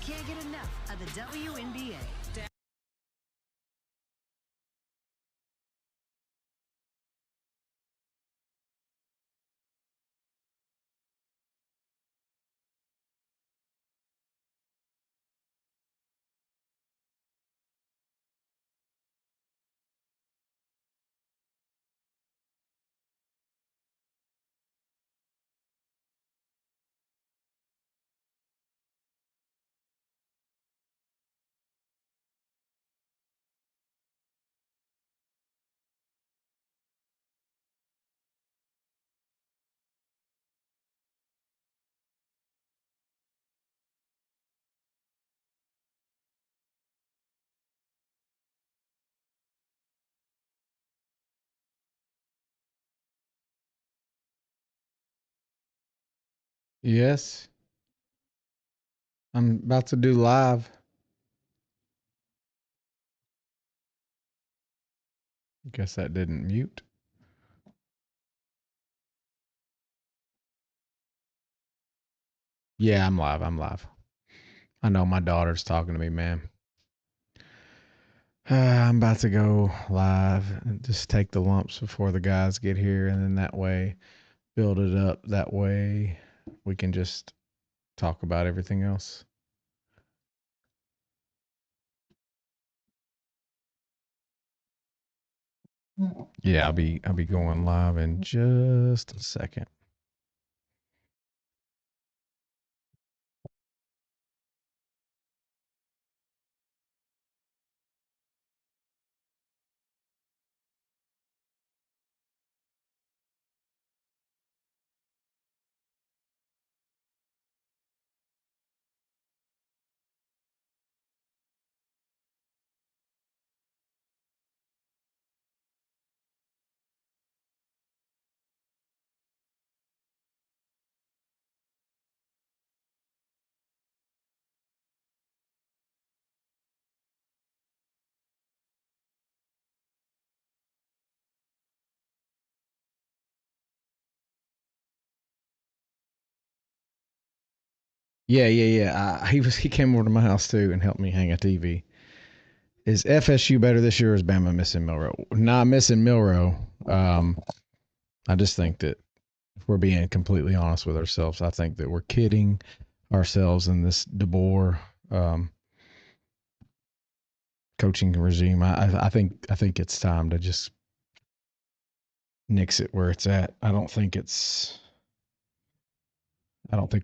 can't get enough of the WNBA. Yes. I'm about to do live. Guess that didn't mute. Yeah, I'm live. I'm live. I know my daughter's talking to me, man. I'm about to go live and just take the lumps before the guys get here, and then that way build it up. That way we can just talk about everything else. Yeah, I'll be going live in just a second. Yeah. He came over to my house too and helped me hang a TV. Is FSU better this year or is Bama missing Milrow? Not missing Milrow. I just think that if we're being completely honest with ourselves, I think that we're kidding ourselves in this DeBoer coaching regime. I think it's time to just nix it where it's at. I don't think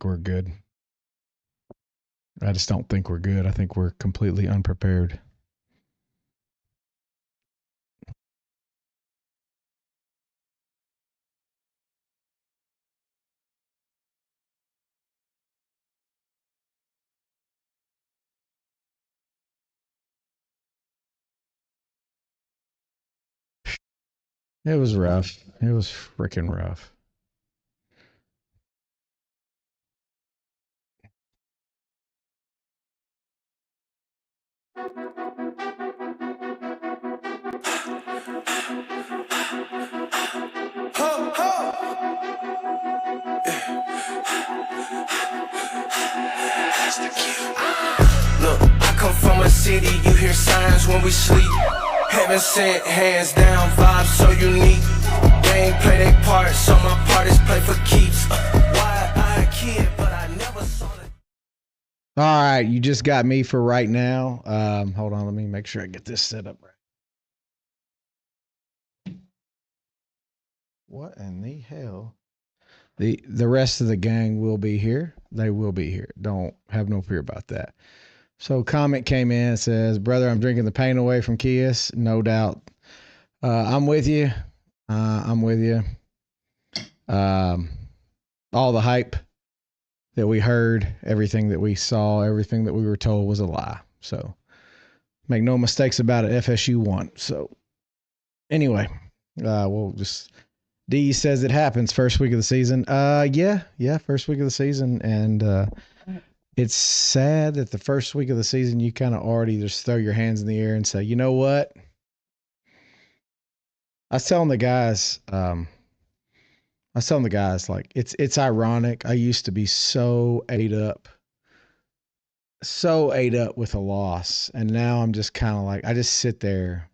we're good. I just don't think we're good. I think we're completely unprepared. It was rough. It was freaking rough. Look, I come from a city, you hear signs when we sleep. Heaven sent, hands down, vibes so unique. They ain't play their part, so my part is play for keeps. Why I a kid, but I never saw it. All right, you just got me for right now. Hold on, let me make sure I get this set up right. What in the hell? The rest of the gang will be here. They will be here. Don't have no fear about that. So comment came in, says, "Brother, I'm drinking the pain away from Kias, no doubt. I'm with you. I'm with you. All the hype that we heard, everything that we saw, everything that we were told was a lie. So make no mistakes about it. FSU won. So anyway, we'll just." D says it happens first week of the season. Yeah, first week of the season, and it's sad that the first week of the season you kind of already just throw your hands in the air and say, you know what? I was telling the guys, like it's ironic. I used to be so ate up so ate up with a loss. And now I'm just kind of like, I just sit there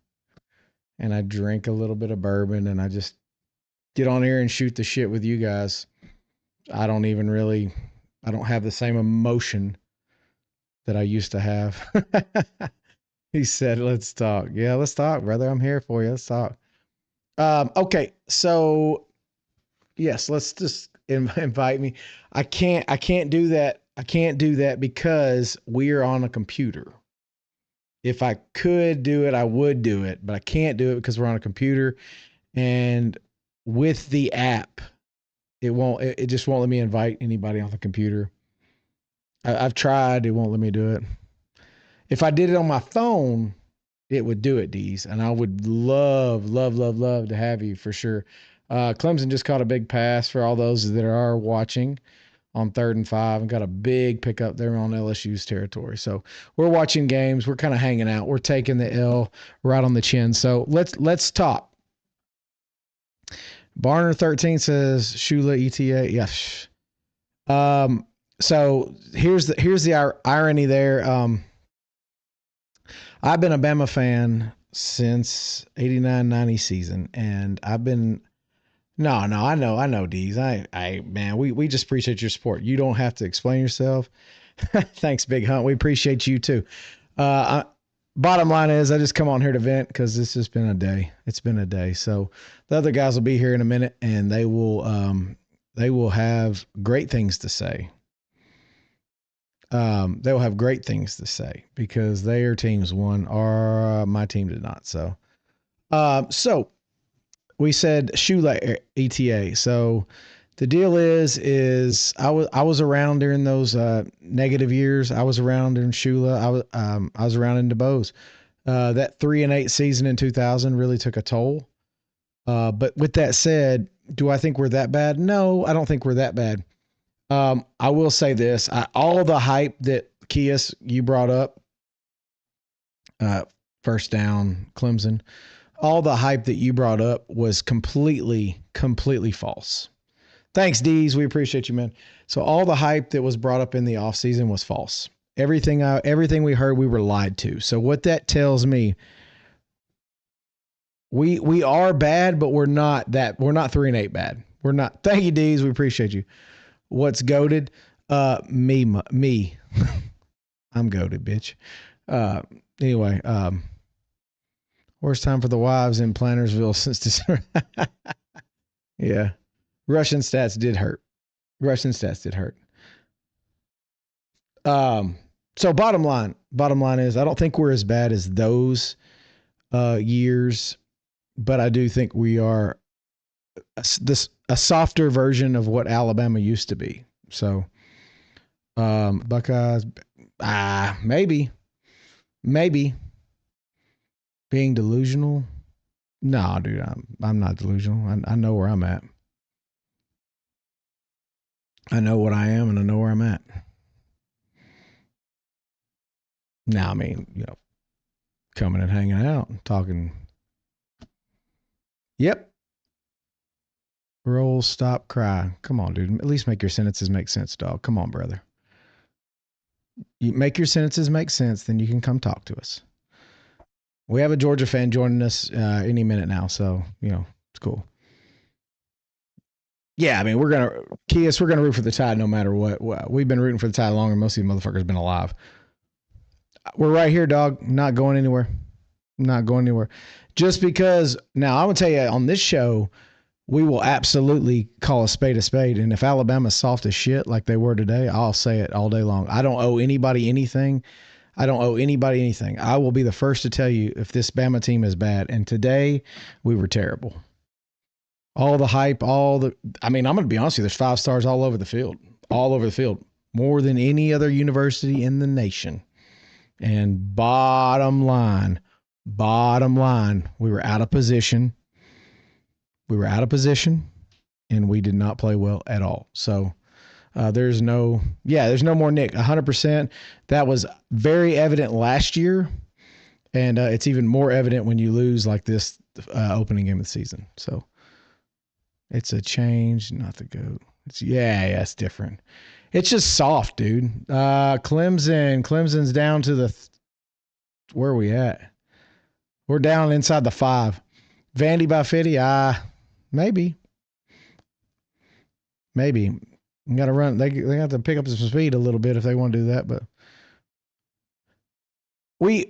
and I drink a little bit of bourbon and I just get on here and shoot the shit with you guys. I don't even really, I don't have the same emotion that I used to have. He said, let's talk. Yeah, let's talk, brother. I'm here for you. Let's talk. Okay. So yes, let's just invite me. I can't do that. I can't do that because we're on a computer. If I could do it, I would do it, but I can't do it because we're on a computer. And with the app, it just won't let me invite anybody on the computer. I've tried, it won't let me do it. If I did it on my phone, it would do it, D's. And I would love to have you for sure. Clemson just caught a big pass for all those that are watching on 3rd and 5 and got a big pickup there on LSU's territory. So we're watching games. We're kind of hanging out. We're taking the L right on the chin. So let's talk. Barner 13 says Shula ETA. Yes. So here's the irony there. I've been a Bama fan since 89-90 season, and I've been no, I know, D's. Man, we just appreciate your support. You don't have to explain yourself. Thanks, Big Hunt. We appreciate you too. Bottom line is, I just come on here to vent because this has been a day. It's been a day. So the other guys will be here in a minute, and they will have great things to say. They will have great things to say because their teams won, or my team did not. So we said Shula ETA. So the deal is I was around during those negative years. I was around in Shula. I was around in DuBose. That 3-8 season in 2000 really took a toll. But with that said, do I think we're that bad? No, I don't think we're that bad. I will say this: all the hype that Kias you brought up, first down Clemson, all the hype that you brought up was completely false. Thanks, Dees. We appreciate you, man. So all the hype that was brought up in the offseason was false. Everything we heard, we were lied to. So what that tells me, we are bad, but we're not 3-8 bad. We're not. Thank you, Dees. We appreciate you. What's goated? Me. I'm goated, bitch. Anyway, worst time for the wives in Plantersville since December. Yeah. Russian stats did hurt. So bottom line is I don't think we're as bad as those years, but I do think we are a softer version of what Alabama used to be. So Buckeyes, maybe being delusional. No, dude, I'm not delusional. I know where I'm at. I know what I am and I know where I'm at. Now, I mean, coming and hanging out and talking. Yep. Roll, stop, cry. Come on, dude. At least make your sentences make sense, dog. Come on, brother. You make your sentences make sense, then you can come talk to us. We have a Georgia fan joining us any minute now, so, it's cool. Yeah, I mean, we're going to root for the Tide no matter what. We've been rooting for the Tide longer than most of these motherfuckers have been alive. We're right here, dog. Not going anywhere. Just because, now, I'm going to tell you, on this show, we will absolutely call a spade. And if Alabama's soft as shit like they were today, I'll say it all day long. I don't owe anybody anything. I will be the first to tell you if this Bama team is bad. And today, we were terrible. All the hype, I'm going to be honest with you, there's 5 stars all over the field. More than any other university in the nation. And bottom line, we were out of position. And we did not play well at all. So there's no more Nick. 100%. That was very evident last year. And it's even more evident when you lose like this opening game of the season. So it's a change, not the GOAT. It's different. It's just soft, dude. Clemson's down to the where are we at? We're down inside the 5. Vandy by 50, maybe. You got to run. They have to pick up some speed a little bit if they want to do that. But we're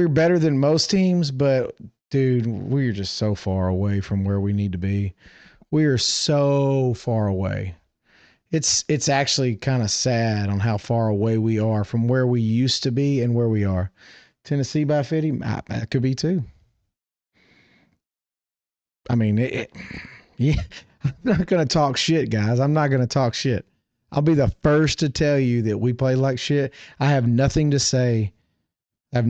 better than most teams, but dude, we're just so far away from where we need to be. We are so far away. It's actually kind of sad on how far away we are from where we used to be and where we are. Tennessee by 50, that could be too. I mean, yeah, I'm not going to talk shit, guys. I'm not going to talk shit. I'll be the first to tell you that we play like shit. I have nothing to say. I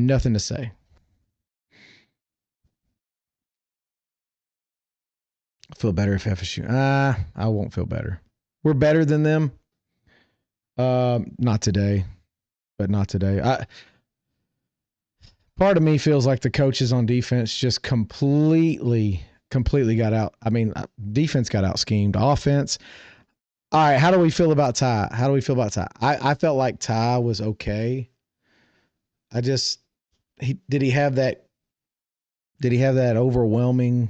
feel better if FSU. I won't feel better. We're better than them. Not today. Part of me feels like the coaches on defense just completely got out. I mean, defense got out schemed. Offense. All right, how do we feel about Ty? I felt like Ty was okay. Did he have that overwhelming?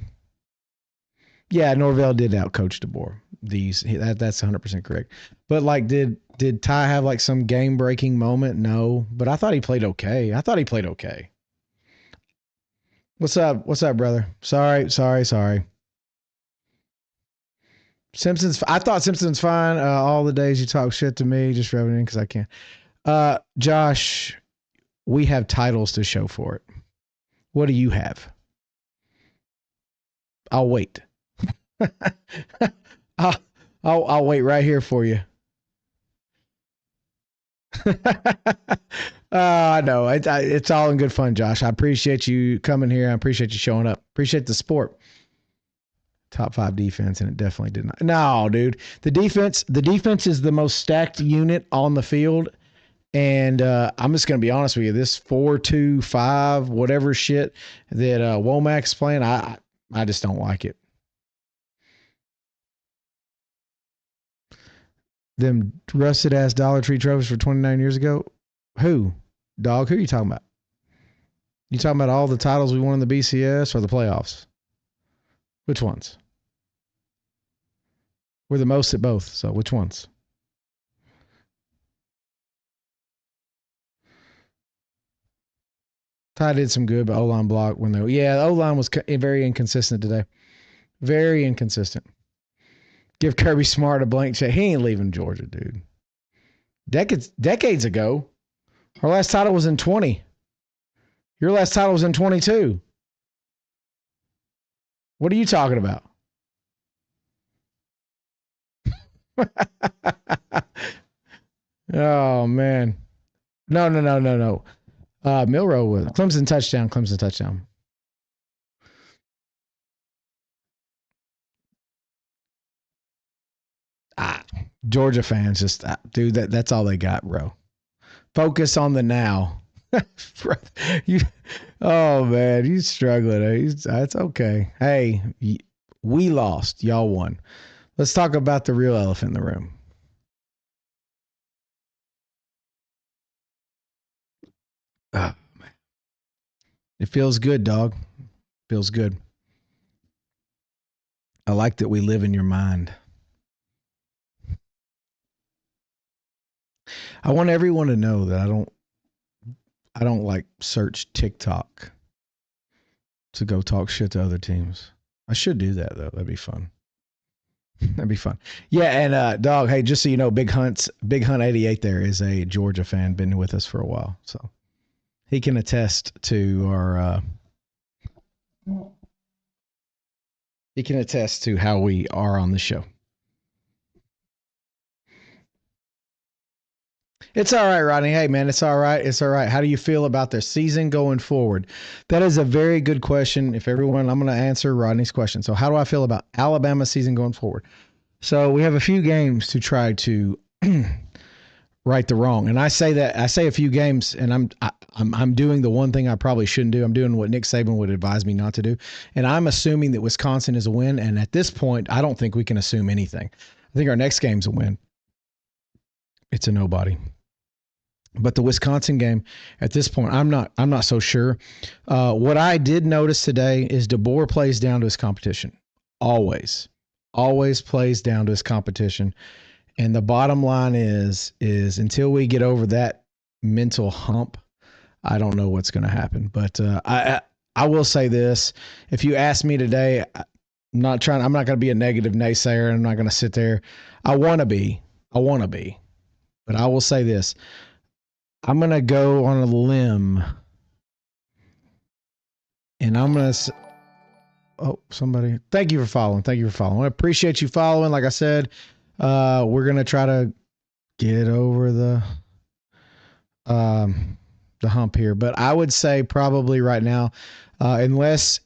Yeah, Norvell did outcoach DeBoer. That's 100% correct. But like, did Ty have like some game breaking moment? No, but I thought he played okay. What's up, brother? Sorry. Simpson's. I thought Simpson's fine. All the days you talk shit to me, just rubbing it in because I can. Josh, we have titles to show for it. What do you have? I'll wait. I'll wait right here for you. I know it's all in good fun, Josh. I appreciate you coming here. I appreciate you showing up. Appreciate the support. Top 5 defense, and it definitely did not. No, dude. The defense is the most stacked unit on the field. And I'm just going to be honest with you. This 4-2-5, whatever shit that Womack's playing, I just don't like it. Them rusted ass Dollar Tree trophies for 29 years ago. Who? Dog, who are you talking about? You talking about all the titles we won in the BCS or the playoffs? Which ones? We're the most at both, so which ones? Ty did some good, but O-line blocked when they. Yeah, the O-line was very inconsistent today. Very inconsistent. Give Kirby Smart a blank check. He ain't leaving Georgia, dude. Decades ago. Our last title was in 20. Your last title was in 22. What are you talking about? Oh, man. No. Milroe was Clemson touchdown. Georgia fans just, dude, that's all they got, bro. Focus on the now. Oh, man, he's struggling. It's okay. Hey, we lost. Y'all won. Let's talk about the real elephant in the room. Oh, man. It feels good, dog. Feels good. I like that we live in your mind. I want everyone to know that I don't like search TikTok to go talk shit to other teams. I should do that though. That'd be fun. Yeah, and dog, hey, just so you know, Big Hunt 88 there is a Georgia fan, been with us for a while. So he can attest to how we are on the show. It's all right, Rodney. Hey, man, it's all right. How do you feel about their season going forward? That is a very good question. I'm going to answer Rodney's question. So how do I feel about Alabama's season going forward? So we have a few games to try to right the wrong. And I say a few games, and I'm doing the one thing I probably shouldn't do. I'm doing what Nick Saban would advise me not to do. And I'm assuming that Wisconsin is a win. And at this point, I don't think we can assume anything. I think our next game's a win. It's a nobody. But the Wisconsin game, at this point, I'm not so sure. What I did notice today is DeBoer plays down to his competition. Always plays down to his competition. And the bottom line is until we get over that mental hump, I don't know what's going to happen. But I will say this: if you ask me today, I'm not going to be a negative naysayer. I'm not going to sit there. I want to be, but I will say this: I'm going to go on a limb, and I'm going to. Oh, somebody! Thank you for following. I appreciate you following. Like I said, we're going to try to get over the hump here, but I would say probably right now, unless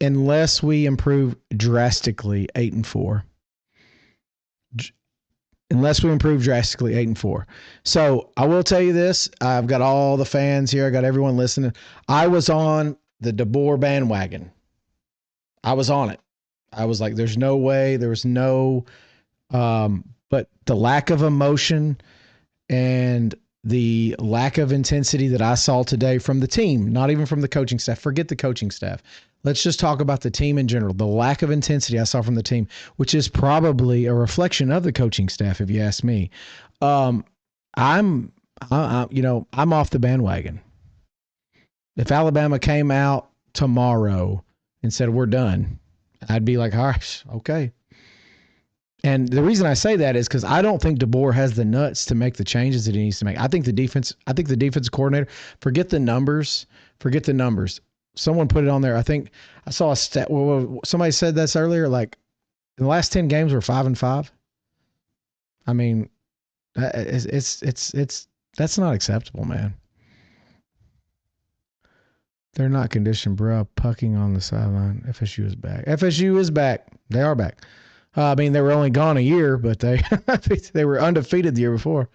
we improve drastically, 8-4. Unless we improve drastically, 8-4. So I will tell you this: I've got all the fans here. I got everyone listening. I was on the DeBoer bandwagon. I was on it. I was like, "There's no way." There was no, but the lack of emotion and the lack of intensity that I saw today from the team, not even from the coaching staff. Forget the coaching staff. Let's just talk about the team in general. The lack of intensity I saw from the team, which is probably a reflection of the coaching staff, if you ask me. I'm off the bandwagon. If Alabama came out tomorrow and said we're done, I'd be like, all right, okay. And the reason I say that is because I don't think DeBoer has the nuts to make the changes that he needs to make. I think the defense coordinator, forget the numbers. Someone put it on there. I think I saw a stat. Well, somebody said this earlier. Like in the last 10 games, we're 5-5. I mean, it's that's not acceptable, man. They're not conditioned, bro. Pucking on the sideline. FSU is back. They are back. I mean, they were only gone a year, but they were undefeated the year before.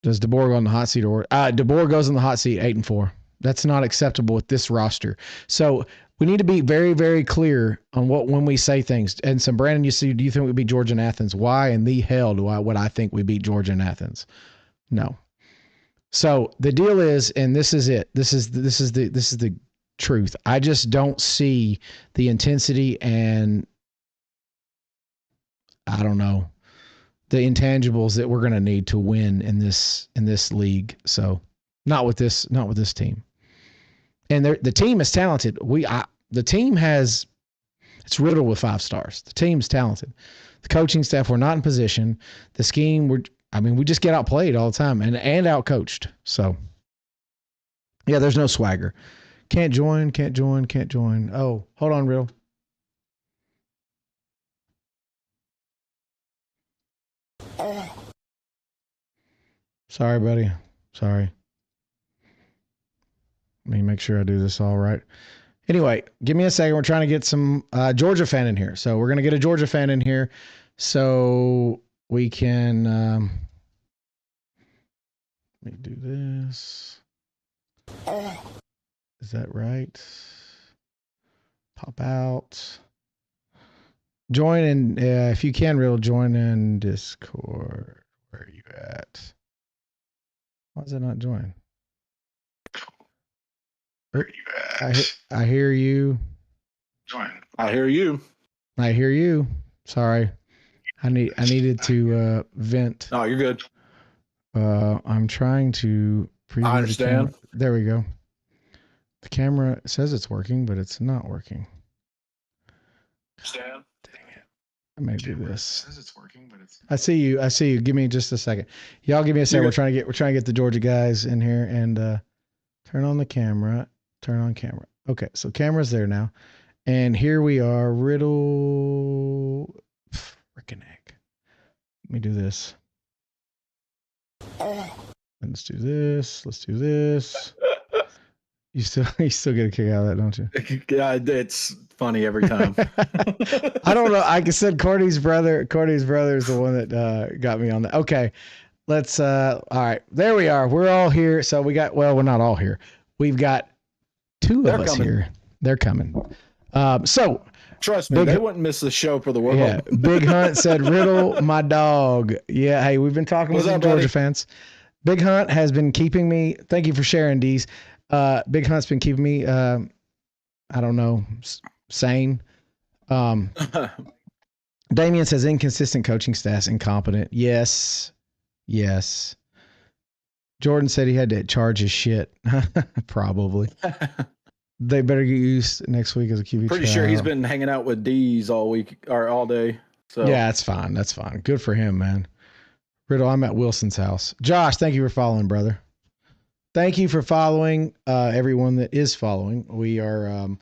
Does DeBoer go on the hot seat or DeBoer goes on the hot seat 8-4? That's not acceptable with this roster. So we need to be very, very clear on when we say things. And so, Brandon, do you think we beat Georgia and Athens? Why in the hell would I think we beat Georgia and Athens? No. So the deal is, and this is it. This is the truth. I just don't see the intensity and I don't know the intangibles that we're going to need to win in this league. So not with this team. And the team is talented. The team it's riddled with 5 stars. The team's talented. The coaching staff, we're not in position. The scheme, we just get outplayed all the time and outcoached. So yeah, there's no swagger. Can't join. Oh, hold on, Riddle. Sorry, buddy. Sorry. Let me make sure I do this all right. Anyway, give me a second. We're trying to get some Georgia fan in here. So we're going to get a Georgia fan in here so we can let me do this. Is that right? Pop out. Join in, if you can, Real, join in Discord. Where are you at? Why is it not join? Where are you at? I hear you. Join. I hear you. I hear you. Sorry. I needed to vent. Oh, you're good. I'm trying to preview. I understand. There we go. The camera says it's working, but it's not working. Understand. Dang it. I may do this. Says it's working, but it's. I see you. Give me just a second. Y'all give me a second. We're trying to get the Georgia guys in here and turn on the camera. Turn on camera. Okay, so camera's there now. And here we are. Riddle. Frickin' heck. Let me do this. Let's do this. You still get a kick out of that, don't you? Yeah, it's funny every time. I don't know. Like I said, Courtney's brother is the one that got me on that. Okay, let's. All right, there we are. We're all here. So we got. Well, we're not all here. We've got 2 of us here. They're coming. So Trust me, they wouldn't miss the show for the world. Yeah, Big Hunt said, Riddle, my dog. Yeah, hey, we've been talking with some Georgia fans. Big Hunt has been keeping me, thank you for sharing, Dees. Big Hunt's been keeping me, I don't know, sane. Damien says, inconsistent coaching staff, incompetent. Yes. Jordan said he had to charge his shit. Probably. They better get used next week as a QB. Pretty sure he's been hanging out with D's all week or all day. So yeah, that's fine. That's fine. Good for him, man. Riddle, I'm at Wilson's house. Josh, thank you for following, brother. Thank you for following. Everyone that is following. We are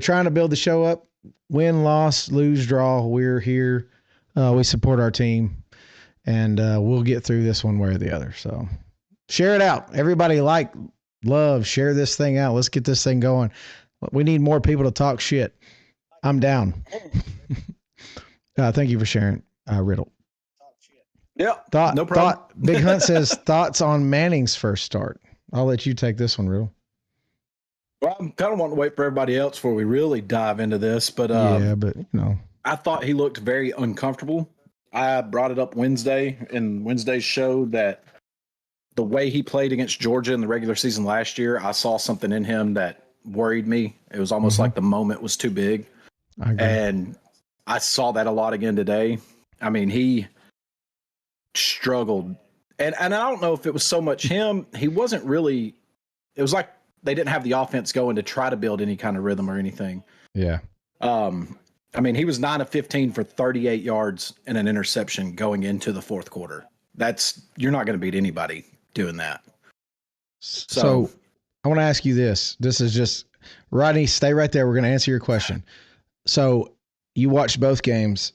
trying to build the show up. Win, loss, lose, draw. We're here. We support our team, and we'll get through this one way or the other. So share it out. Everybody love, share this thing out. Let's get this thing going. We need more people to talk shit. I'm down. Thank you for sharing, Riddle. Yeah, no problem. Big Hunt says, thoughts on Manning's first start. I'll let you take this one, Riddle. Well, I'm kind of wanting to wait for everybody else before we really dive into this. But I thought he looked very uncomfortable. I brought it up Wednesday in Wednesday's show that the way he played against Georgia in the regular season last year, I saw something in him that worried me. It was almost like the moment was too big. I agree. And I saw that a lot again today. I mean, he struggled. And I don't know if it was so much him. He wasn't really – it was like they didn't have the offense going to try to build any kind of rhythm or anything. Yeah. I mean, he was 9 of 15 for 38 yards and an interception going into the fourth quarter. You're not going to beat anybody doing that. So I want to ask you this. This is just Rodney, stay right there. We're going to answer your question. So you watched both games.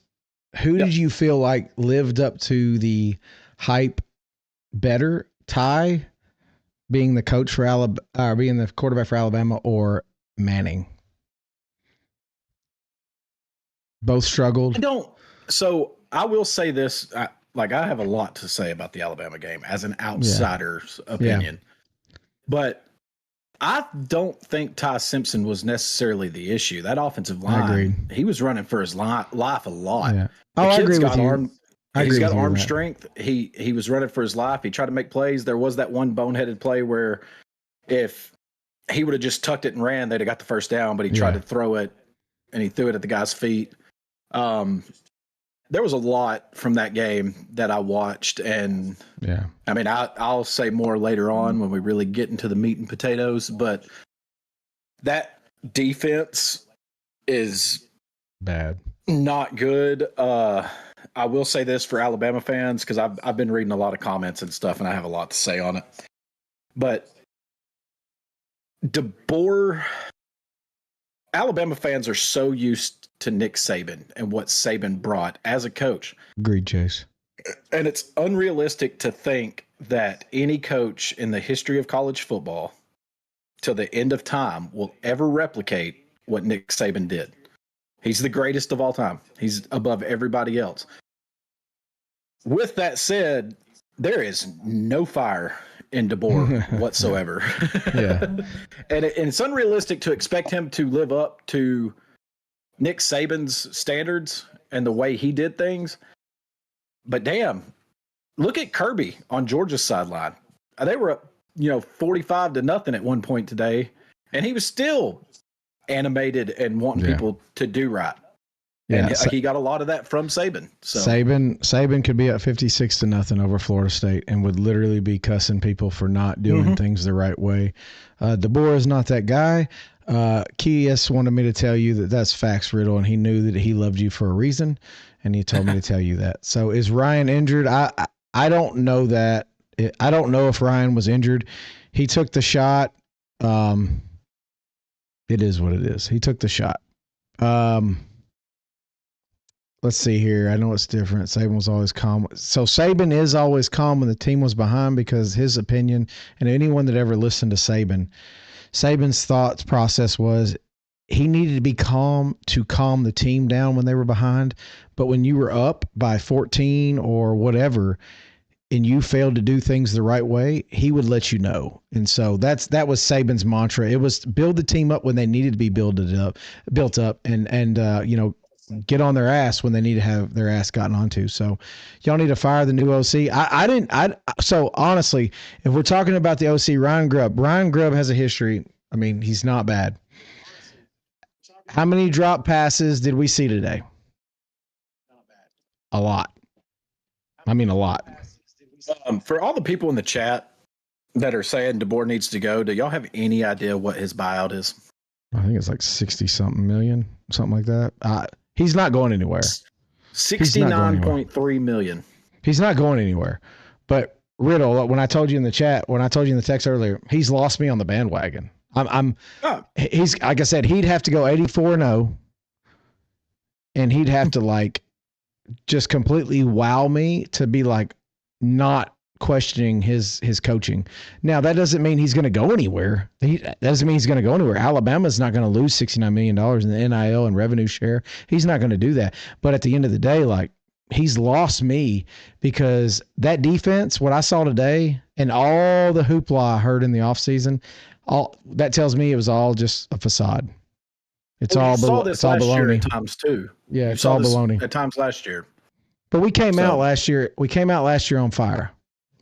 Who did you feel like lived up to the hype better? Ty being the coach for Alabama, being the quarterback for Alabama, or Manning? Both struggled. So I will say this. I have a lot to say about the Alabama game as an outsider's opinion. But I don't think Ty Simpson was necessarily the issue. That offensive line, he was running for his life a lot. Yeah. I agree with you. He's got arm strength. He was running for his life. He tried to make plays. There was that one boneheaded play where if he would have just tucked it and ran, they'd have got the first down, but he tried to throw it, and he threw it at the guy's feet. There was a lot from that game that I watched, and I mean, I'll say more later on when we really get into the meat and potatoes, but that defense is bad, not good. I will say this for Alabama fans, because I've been reading a lot of comments and stuff, and I have a lot to say on it. But Alabama fans are so used to Nick Saban and what Saban brought as a coach. Agreed, Chase. And it's unrealistic to think that any coach in the history of college football till the end of time will ever replicate what Nick Saban did. He's the greatest of all time. He's above everybody else. With that said, there is no fire in DeBoer whatsoever. And it's unrealistic to expect him to live up to Nick Saban's standards and the way he did things. But damn, look at Kirby on Georgia's sideline. They were up, 45-0 at one point today, and he was still animated and wanting people to do right. Yeah, and he got a lot of that from Saban. So Saban could be at 56-0 over Florida State and would literally be cussing people for not doing things the right way. DeBoer is not that guy. Keyes wanted me to tell you that that's facts, Riddle, and he knew that he loved you for a reason, and he told me to tell you that. So is Ryan injured? I don't know that. I don't know if Ryan was injured. He took the shot. It is what it is. He took the shot. Let's see here. I know it's different. Saban was always calm. So Saban is always calm when the team was behind, because his opinion, and anyone that ever listened to Saban's thoughts process was he needed to be calm to calm the team down when they were behind. But when you were up by 14 or whatever, and you failed to do things the right way, he would let you know. And so that was Saban's mantra. It was build the team up when they needed to be built up, and get on their ass when they need to have their ass gotten onto. So y'all need to fire the new OC. So honestly, if we're talking about the OC, Ryan Grubb has a history. I mean, he's not bad. How many drop passes did we see today? A lot. I mean, a lot. For all the people in the chat that are saying DeBoer needs to go, do y'all have any idea what his buyout is? I think it's like 60-something million, something like that. He's not going anywhere. 69.3 million. He's not going anywhere. But Riddle, when I told you in the chat, when I told you in the text earlier, he's lost me on the bandwagon. He's like I said, he'd have to go 84-0, and he'd have to like just completely wow me to be like not questioning his coaching. Now that doesn't mean he's going to go anywhere. That doesn't mean he's going to go anywhere. Alabama's not going to lose $69 million in the NIL and revenue share. He's not going to do that. But at the end of the day, like he's lost me because that defense, what I saw today and all the hoopla I heard in the offseason, all that tells me it was all just a facade. It's all baloney at times too. Yeah, it's all baloney at times last year. But we came out last year. We came out last year on fire.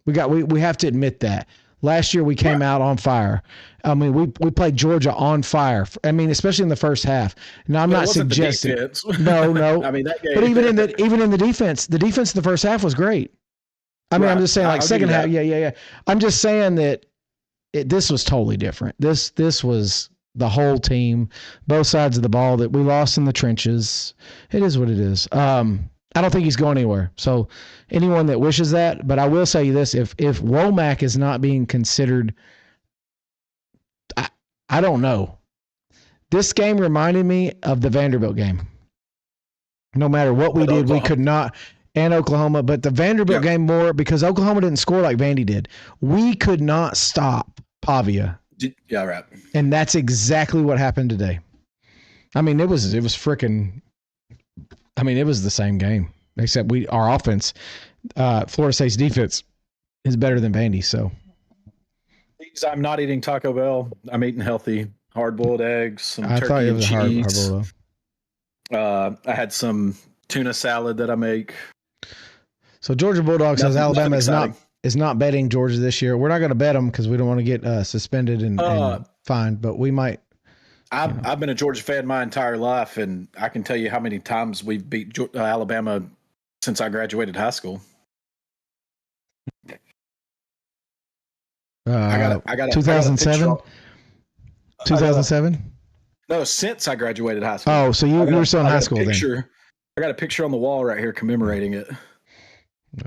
We have to admit that. Last year we came out on fire. I mean, we played Georgia on fire. I mean, especially in the first half. Now I'm not suggesting. No. I mean, that game. But even in the defense in the first half was great. I mean, I'm just saying, like second half, yeah. I'm just saying that this was totally different. This was the whole team, both sides of the ball that we lost in the trenches. It is what it is. I don't think he's going anywhere. So anyone that wishes that, but I will say this, if Womack is not being considered, I don't know. This game reminded me of the Vanderbilt game. No matter what we did, we could not, and Oklahoma, but the Vanderbilt game more because Oklahoma didn't score like Vandy did. We could not stop Pavia. Yeah, right. And that's exactly what happened today. I mean, it was freaking. I mean, it was the same game, except our offense, Florida State's defense is better than Vandy. So I'm not eating Taco Bell. I'm eating healthy, hard-boiled eggs, some I turkey thought it and was cheese. hard-boiled. I had some tuna salad that I make. So Georgia Bulldogs says Alabama is not betting Georgia this year. We're not going to bet them because we don't want to get suspended and fined, but we might. I've been a Georgia fan my entire life, and I can tell you how many times we've beat Alabama since I graduated high school. I got 2007. 2007. No, since I graduated high school. Oh, so you were still in high school then? I got a picture on the wall right here commemorating it. No.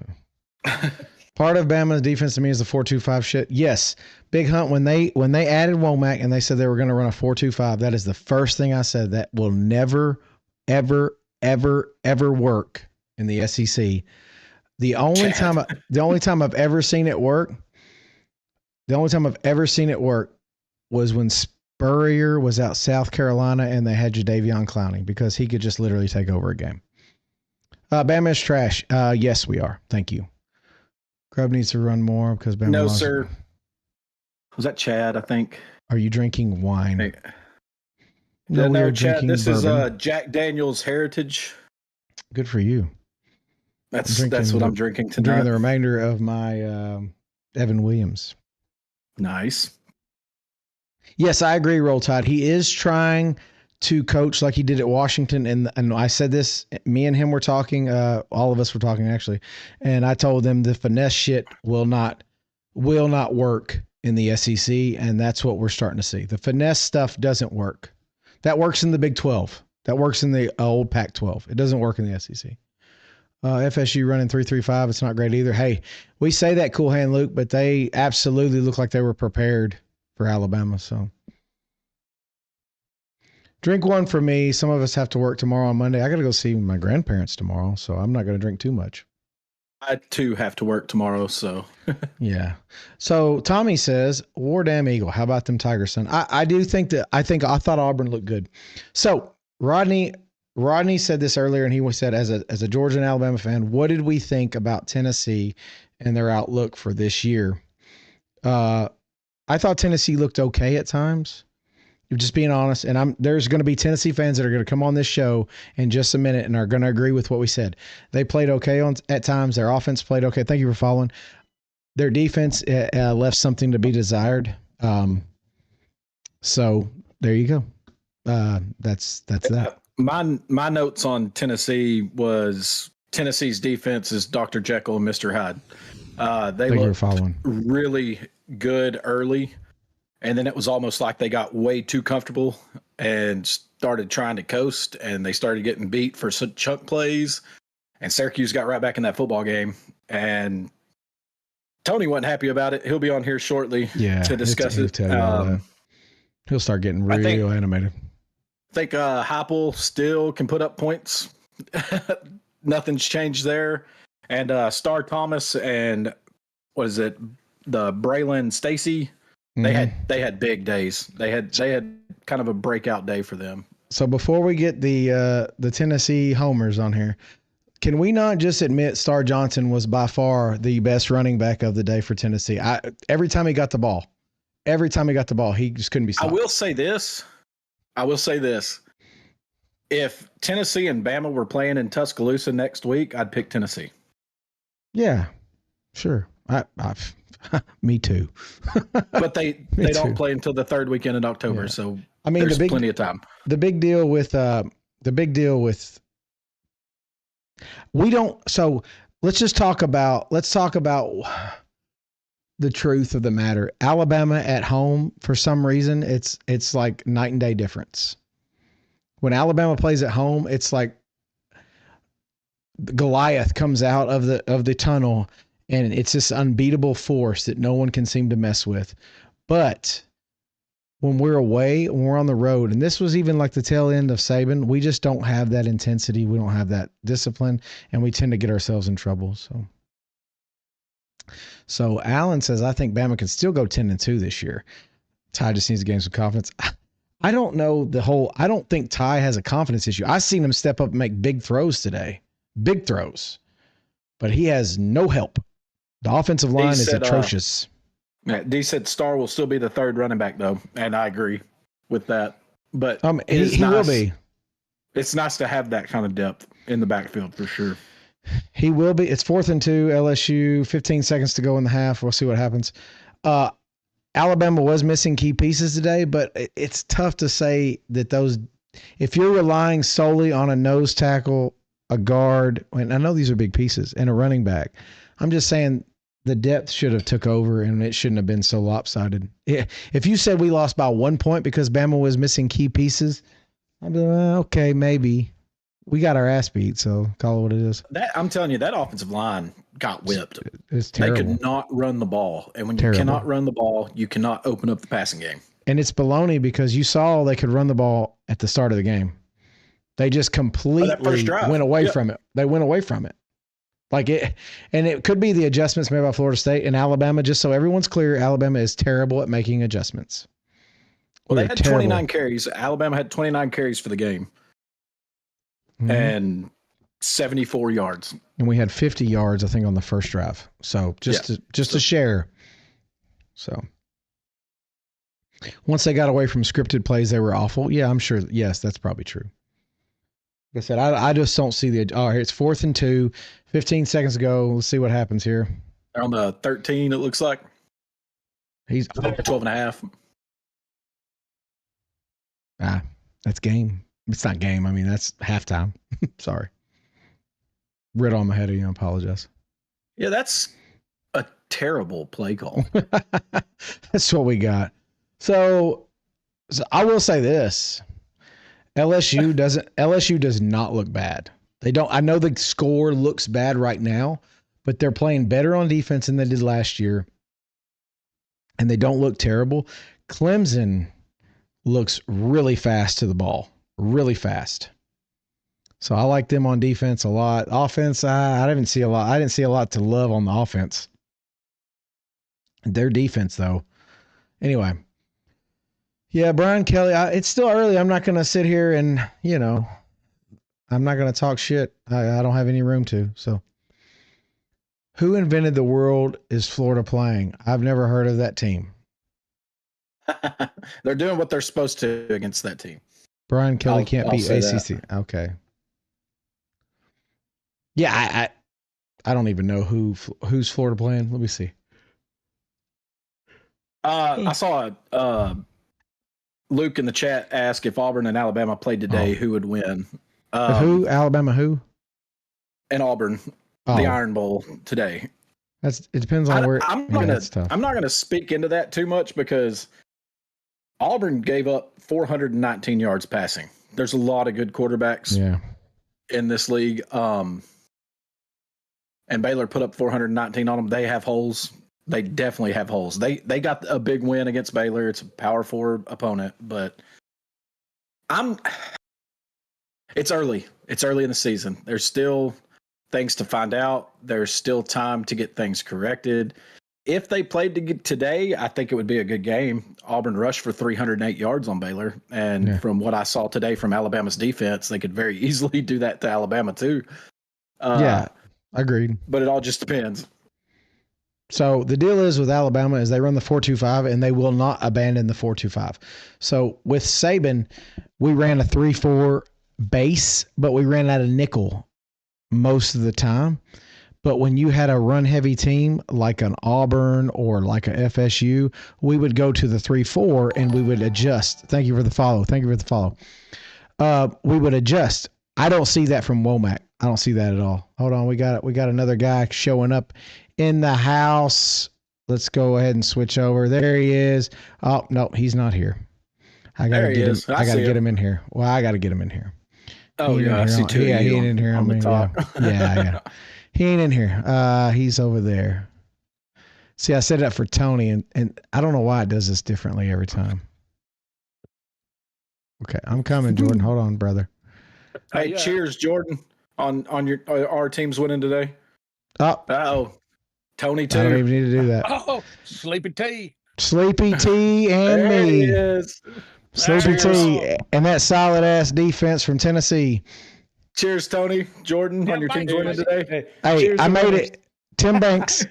Part of Bama's defense to me is the 4-2-5 shit. Yes, Big Hunt, when they added Womack and they said they were going to run a 4-2-5, that is the first thing I said. That will never, ever, ever, ever work in the SEC. The only time I've ever seen it work was when Spurrier was out South Carolina and they had Jadeveon Clowney because he could just literally take over a game. Bama is trash. Yes, we are. Thank you. Grubb needs to run more because Bama. No, sir. Was that Chad? I think. Are you drinking wine? Hey. No, we are Chad. drinking This bourbon. is Jack Daniel's Heritage. Good for you. That's what I'm drinking tonight. Drinking the remainder of my Evan Williams. Nice. Yes, I agree, Roll Tide. He is trying to coach like he did at Washington. And I said this, me and him were talking, all of us were talking actually. And I told them the finesse shit will not work in the SEC. And that's what we're starting to see. The finesse stuff doesn't work. That works in the Big 12. That works in the old Pac-12. It doesn't work in the SEC. FSU running 3-3-5. It's not great either. Hey, we say that, Cool Hand Luke, but they absolutely look like they were prepared for Alabama. So drink one for me. Some of us have to work tomorrow on Monday. I got to go see my grandparents tomorrow, so I'm not going to drink too much. I too have to work tomorrow, so yeah. So Tommy says, "War damn Eagle. How about them Tigers, son?" I do think that I thought Auburn looked good. So Rodney, Rodney said this earlier, and he said, as a Georgia and Alabama fan, what did we think about Tennessee and their outlook for this year? I thought Tennessee looked okay at times. Just being honest, and there's going to be Tennessee fans that are going to come on this show in just a minute and are going to agree with what we said. They played okay at times. Their offense played okay. Thank you for following. Their defense left something to be desired. So there you go. That's that. My notes on Tennessee was Tennessee's defense is Dr. Jekyll and Mr. Hyde. They looked really good early, and then it was almost like they got way too comfortable and started trying to coast, and they started getting beat for some chunk plays, and Syracuse got right back in that football game, and Tony wasn't happy about it. He'll be on here shortly to discuss it. He'll start getting real animated. I think Heupel still can put up points. Nothing's changed there. And Star Thomas and the Braylon Stacy, they had big days. They had kind of a breakout day for them. So before we get the Tennessee homers on here, can we not just admit Star Johnson was by far the best running back of the day for Tennessee? Every time he got the ball, he just couldn't be stopped. I will say this. If Tennessee and Bama were playing in Tuscaloosa next week, I'd pick Tennessee. Yeah, sure. Me too. But they don't play until the third weekend in October, so I mean, there's plenty of time. The big deal with we don't. So let's talk about the truth of the matter. Alabama at home, for some reason, it's like night and day difference. When Alabama plays at home, it's like Goliath comes out of the tunnel, and it's this unbeatable force that no one can seem to mess with. But when we're away, when we're on the road, and this was even like the tail end of Saban, we just don't have that intensity. We don't have that discipline, and we tend to get ourselves in trouble. So Allen says, I think Bama can still go 10-2 this year. Ty just needs to gain some confidence. I don't know I don't think Ty has a confidence issue. I've seen him step up and make big throws today. Big throws. But he has no help. The offensive line is atrocious. D said Star will still be the third running back, though, and I agree with that. But he will be. It's nice to have that kind of depth in the backfield for sure. He will be. It's 4th and 2, LSU, 15 seconds to go in the half. We'll see what happens. Alabama was missing key pieces today, but it's tough to say that if you're relying solely on a nose tackle, a guard, and I know these are big pieces, and a running back, I'm just saying the depth should have took over, and it shouldn't have been so lopsided. If you said we lost by 1 point because Bama was missing key pieces, I'd be like, okay, maybe. We got our ass beat, so call it what it is. I'm telling you, that offensive line got whipped. It's terrible. They could not run the ball. And when you cannot run the ball, you cannot open up the passing game. And it's baloney because you saw they could run the ball at the start of the game. They just completely went away from it. They went away from it. And it could be the adjustments made by Florida State and Alabama. Just so everyone's clear, Alabama is terrible at making adjustments. Well, they had 29 carries. Alabama had 29 carries for the game. Mm-hmm. And 74 yards. And we had 50 yards, I think, on the first drive. So just to share. So once they got away from scripted plays, they were awful. Yeah, I'm sure. Yes, that's probably true. Like I said, I just don't see here it's 4th and 2, 15 seconds ago. Let's see what happens here. They're on the 13, it looks like. He's 12 and a half. That's game. It's not game. I mean, that's halftime. Sorry. Read on my head of you. I apologize. Yeah, that's a terrible play call. That's what we got. So I will say this. LSU does not look bad. They don't. I know the score looks bad right now, but they're playing better on defense than they did last year. And they don't look terrible. Clemson looks really fast to the ball. Really fast. So I like them on defense a lot. Offense, I didn't see a lot. I didn't see a lot to love on the offense. Their defense, though. Anyway. Yeah, Brian Kelly, it's still early. I'm not going to sit here and, I'm not going to talk shit. I don't have any room to. So, who invented the world is Florida playing? I've never heard of that team. They're doing what they're supposed to against that team. Brian Kelly can't beat say ACC. that. Okay. Yeah, I don't even know who's Florida playing. Let me see. I saw Luke in the chat ask if Auburn and Alabama played today, who would win? Who? Alabama who? And Auburn, the Iron Bowl today. It depends on where. I'm not gonna speak into that too much because Auburn gave up 419 yards passing. There's a lot of good quarterbacks in this league. And Baylor put up 419 on them. They have holes. They definitely have holes. They got a big win against Baylor. It's a power forward opponent, but it's early. It's early in the season. There's still things to find out. There's still time to get things corrected. If they played today, I think it would be a good game. Auburn rushed for 308 yards on Baylor. And from what I saw today from Alabama's defense, they could very easily do that to Alabama too. Agreed. But it all just depends. So the deal is with Alabama is they run the 4-2-5 and they will not abandon the 4-2-5. So with Saban, we ran a 3-4 base, but we ran out of nickel most of the time. But when you had a run-heavy team like an Auburn or like a FSU, we would go to the 3-4 and we would adjust. Thank you for the follow. We would adjust. I don't see that from Womack. I don't see that at all. Hold on, we got another guy showing up in the house. Let's go ahead and switch over. There he is. Oh no, he's not here. I gotta get him. I gotta get him in here. Well, I gotta get him in here. Oh yeah, I see two. Yeah, he ain't in here on the top. Yeah. He ain't in here. He's over there. See, I set it up for Tony, and I don't know why it does this differently every time. Okay, I'm coming, Jordan. Hold on, brother. Hey, cheers, Jordan, on your our team's winning today. Oh, Tony too. I don't even need to do that. Oh, Sleepy T and there me. He is. Sleepy T and that solid ass defense from Tennessee. Cheers, Tony. Jordan, on your team's winning today. Hey, cheers, I made it. Tim Banks.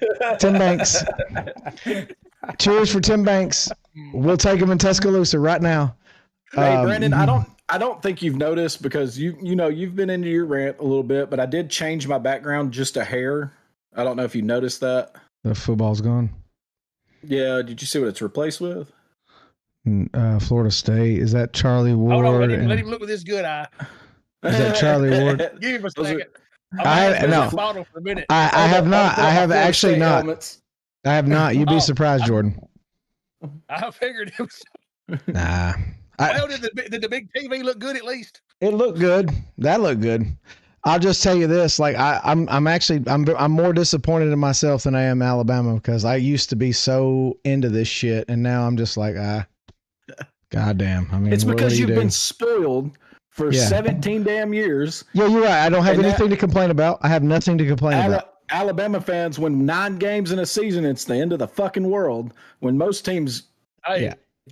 Cheers for Tim Banks. We'll take him in Tuscaloosa right now. Hey, Brandon, I don't think you've noticed because you've been into your rant a little bit, but I did change my background just a hair. I don't know if you noticed that. The football's gone. Yeah, did you see what it's replaced with? Florida State. Is that Charlie Ward? Hold on, let him look with his good eye. Is that Charlie Ward? Give him a second. I have not. I have actually not. Helmets. I have not. You'd be surprised, Jordan. I figured it was. Nah. Did the big TV look good at least? It looked good. That looked good. I'll just tell you this: like I'm more disappointed in myself than I am Alabama because I used to be so into this shit, and now I'm just like goddamn. I mean, it's because you've do? been spoiled for 17 damn years. Yeah, you're right. I don't have anything to complain about. I have nothing to complain about. Alabama fans win 9 games in a season. It's the end of the fucking world. When most teams,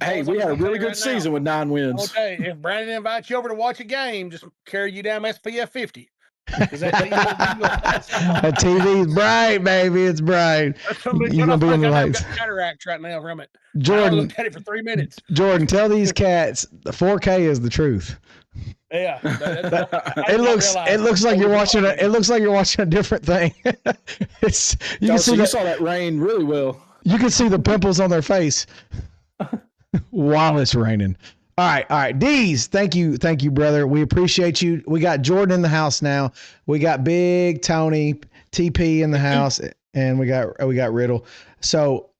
Hey, we had a really good season with 9 wins. Okay, if Brandon invites you over to watch a game, just carry you down SPF 50. That TV's bright, baby. It's bright. You're gonna be in the lights. Cataracts right now from it. Jordan, I looked at it for 3 minutes. Jordan, tell these cats the 4K is the truth. Yeah, it looks like you're watching a different thing. You saw that rain really well. You can see the pimples on their face while it's raining. All right. D's, thank you, brother. We appreciate you. We got Jordan in the house now. We got Big Tony, TP in the house, and we got Riddle. So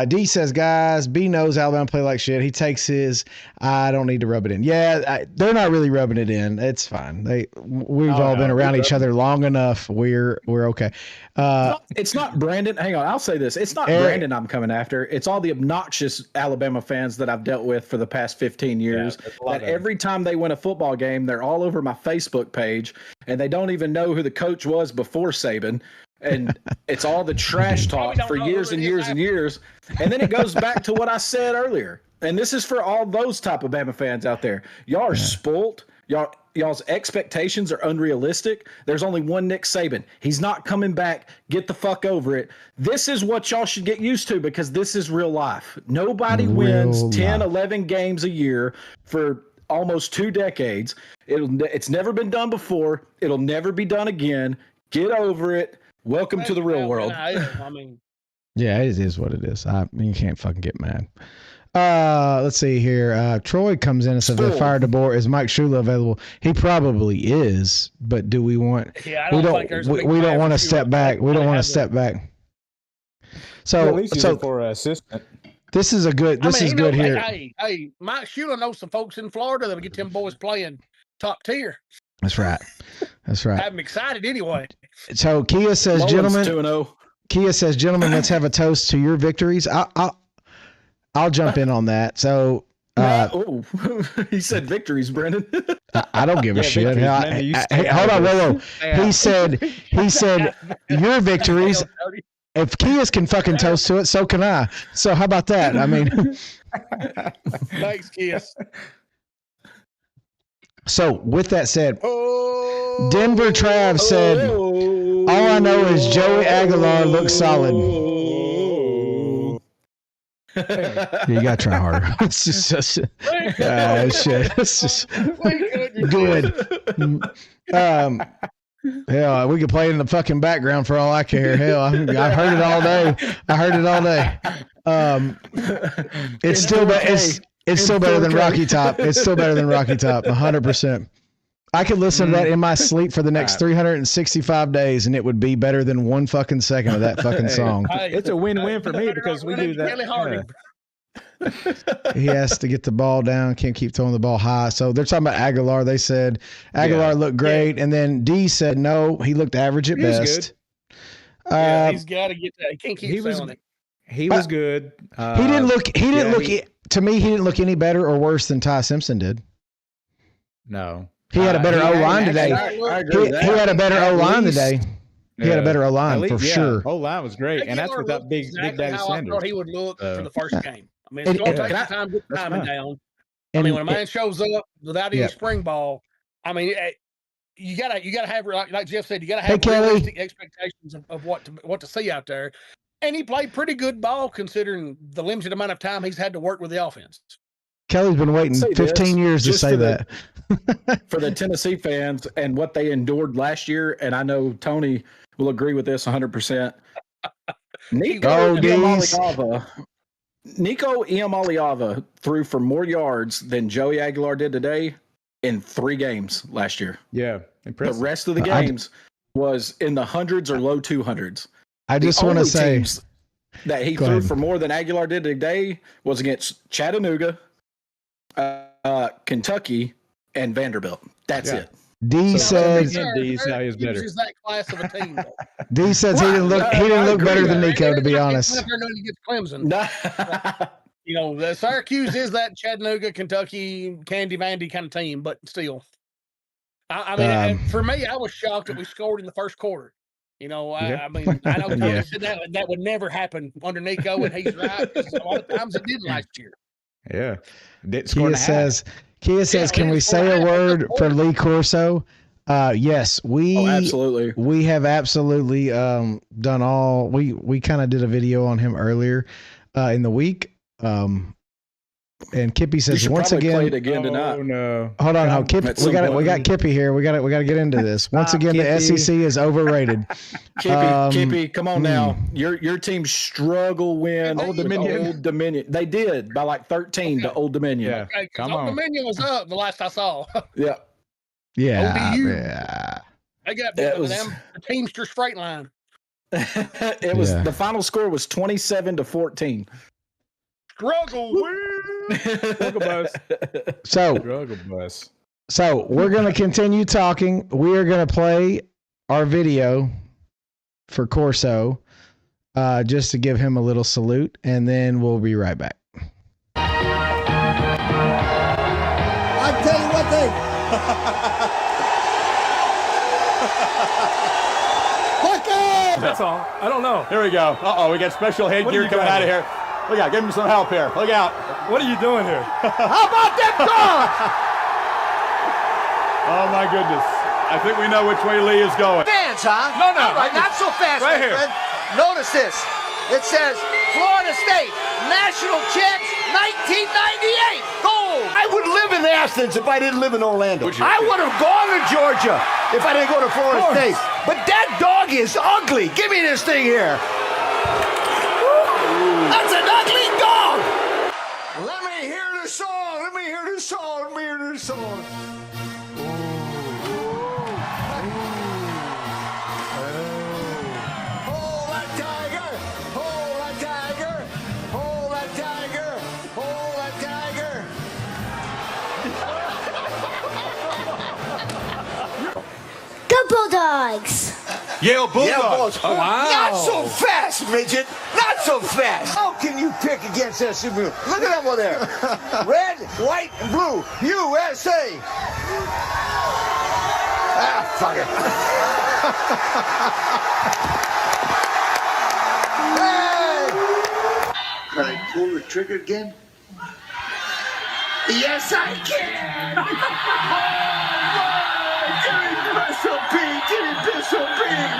D says, guys, B knows Alabama play like shit. He takes his. I don't need to rub it in. Yeah, they're not really rubbing it in. It's fine. We've all been around each other long enough. We're okay. It's not Brandon. Hang on, I'll say this. It's not Brandon I'm coming after. It's all the obnoxious Alabama fans that I've dealt with for the past 15 years. That every time they win a football game, they're all over my Facebook page, and they don't even know who the coach was before Saban. And it's all the trash talk for years and years and years. And then it goes back to what I said earlier. And this is for all those type of Bama fans out there. Y'all are spoilt. Y'all's expectations are unrealistic. There's only one Nick Saban. He's not coming back. Get the fuck over it. This is what y'all should get used to because this is real life. Nobody wins 10, 11 games a year for almost 2 decades. It's never been done before. It'll never be done again. Get over it. Welcome to the real world. I mean, yeah, it is what it is. You can't fucking get mad. Let's see here. Troy comes in and says they fired DeBoer. Is Mike Shula available? He probably is, but do we want? Yeah, we don't want to step back. We don't want to step back. So, at least he's for an assistant. This is good here. Hey, Mike Shula knows some folks in Florida that'll get them boys playing top tier. That's right. That's right. I'm excited anyway. So Kia says, Mullins gentlemen. 2-0. Kia says, gentlemen, let's have a toast to your victories. I'll jump in on that. So, he said victories, Brendan. I don't give a shit. Hey, hold on, whoa. He said your victories. If Kias can fucking toast to it, so can I. So how about that? I mean, thanks, Kias. So with that said, Denver Trav said, all I know is Joey Aguilar looks solid. You gotta try harder. It's just shit. It's just good. Hell, we could play it in the fucking background for all I care. Hell, I've heard it all day. It's still better than Rocky Top. It's still better than Rocky Top, 100%. I could listen to that in my sleep for the next 365 days, and it would be better than 1 fucking second of that fucking song. It's a win-win for me because we do that. He has to get the ball down, can't keep throwing the ball high. So they're talking about Aguilar. They said Aguilar looked great, and then D said no, he looked average at best. He's got to get that. He can't keep selling it. He was good. He didn't look. To me, he didn't look any better or worse than Ty Simpson did. No. He had a better O-line today. He had a better O-line today. He had a better O-line for sure. O-line was great, and that's without Big Daddy Sanders. I thought he would look for the first game. I mean, it's going to take some time to get timing down. I mean, when a man shows up without any spring ball, I mean, you gotta have, like Jeff said, you gotta have realistic expectations of what to see out there. And he played pretty good ball considering the limited amount of time he's had to work with the offense. Kelly's been waiting 15 years to say that. For the Tennessee fans and what they endured last year, and I know Tony will agree with this 100%. Nico Iamaleava threw for more yards than Joey Aguilar did today in 3 games last year. Yeah, impressive. The rest of the games was in the hundreds or low 200s. I just want to say that he threw for more than Aguilar did today was against Chattanooga, Kentucky, and Vanderbilt. That's it. D says that class of a team. D says he didn't look better than Nico, to be honest. Clemson. You know, the Syracuse is that Chattanooga, Kentucky, Candy Vandy kind of team, but still. I mean, for me, I was shocked that we scored in the first quarter. You know, I mean, I know Tony said that would never happen under Nico, and he's right. A lot of times it did last year. Yeah. Kia says, can we say a word for Lee Corso? Yes, absolutely. We have absolutely done all. We kind of did a video on him earlier in the week. And Kippy says once again, play it again tonight. No. Hold on, Kippy, we got Kippy here. We got to get into this. Once again, Kippy. the SEC is overrated. Kippy, come on now. Your team struggle win Old Dominion. They did by like 13 to Old Dominion. Yeah, come on. Old Dominion was up the last I saw. Yeah. Yeah. They got them the Teamster straight line. It was the final score was 27-14. Struggle bus. Struggle bus. So we're going to continue talking. We are going to play our video for Corso just to give him a little salute, and then we'll be right back. I tell you what, That's all. I don't know. Here we go. We got special headgear coming out of here. Look out, give him some help here. Look out. What are you doing here? How about that Oh, my goodness. I think we know which way Lee is going. Fans, huh? No. All right, not so fast, Right my here. friend. Notice this. It says Florida State National Champs 1998 gold. I would live in Athens if I didn't live in Orlando. I would have gone to Georgia if I didn't go to Florida State. But that dog is ugly. Give me this thing here. That's an ugly dog. Let me hear the song. Let me hear the song. Let me hear the song. Hold that tiger. Hold that tiger. Hold that tiger. Hold that tiger. Go Bulldogs! Yale Bulldogs. Yeah, boss. Oh, wow. Not so fast, midget. Not so fast. How can you pick against SMU? Look at them over there. Red, white, and blue. USA. Ah, fuck it. Hey! Can I pull the trigger again? Yes, I can. Pistol Pete, give me Pistol Pete.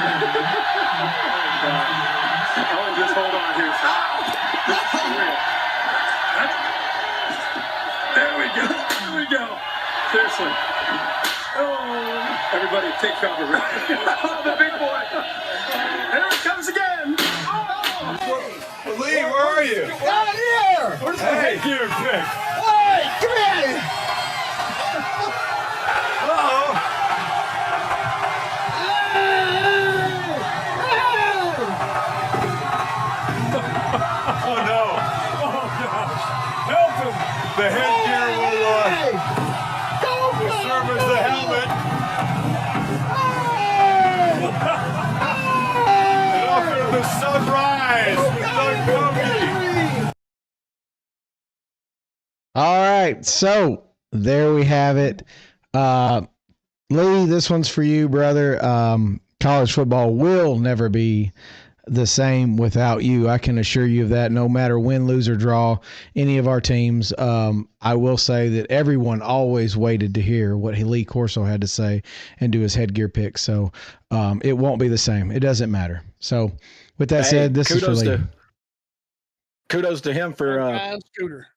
Oh, just hold on here. There we go. There we go. Seriously. Oh, everybody take cover. Oh, the big boy. There it comes again. Oh. Lee, where are you? Down here. Where's the headgear pick? Hey, come here. Uh-oh. Oh, no. Oh, gosh. Help him. The headgear will serve as the helmet. And off into the sunrise with Doug Kobe. All right, so there we have it. Lee, this one's for you, brother. College football will never be the same without you. I can assure you of that. No matter win, lose, or draw any of our teams, I will say that everyone always waited to hear what Lee Corso had to say and do his headgear pick. So it won't be the same. It doesn't matter. So with that said, this is for Lee. Kudos to him for Scooter.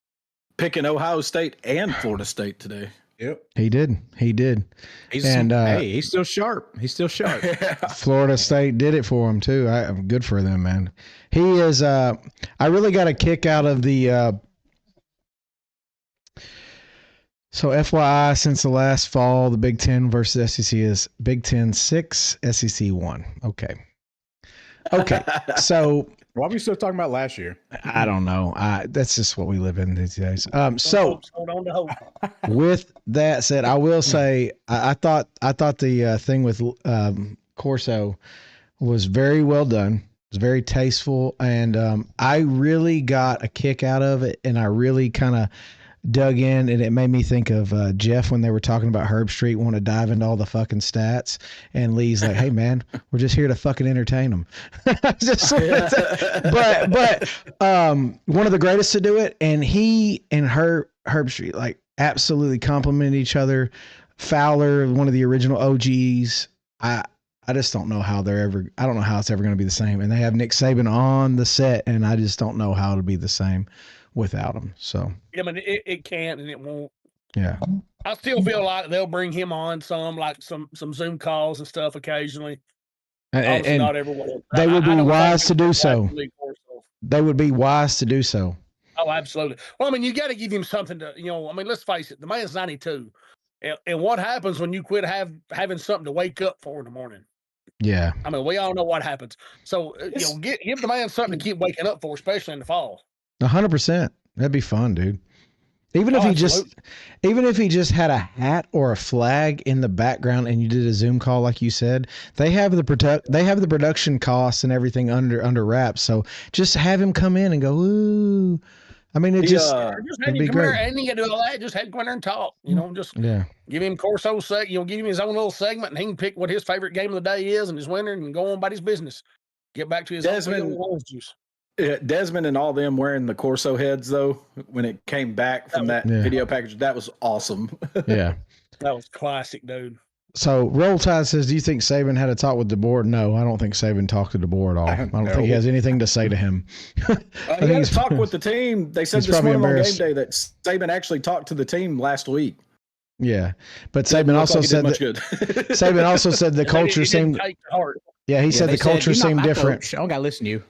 picking Ohio State and Florida State today. Yep. He did. He's still sharp. He's still sharp. Florida State did it for him too. I'm good for them, man. He is. I really got a kick out of the. So FYI, since the last fall, the Big Ten versus SEC is Big Ten 6, SEC 1. Okay. So What were we still talking about last year? I don't know. That's just what we live in these days. So hold on to hope. With that said, I will say I thought the thing with Corso was very well done. It was very tasteful, and I really got a kick out of it, and I really kind of dug in, and it made me think of Jeff when they were talking about Herb Street, want to dive into all the fucking stats, and Lee's like, "Hey man, we're just here to fucking entertain them." but one of the greatest to do it, and he and Herb Street like absolutely complemented each other. Fowler, one of the original OGs. I just don't know how I don't know how it's ever going to be the same. And they have Nick Saban on the set, and I just don't know how it'll be the same without him. So I mean, it can't and it won't. Yeah. I still feel like they'll bring him on some Zoom calls and stuff occasionally. And not everyone. They would be wise to do so. They would be wise to do so. Oh, absolutely. Well, I mean, you got to give him something to, I mean, let's face it, the man's 92. And what happens when you quit having something to wake up for in the morning? Yeah. I mean, we all know what happens. So, give the man something to keep waking up for, especially in the fall. 100%. That'd be fun, dude. Even if he just had a hat or a flag in the background and you did a Zoom call like you said, they have the production costs and everything under wraps. So just have him come in and go, ooh. I mean, it'd be great. And you got to do all that. Just have him come in there and talk. Give him Corso give him his own little segment, and he can pick what his favorite game of the day is and his winner, and go on about his business. Get back to his own juice. Desmond and all them wearing the Corso heads though, when it came back from that video package, that was awesome. Yeah. That was classic, dude. So Roll Tide says, do you think Saban had a talk with DeBoer? No, I don't think Saban talked to DeBoer at all. I don't think he has anything to say to him. He had a talk with the team. They said this morning on game day that Saban actually talked to the team last week. Yeah, but Saban also said that Saban also said the culture seemed. Yeah, he said the culture seemed different. Coach. I don't gotta listen to you.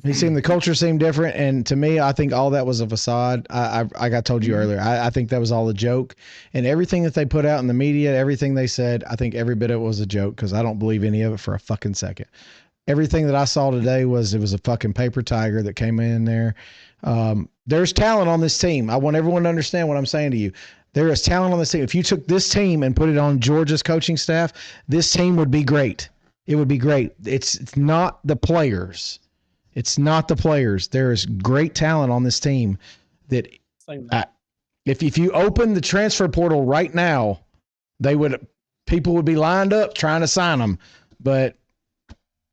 He seemed the culture seemed different, and to me, I think all that was a facade. I told you earlier. I think that was all a joke, and everything that they put out in the media, everything they said, I think every bit of it was a joke because I don't believe any of it for a fucking second. Everything that I saw today was a fucking paper tiger that came in there. There's talent on this team. I want everyone to understand what I'm saying to you. There is talent on this team. If you took this team and put it on Georgia's coaching staff, this team would be great. It would be great. It's not the players. It's not the players. There is great talent on this team that if you open the transfer portal right now, people would be lined up trying to sign them. But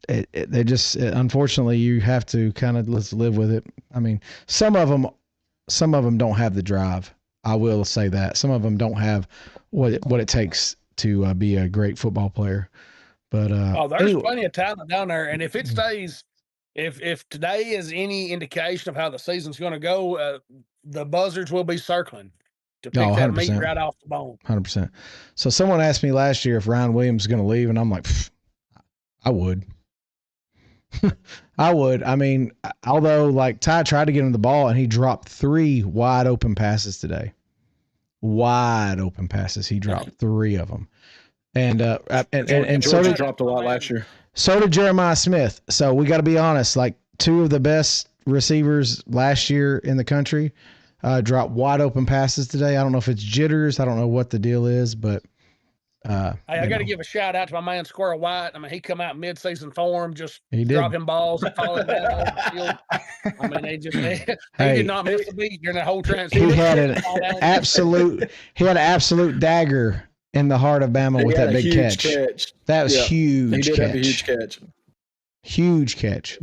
unfortunately, you have to kind of live with it. I mean, some of them don't have the drive. I will say that some of them don't have what it takes to be a great football player. But there's plenty of talent down there, and if it stays, if today is any indication of how the season's going to go, the buzzards will be circling to pick that meat right off the bone. 100%. So someone asked me last year if Ryan Williams is going to leave, and I'm like, I would. I would. I mean, although like Ty tried to get him the ball and he dropped 3 wide open passes today. Wide open passes. He dropped 3 of them. And so Georgia dropped a lot last year. So did Jeremiah Smith. So we got to be honest, like 2 of the best receivers last year in the country dropped wide open passes today. I don't know if it's jitters. I don't know what the deal is, but I got to give a shout out to my man Squirrel White. I mean, he come out mid-season form, just dropping balls and falling down on the field. I mean, he did not miss a beat during that whole transition. He had an absolute dagger in the heart of Bama with that big catch. That was huge. He did have a huge catch. Huge catch.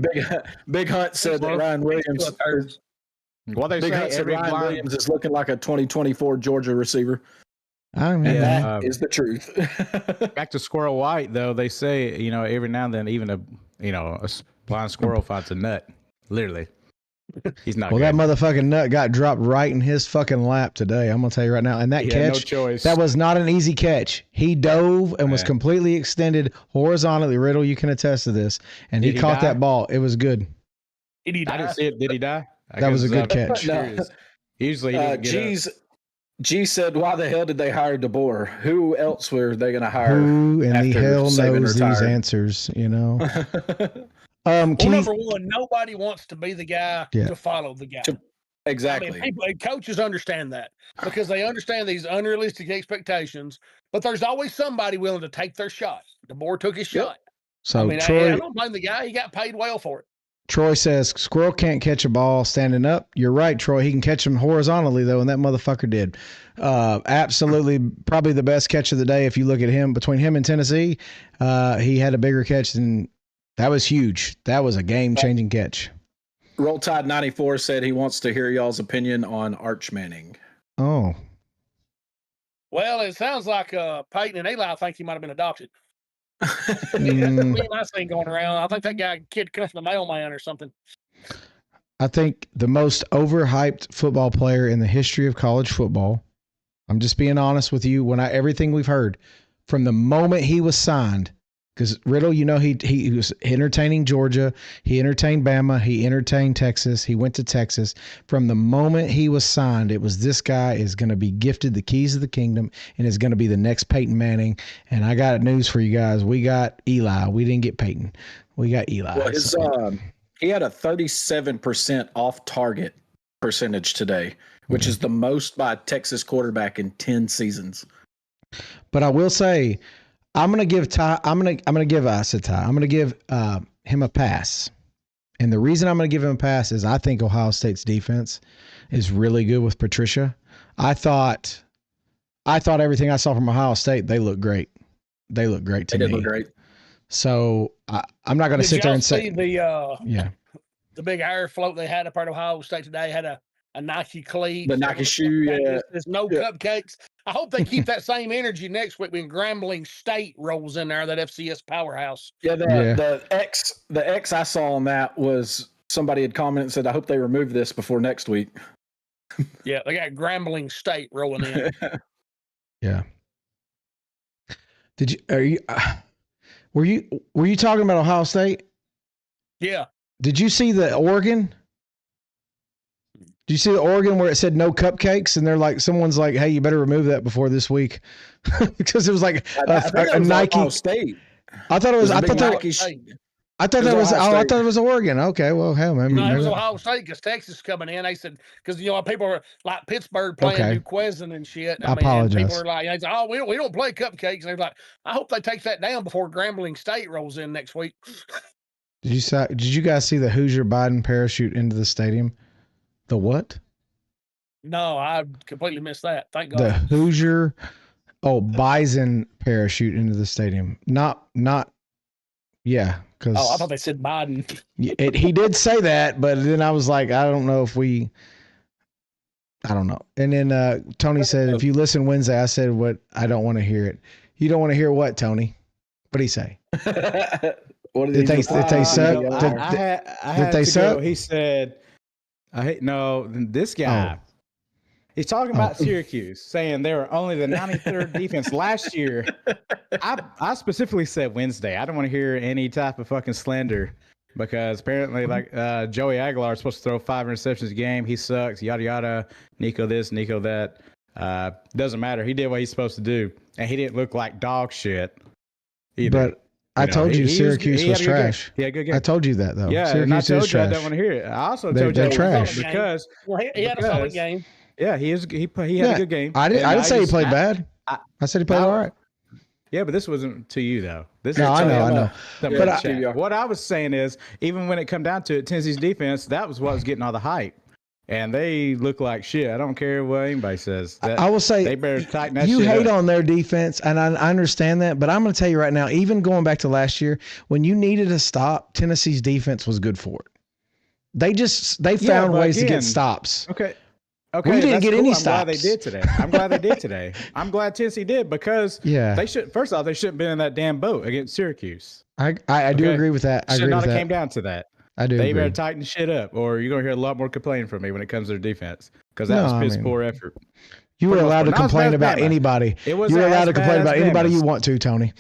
Big Hunt said that Ryan Williams. Big Hunt said Ryan Williams is looking like a 2024 Georgia receiver. I mean, that is the truth. Back to Squirrel White, though, they say, every now and then, even a blind squirrel fights a nut. Literally. He's not good. That motherfucking nut got dropped right in his fucking lap today. I'm going to tell you right now. And that catch, that was not an easy catch. He dove and was completely extended horizontally. Riddle, you can attest to this. And he caught that ball. It was good. Did he die? I didn't see it. Did he die? That was a good catch. Usually he didn't get up. G said, why the hell did they hire DeBoer? Who else were they going to hire? Who in the hell knows these answers, Number one, nobody wants to be the guy to follow the guy. Exactly. I mean, coaches understand that because they understand these unrealistic expectations, but there's always somebody willing to take their shot. DeBoer took his shot. So I don't blame the guy. He got paid well for it. Troy says, Squirrel can't catch a ball standing up. You're right, Troy. He can catch them horizontally, though, and that motherfucker did. Absolutely, probably the best catch of the day if you look at him. Between him and Tennessee, he had a bigger catch than – that was huge. That was a game-changing catch. Roll Tide 94 said he wants to hear y'all's opinion on Arch Manning. Oh. Well, it sounds like Peyton and Eli think he might have been adopted. I seen going around. I think that kid cussed the mailman or something. I think the most overhyped football player in the history of college football. I'm just being honest with you. Everything we've heard from the moment he was signed, because Riddle, he was entertaining Georgia, he entertained Bama, he entertained Texas, he went to Texas. From the moment he was signed, it was this guy is going to be gifted the keys of the kingdom and is going to be the next Peyton Manning. And I got news for you guys. We got Eli. We didn't get Peyton. We got Eli. Well, he had a 37% off target percentage today, which is the most by a Texas quarterback in 10 seasons. But I will say, I'm gonna give Ty. I'm gonna give him a pass, and the reason I'm gonna give him a pass is I think Ohio State's defense is really good with Patricia. I thought everything I saw from Ohio State, they look great. They look great to me. They did look great. So I'm not gonna sit there and say the big air float they had up at Ohio State today had a Nike cleat. The Nike shoe, There's no cupcakes. I hope they keep that same energy next week when Grambling State rolls in there, that FCS powerhouse. Yeah, the X I saw on that was somebody had commented and said, I hope they remove this before next week. Yeah, they got Grambling State rolling in. Yeah. Were you talking about Ohio State? Yeah. Did you see the Oregon? Did you see the Oregon where it said no cupcakes, and they're like, someone's like, "Hey, you better remove that before this week," because it was like a Nike. Ohio State. I thought it was. I thought that was Oregon. Okay, well, hell, man. No, it was Ohio State because Texas is coming in. They said because people are like Pittsburgh playing New Quezon and shit. I apologize. People are like, "Oh, we don't play cupcakes." And they're like, "I hope they take that down before Grambling State rolls in next week." Did you guys see the Hoosier Biden parachute into the stadium? The what? No, I completely missed that. Thank God. The Hoosier, Bison parachute into the stadium. Not. Yeah, because I thought they said Biden. He did say that, but then I was like, I don't know. And then Tony said, if you listen Wednesday, I said what I don't want to hear it. You don't want to hear what, Tony? What did he say? What did they suck? Did they suck? He said, this guy. He's talking about Syracuse, saying they were only the 93rd defense last year. I specifically said Wednesday. I don't want to hear any type of fucking slander because apparently, Joey Aguilar is supposed to throw 5 interceptions a game. He sucks. Yada yada. Nico this, Nico that. Doesn't matter. He did what he's supposed to do, and he didn't look like dog shit either. But I told you Syracuse was trash. Yeah, good game. I told you that though. Yeah, Syracuse and I told you trash. I don't want to hear it. I also told you they're trash because he had a solid game. Yeah, he had a good game. I didn't say he played bad. I said he played all right. Yeah, but this wasn't to you though. I know. But what I was saying is, even when it come down to it, Tennessee's defense, that was what was getting all the hype. And they look like shit. I don't care what anybody says. I will say, they better tighten that you shit hate up. on their defense, and I understand that. But I'm going to tell you right now, even going back to last year, when you needed a stop, Tennessee's defense was good for it. They found ways to get stops. Okay, we didn't get any stops. I'm glad they did today. I'm glad Tennessee did because they should. First off, they shouldn't have been in that damn boat against Syracuse. I do agree with that. Should not have came down to that. I do. They better tighten the shit up, or you're gonna hear a lot more complaining from me when it comes to their defense because that was piss poor effort. You were allowed to complain about anybody. You were allowed to complain about anybody you want to, Tony.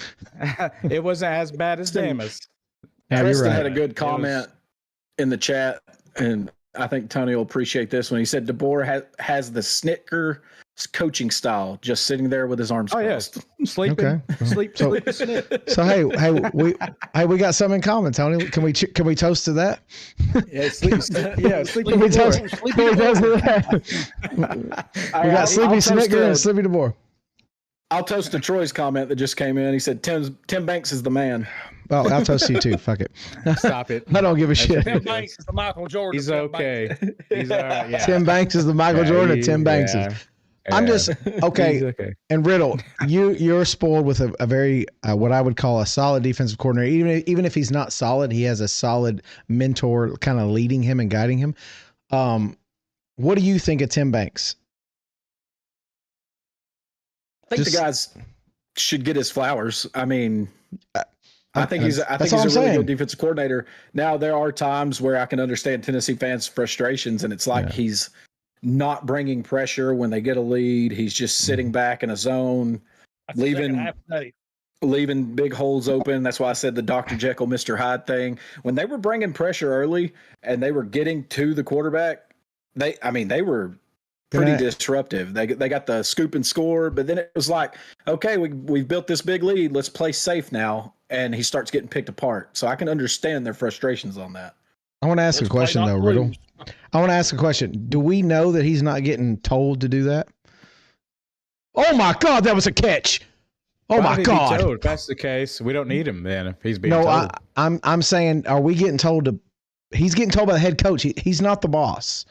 It wasn't as bad as Bama's. Preston had a good comment in the chat, and I think Tony will appreciate this when he said DeBoer has the Snicker coaching style, just sitting there with his arms crossed. Sleeping. Okay. Sleep. So hey, we got something in common, Tony. Can we toast to that? Yeah, sleep. Can we toast to that? We got Sleepy Snicker and Sleepy DeBoer. I'll toast to Troy's comment that just came in. He said Tim Banks is the man. Oh, I'll toast you too. Fuck it. Stop it. I don't give a shit. Tim Banks is the Michael Jordan. He's okay. He's all right. Yeah. Tim Banks is the Michael Jordan. Tim Banks is. I'm just okay. And Riddle, you're spoiled with a very what I would call a solid defensive coordinator. Even if he's not solid, he has a solid mentor kind of leading him and guiding him. What do you think of Tim Banks? I think the guys should get his flowers. I mean, I think he's a really good defensive coordinator. Now there are times where I can understand Tennessee fans' frustrations, and it's like he's not bringing pressure when they get a lead. He's just sitting back in a zone, leaving big holes open. That's why I said the Dr. Jekyll, Mr. Hyde thing. When they were bringing pressure early and they were getting to the quarterback, they were pretty disruptive. They got the scoop and score, but then it was like, okay, we've built this big lead. Let's play safe now. And he starts getting picked apart. So I can understand their frustrations on that. I want to ask a question though, Riddle. I want to ask a question. Do we know that he's not getting told to do that? Oh my God, that was a catch. Oh my God. If that's the case, we don't need him then if he's being told. No, I'm saying, are we getting told to? He's getting told by the head coach. He's not the boss.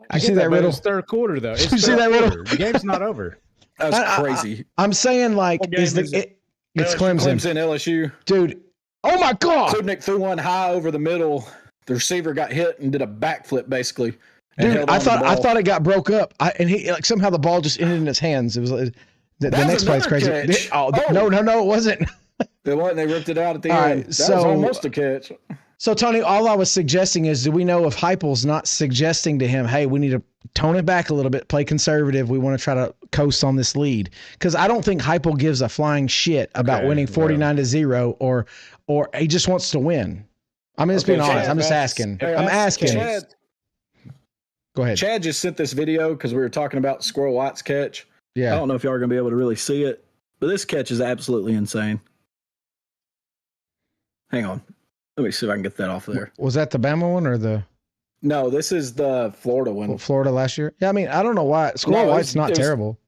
I see that Riddle. It's third quarter though. You see that Riddle? The game's not over. That was crazy. I'm saying like, it's Clemson. Clemson, LSU. Dude, oh my God. Klubnik threw one high over the middle. The receiver got hit and did a backflip basically. Dude, I thought it got broke up. And he like somehow the ball just ended in his hands. It was the next play is crazy. No, it wasn't. It wasn't. They ripped it out at the end. That was almost a catch. So Tony, all I was suggesting is, do we know if Heupel's not suggesting to him, hey, we need to tone it back a little bit, play conservative. We want to try to coast on this lead. Because I don't think Heupel gives a flying shit about winning 49-0 or he just wants to win. I mean, just being honest. I'm just asking. I'm asking. Chad, go ahead. Chad just sent this video because we were talking about Squirrel White's catch. Yeah. I don't know if y'all are going to be able to really see it, but this catch is absolutely insane. Hang on. Let me see if I can get that off there. Was that the Bama one or the? No, this is the Florida one. Florida last year? Yeah, I mean, I don't know why. Squirrel White's not terrible.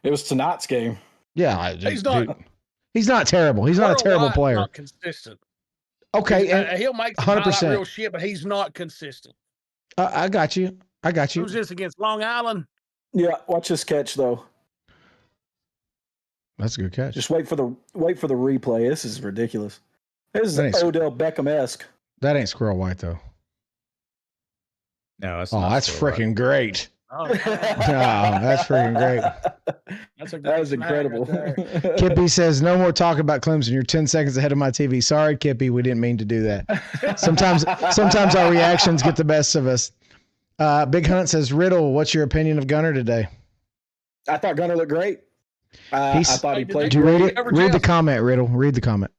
It was tonight's game. Yeah. He's not terrible. He's not a terrible player. Not consistent. Okay. He'll make 100% real shit, but he's not consistent. I got you. It was just against Long Island. Yeah, watch this catch, though. That's a good catch. Just wait for the replay. This is ridiculous. This is Odell Beckham-esque. That ain't Squirrel White, though. No, that's freaking great. Oh, that's freaking great. That was incredible. Right Kippy says, no more talk about Clemson. You're 10 seconds ahead of my TV. Sorry, Kippy. We didn't mean to do that. Sometimes our reactions get the best of us. Big Hunt says, Riddle, what's your opinion of Gunner today? I thought Gunner looked great. I thought he played. Did you read it? Read the comment, Riddle. Read the comment.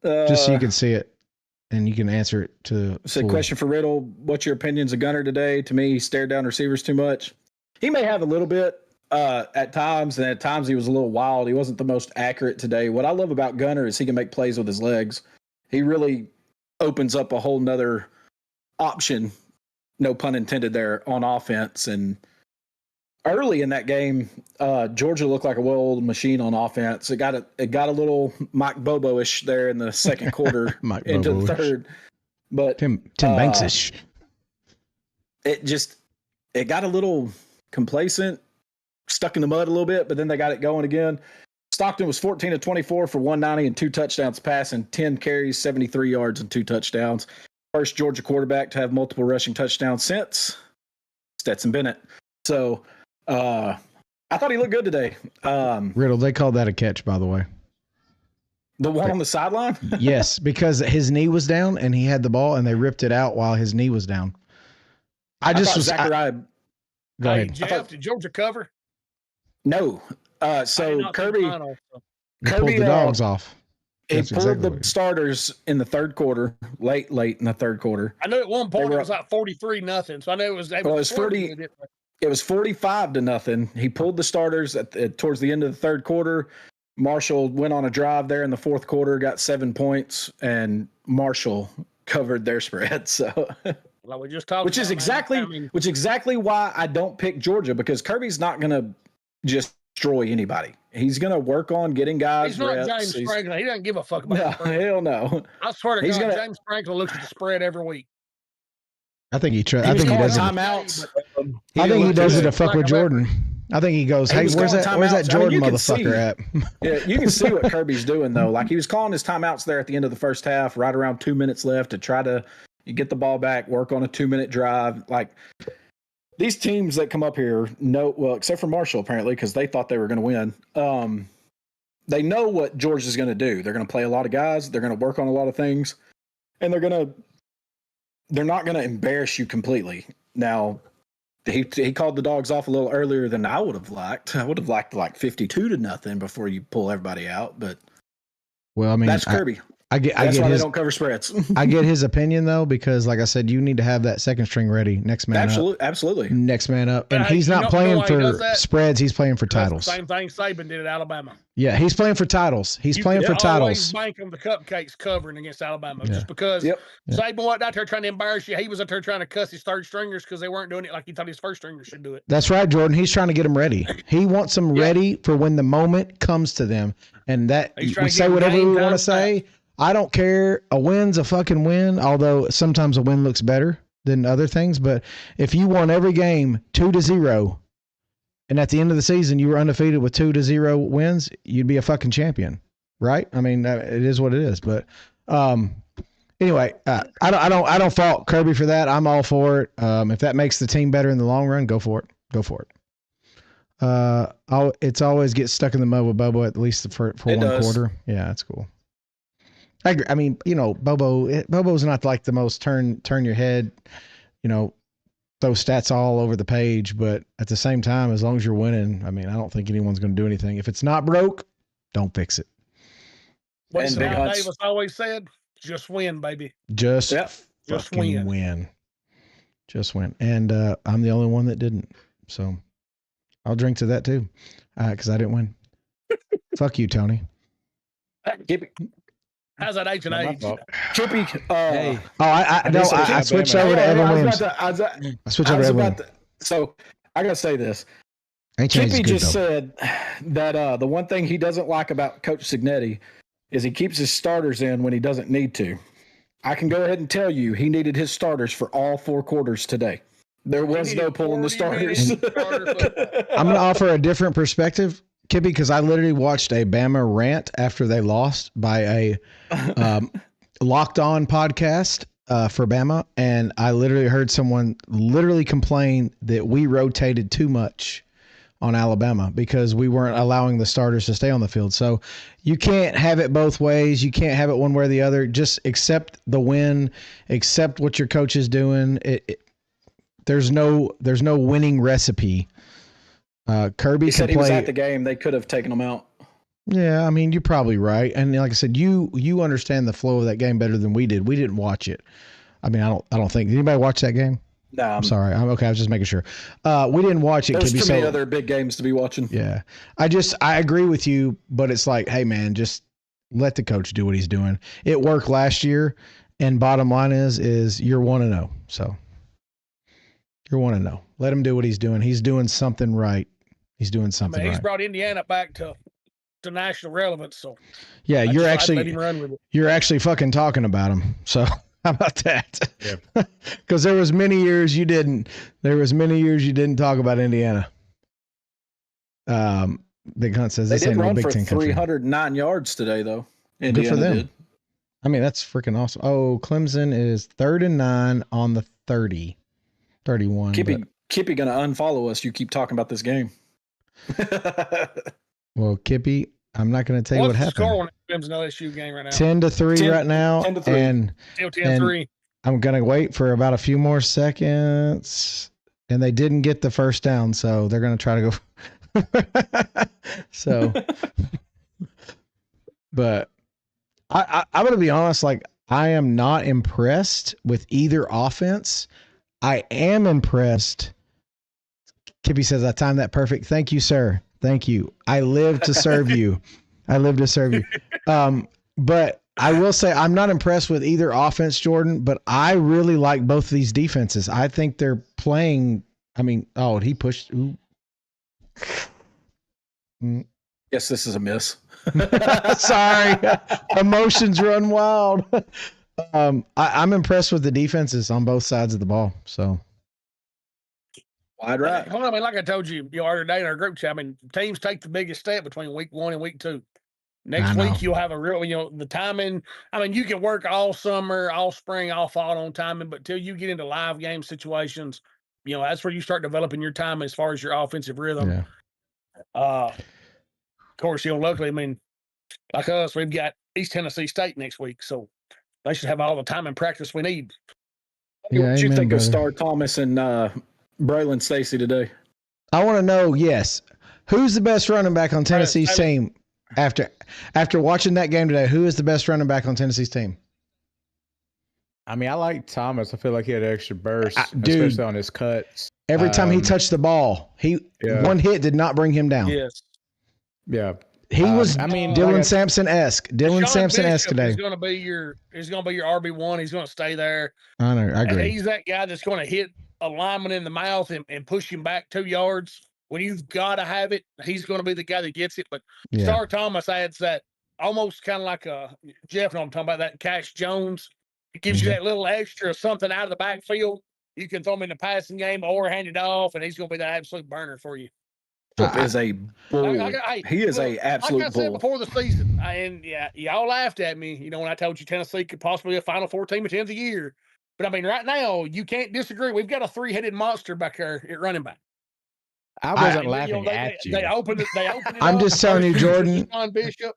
Just so you can see it and you can answer it to. So, question for Riddle: what's your opinions of Gunner today? To me, he stared down receivers too much. He may have a little bit at times, and at times he was a little wild. He wasn't the most accurate today. What I love about Gunner is he can make plays with his legs. He really opens up a whole nother option, no pun intended there, on offense. And early in that game, Georgia looked like a well-oiled machine on offense. It got a little Mike Bobo-ish there in the second quarter into the third. But Tim Banks-ish. It got a little complacent, stuck in the mud a little bit, but then they got it going again. Stockton was 14 of 24 for 190 and 2 touchdowns passing, 10 carries, 73 yards and 2 touchdowns. First Georgia quarterback to have multiple rushing touchdowns since Stetson Bennett. So I thought he looked good today. Riddle, they called that a catch, by the way. The one on the sideline? Yes, because his knee was down and he had the ball and they ripped it out while his knee was down. Go ahead. Jeff, did Georgia cover? No. So Kirby pulled the dogs off. He pulled the starters in the third quarter, late in the third quarter. I know at one point it was like 43-0. So I know it was. It was 40. It was 45-0. He pulled the starters towards the end of the third quarter. Marshall went on a drive there in the fourth quarter, got 7 points, and Marshall covered their spread. So, like we just talked, which is exactly why I don't pick Georgia, because Kirby's not going to just destroy anybody. He's going to work on getting guys. He's not reps. James Franklin. He doesn't give a fuck about the spread. Hell no. I swear to God, James Franklin looks at the spread every week. I think he does it. I think he does it to fuck with Jordan. I think he goes, "Hey, where's that Jordan motherfucker at?" Yeah, you can see what Kirby's doing though. Like he was calling his timeouts there at the end of the first half, right around 2 minutes left, to try to get the ball back, work on a 2-minute drive. Like these teams that come up here know, well, except for Marshall apparently, because they thought they were going to win. They know what Georgia's going to do. They're going to play a lot of guys. They're going to work on a lot of things, and they're not going to embarrass you completely. Now, he called the dogs off a little earlier than I would have liked. I would have liked like 52-0 before you pull everybody out. But well, I mean, that's Kirby. That's why they don't cover spreads. I get his opinion though, because like I said, you need to have that second string ready. Next man up. Absolutely. Next man up. And he's not playing for spreads. He's playing for titles. Same thing Saban did at Alabama. Yeah, he's playing for titles. He's playing for titles. Bank on the cupcakes covering against Alabama just because Saban wasn't out there trying to embarrass you. He was out there trying to cuss his third stringers because they weren't doing it like he thought his first stringers should do it. That's right, Jordan. He's trying to get them ready. He wants them ready for when the moment comes to them. And that we say whatever we want to say. I don't care. A win's a fucking win, although sometimes a win looks better than other things. But if you won every game 2-0, and at the end of the season you were undefeated with 2-0 wins, you'd be a fucking champion, right? I mean, it is what it is. But Anyway, I don't fault Kirby for that. I'm all for it. If that makes the team better in the long run, go for it. Go for it. It's always get stuck in the mud with Bobo at least for one quarter. Yeah, that's cool. I agree. I mean, Bobo's not like the most turn your head, throw stats all over the page, but at the same time, as long as you're winning, I mean, I don't think anyone's going to do anything. If it's not broke, don't fix it. What Davis always said, just win, baby. Just win. Just win. And I'm the only one that didn't. So I'll drink to that too, because I didn't win. Fuck you, Tony. How's that H&H? Chippy. Hey. I switched over to Evan Williams. I switched over to Evan Williams. So I got to say this. Chippy just said that the one thing he doesn't like about Coach Cignetti is he keeps his starters in when he doesn't need to. I can go ahead and tell you he needed his starters for all 4 quarters today. There was no pulling the starters. I'm going to offer a different perspective, Kippy, because I literally watched a Bama rant after they lost by a Locked On podcast for Bama, and I literally heard someone literally complain that we rotated too much on Alabama because we weren't allowing the starters to stay on the field. So you can't have it both ways. You can't have it one way or the other. Just accept the win, accept what your coach is doing. There's no winning recipe. Kirby said he was at the game. They could have taken him out. Yeah, I mean, you're probably right. And like I said, you understand the flow of that game better than we did. We didn't watch it. I mean, I don't think. Did anybody watch that game? No. I'm sorry. I was just making sure. We didn't watch it. There's too many other big games to be watching. Yeah. I agree with you, but it's like, hey, man, just let the coach do what he's doing. It worked last year, and bottom line is you're 1-0. So you're 1-0. Let him do what he's doing. He's doing something right. He's doing something right. He's brought Indiana back to national relevance. So yeah, you're actually fucking talking about him. So how about that? Yeah. Because there was many years you didn't talk about Indiana. Big Hunt says this ain't no Big Ten country. 309 yards today, though. Indiana Good for them. Did. I mean, that's freaking awesome. Oh, Clemson is 3rd and 9 on the 30, 31. Kippy gonna unfollow us. You keep talking about this game. Well, Kippy, I'm not going to tell you what happened. What's the score on the Clemson LSU game right now? 10-3 right now. 10-3. And 10-3. I'm going to wait for about a few more seconds. And they didn't get the first down, so they're going to try to go. So, but I'm going to be honest, like, I am not impressed with either offense. I am impressed. Kippy says, I timed that perfect. Thank you, sir. Thank you. I live to serve you. But I will say I'm not impressed with either offense, Jordan, but I really like both of these defenses. I think they're playing. I mean, he pushed. Ooh. Yes, this is a miss. Sorry. Emotions run wild. I'm impressed with the defenses on both sides of the ball. So. Wide right. Hold on, I mean, like I told you, the other day in our group chat, I mean, teams take the biggest step between week 1 and week 2. Next week, you'll have a real, the timing. I mean, you can work all summer, all spring, all fall on timing, but till you get into live game situations, that's where you start developing your time as far as your offensive rhythm. Yeah. Of course, luckily, I mean, like us, we've got East Tennessee State next week, so they should have all the time and practice we need. Yeah, what you think of Star Thomas and Braylon Stacy today? I want to know, yes, who's the best running back on Tennessee's team? After watching that game today, who is the best running back on Tennessee's team? I mean, I like Thomas. I feel like he had extra burst, especially on his cuts. Every time he touched the ball, one hit did not bring him down. Yes. Yeah. He was Dylan Sampson-esque. Dylan Sampson-esque today. He's going to be your RB1. He's going to stay there. I know. I agree. And he's that guy that's going to hit a lineman in the mouth and push him back 2 yards. When you've got to have it, he's going to be the guy that gets it. But Star Thomas adds that almost kind of like Jeff, I'm talking about that Cash Jones. It gives you that little extra something out of the backfield. You can throw him in the passing game or hand it off, and he's going to be the absolute burner for you. is a bull. He is a absolute like I said bull. before the season, and y'all laughed at me, when I told you Tennessee could possibly be a Final Four team at the end of the year. But I mean, right now you can't disagree. We've got a 3-headed monster back there at running back. I wasn't laughing at you. They opened it. I'm just telling you, Jordan. John Bishop,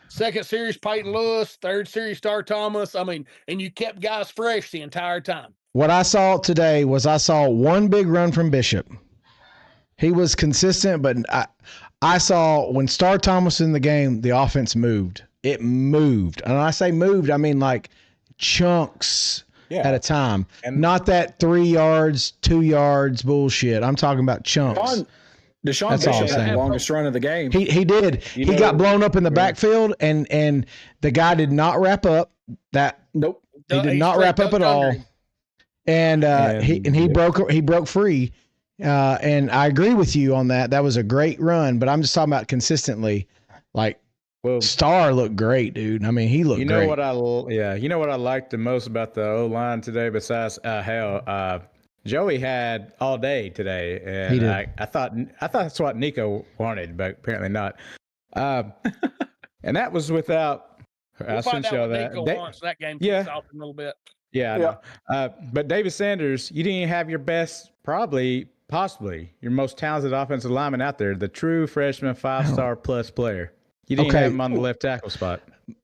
second series Peyton Lewis, third series Star Thomas. I mean, and you kept guys fresh the entire time. What I saw today was I saw one big run from Bishop. He was consistent, but I saw when Star Thomas in the game, the offense moved. It moved. And when I say moved, I mean like chunks at a time. And not that 3 yards, 2 yards bullshit. I'm talking about chunks. Deshaun Bishop had the longest run of the game. He did. He got blown up in the backfield, and the guy did not wrap up. Nope. He did not wrap up at all. And he broke free. And I agree with you on that. That was a great run, but I'm just talking about consistently. Like, Star looked great, dude. I mean, he looked great. You know what I liked the most about the O-line today, besides Joey had all day today, and he did. I thought that's what Nico wanted, but apparently not. And that was without. We'll find out what Nico wants. That game kicks off in a little bit. Yeah. But David Sanders, you didn't even have your best, possibly your most talented offensive lineman out there, the true freshman 5-star plus player. You didn't have him on the left tackle spot.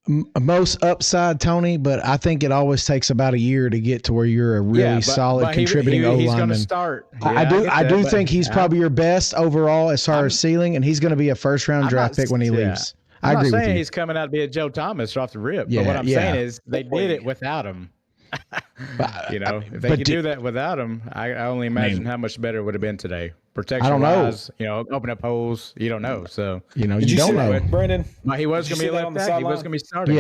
Most upside, Tony, but I think it always takes about a year to get to where you're a really solid contributing O-lineman. He's going to start. I do think he's probably your best overall as far as ceiling, and he's going to be a first-round draft pick when he leaves. I agree with you. I'm not saying he's coming out to be a Joe Thomas off the rip, but what I'm saying is they did it without him. If they could do that without him, I only imagine how much better it would have been today. Protection-wise, open up holes. You don't know. So you don't know, Brandon. He was going to be left back. He was going to be starting.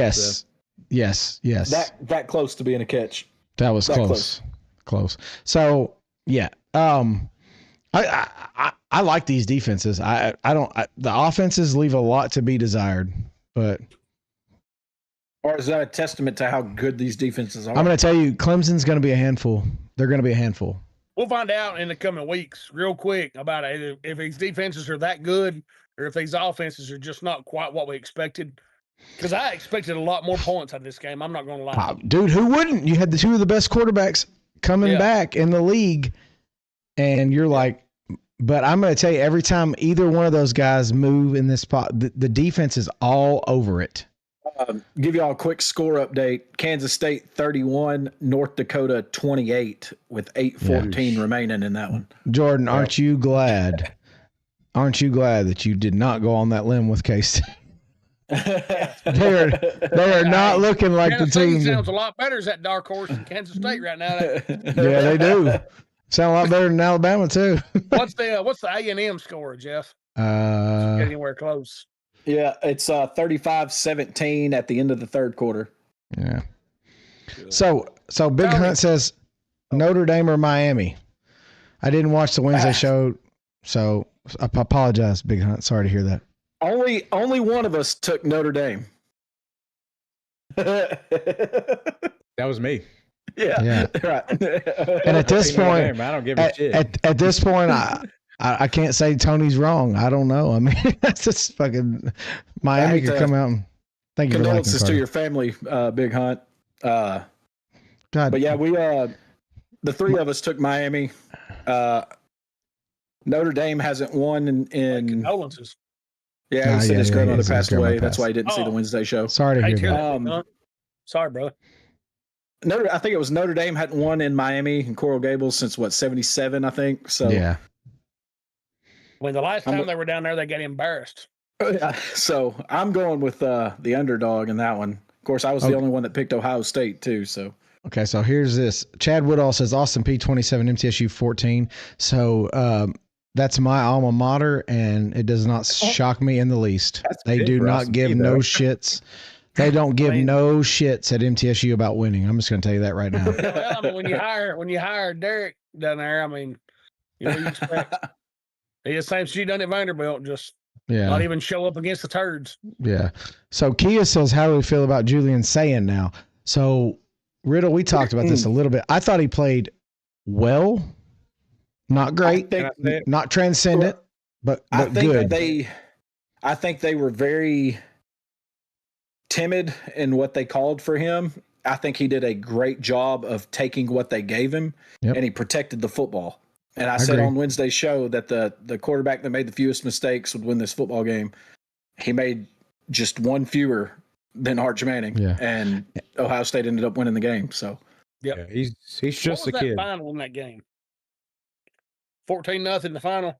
Yes. That close to being a catch. That was close. So I like these defenses. The offenses leave a lot to be desired, but. Or is that a testament to how good these defenses are? I'm going to tell you, Clemson's going to be a handful. They're going to be a handful. We'll find out in the coming weeks real quick about it, if these defenses are that good or if these offenses are just not quite what we expected. Because I expected a lot more points out of this game. I'm not going to lie. Dude, who wouldn't? You had the two of the best quarterbacks coming back in the league, and you're like, but I'm going to tell you, every time either one of those guys move in this spot, the defense is all over it. Give y'all a quick score update. Kansas State 31, North Dakota 28 with 8:14 remaining in that one. Jordan, aren't you glad? Aren't you glad that you did not go on that limb with K-State? they are not looking like the team. Sounds a lot better as that dark horse in Kansas State right now. Yeah, they do. Sound a lot better than Alabama too. What's the A&M score, Jeff? Get anywhere close. Yeah, it's 35-17 at the end of the third quarter. Yeah. So Big Hunt says Notre Dame or Miami. I didn't watch the Wednesday show, so I apologize, Big Hunt. Sorry to hear that. Only one of us took Notre Dame. That was me. Yeah. Right. And at this point, I don't give a shit. At this point, I can't say Tony's wrong. I don't know. I mean, that's just fucking Miami could come out and thank you for liking condolences to your family, Big Hunt. God. But yeah, we the three of us took Miami. Notre Dame hasn't won in condolences. Yeah, he said his grandmother passed away. That's why he didn't see the Wednesday show. Sorry to hear that. Sorry, brother. I think it was Notre Dame hadn't won in Miami and Coral Gables since 77, I think. So yeah. When the last time they were down there, they got embarrassed. So I'm going with the underdog in that one. Of course, I was the only one that picked Ohio State too. So okay, so here's this. Chad Woodall says Austin P 27, MTSU 14. So that's my alma mater, and it does not shock me in the least. They do not give no shits. They don't give no shits at MTSU about winning. I'm just going to tell you that right now. Well, I mean, when you hire Derek down there, I mean, you expect. He the same shit done at Vanderbilt, just not even show up against the turds. Yeah. So Kia says, how do we feel about Julian Sayin now? So Riddle, we talked about this a little bit. I thought he played well, not great, not transcendent, but I think good. I think they were very timid in what they called for him. I think he did a great job of taking what they gave him, and he protected the football. And I said agree. on Wednesday's show that the quarterback that made the fewest mistakes would win this football game. He made just one fewer than Arch Manning, and Ohio State ended up winning the game. So, yeah, he's just a kid. What was that final in that game? 14-0 the final.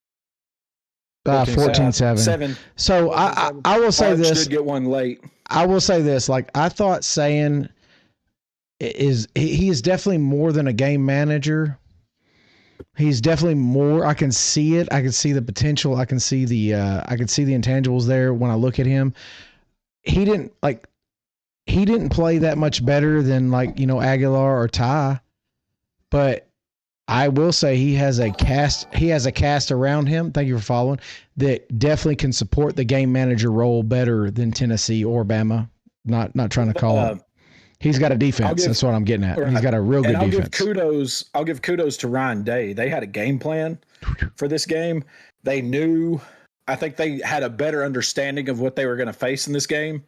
14-7. So I will say Arch this. Did get one late. I will say this. Like, I thought Sayin he is definitely more than a game manager. He's definitely more. I can see it. I can see the potential. I can see the intangibles there when I look at him. He didn't play that much better than Aguilar or Ty, but I will say he has a cast around him. Thank you for following. That definitely can support the game manager role better than Tennessee or Bama. Not trying to call it. He's got a defense. That's what I'm getting at. He's got a real good defense. I'll give kudos to Ryan Day. They had a game plan for this game. They knew. I think they had a better understanding of what they were going to face in this game,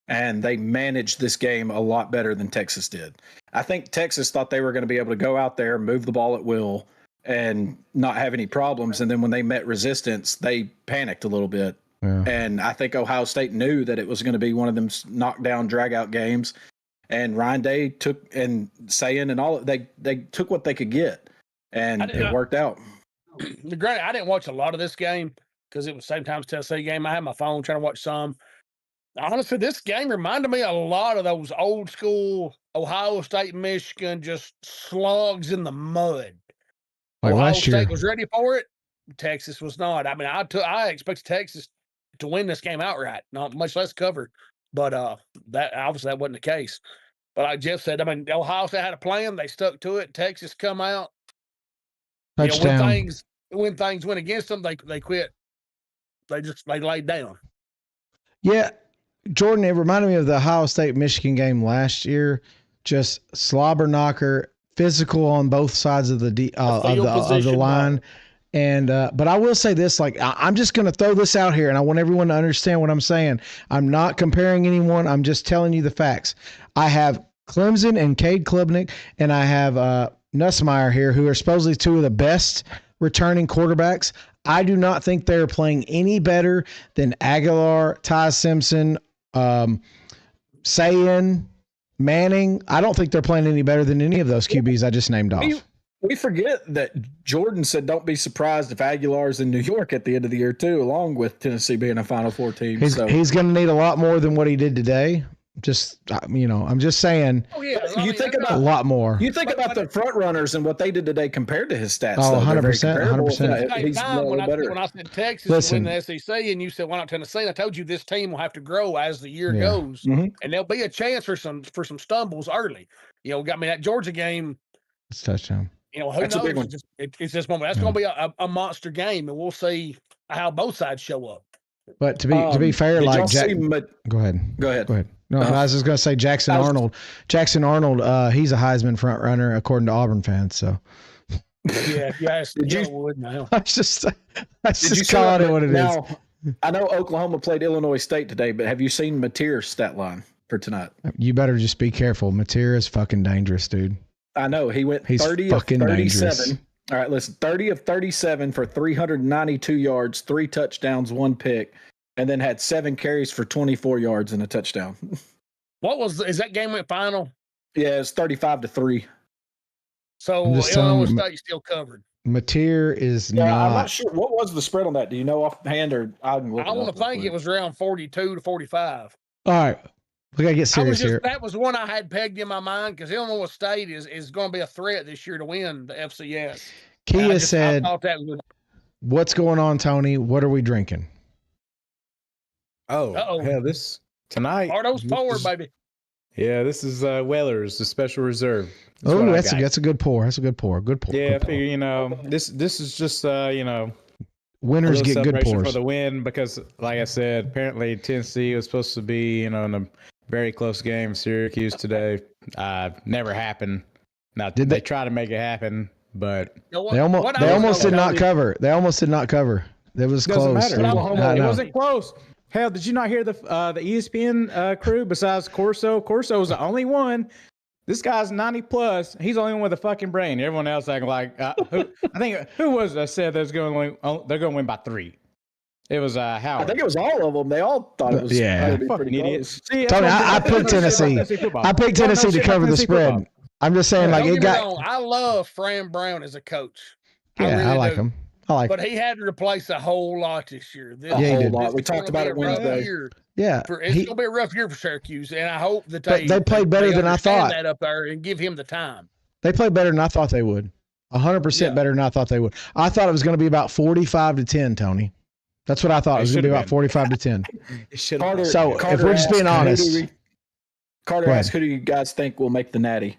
and they managed this game a lot better than Texas did. I think Texas thought they were going to be able to go out there, move the ball at will, and not have any problems. And then when they met resistance, they panicked a little bit. Yeah. And I think Ohio State knew that it was going to be one of them knockdown, drag-out games. And Ryan Day took and Sayin and all they took what they could get, and it worked out. I didn't watch a lot of this game because it was the same time as Tennessee game. I had my phone trying to watch some. Honestly, this game reminded me a lot of those old school Ohio State, Michigan, just slugs in the mud. Like Ohio last year. State was ready for it. Texas was not. I mean, I expected Texas to win this game outright, not much less cover. But that wasn't the case. But like Jeff said, I mean, Ohio State had a plan. They stuck to it. Texas come out. Touchdown. When things went against them, they quit. They laid down. Yeah, Jordan, it reminded me of the Ohio State-Michigan game last year. Just slobber knocker, physical on both sides of the line. And but I will say this, I'm just going to throw this out here, and I want everyone to understand what I'm saying. I'm not comparing anyone. I'm just telling you the facts. I have Clemson and Cade Klubnik, and I have Nussmeier here, who are supposedly two of the best returning quarterbacks. I do not think they're playing any better than Aguilar, Ty Simpson, Sayin, Manning. I don't think they're playing any better than any of those QBs I just named off. We forget that Jordan said don't be surprised if Aguilar's in New York at the end of the year too, along with Tennessee being a Final Four team. He's going to need a lot more than what he did today. I'm just saying. Oh yeah, you think about a lot more. You think about the front runners and what they did today compared to his stats. Oh, 100%, 100%. He's when I said Texas win the SEC, and you said why not Tennessee? I told you this team will have to grow as the year goes, and there'll be a chance for some stumbles early. That Georgia game. It's touchdown. Who knows? A big one. It's this moment. That's going to be a monster game, and we'll see how both sides show up. But to be fair, go ahead. No, I was just going to say Jackson Arnold. Jackson Arnold, he's a Heisman front runner according to Auburn fans. So. Yes. I just calling it what it is. I know Oklahoma played Illinois State today, but have you seen Mateer's stat line for tonight? You better just be careful. Mateer is fucking dangerous, dude. I know. He's 30 of 37. Dangerous. All right, listen. 30 of 37 for 392 yards, 3 touchdowns, 1 pick, and then had 7 carries for 24 yards and a touchdown. Is that game went final? Yeah, it's 35-3. So Illinois State still covered. Mateer is not. I'm not sure. What was the spread on that? Do you know offhand, or I want to think it was around 42-45. All right. We got to get serious here. That was one I had pegged in my mind because Illinois State is going to be a threat this year to win the FCS. Kia said, what's going on, Tony? What are we drinking? This tonight. Pardo's forward, baby. Yeah, this is Weller's, the special reserve. That's a good pour. That's a good pour. Good pour. Yeah, I figure, this is just, winners get good pours. For the win because, like I said, apparently Tennessee was supposed to be, in a very close game. Syracuse today. Never happened. Now, did they try to make it happen? But they almost did not cover. They almost did not cover. It was close. It wasn't close. Hell, did you not hear the ESPN crew besides Corso? Corso was the only one. This guy's 90 plus. He's the only one with a fucking brain. Everyone else acting like who was that said they're going to win by 3? It was Howard. I think it was all of them. They all thought it was fucking idiots. See, Tony, I picked Tennessee. I picked Tennessee to cover the spread. Football. I'm just saying, like, I love Fran Brown as a coach. I like him. But he had to replace a whole lot this year. A whole lot. We talked about it Wednesday. It's going to be a rough year for Syracuse, and I hope that they played better than I thought. That up there and give him the time. They played better than I thought they would. 100% better than I thought they would. I thought it was going to be about 45-10, Tony. That's what I thought. It was going to be about 45-10. If we're just being honest. Carter asked, who do you guys think will make the Natty?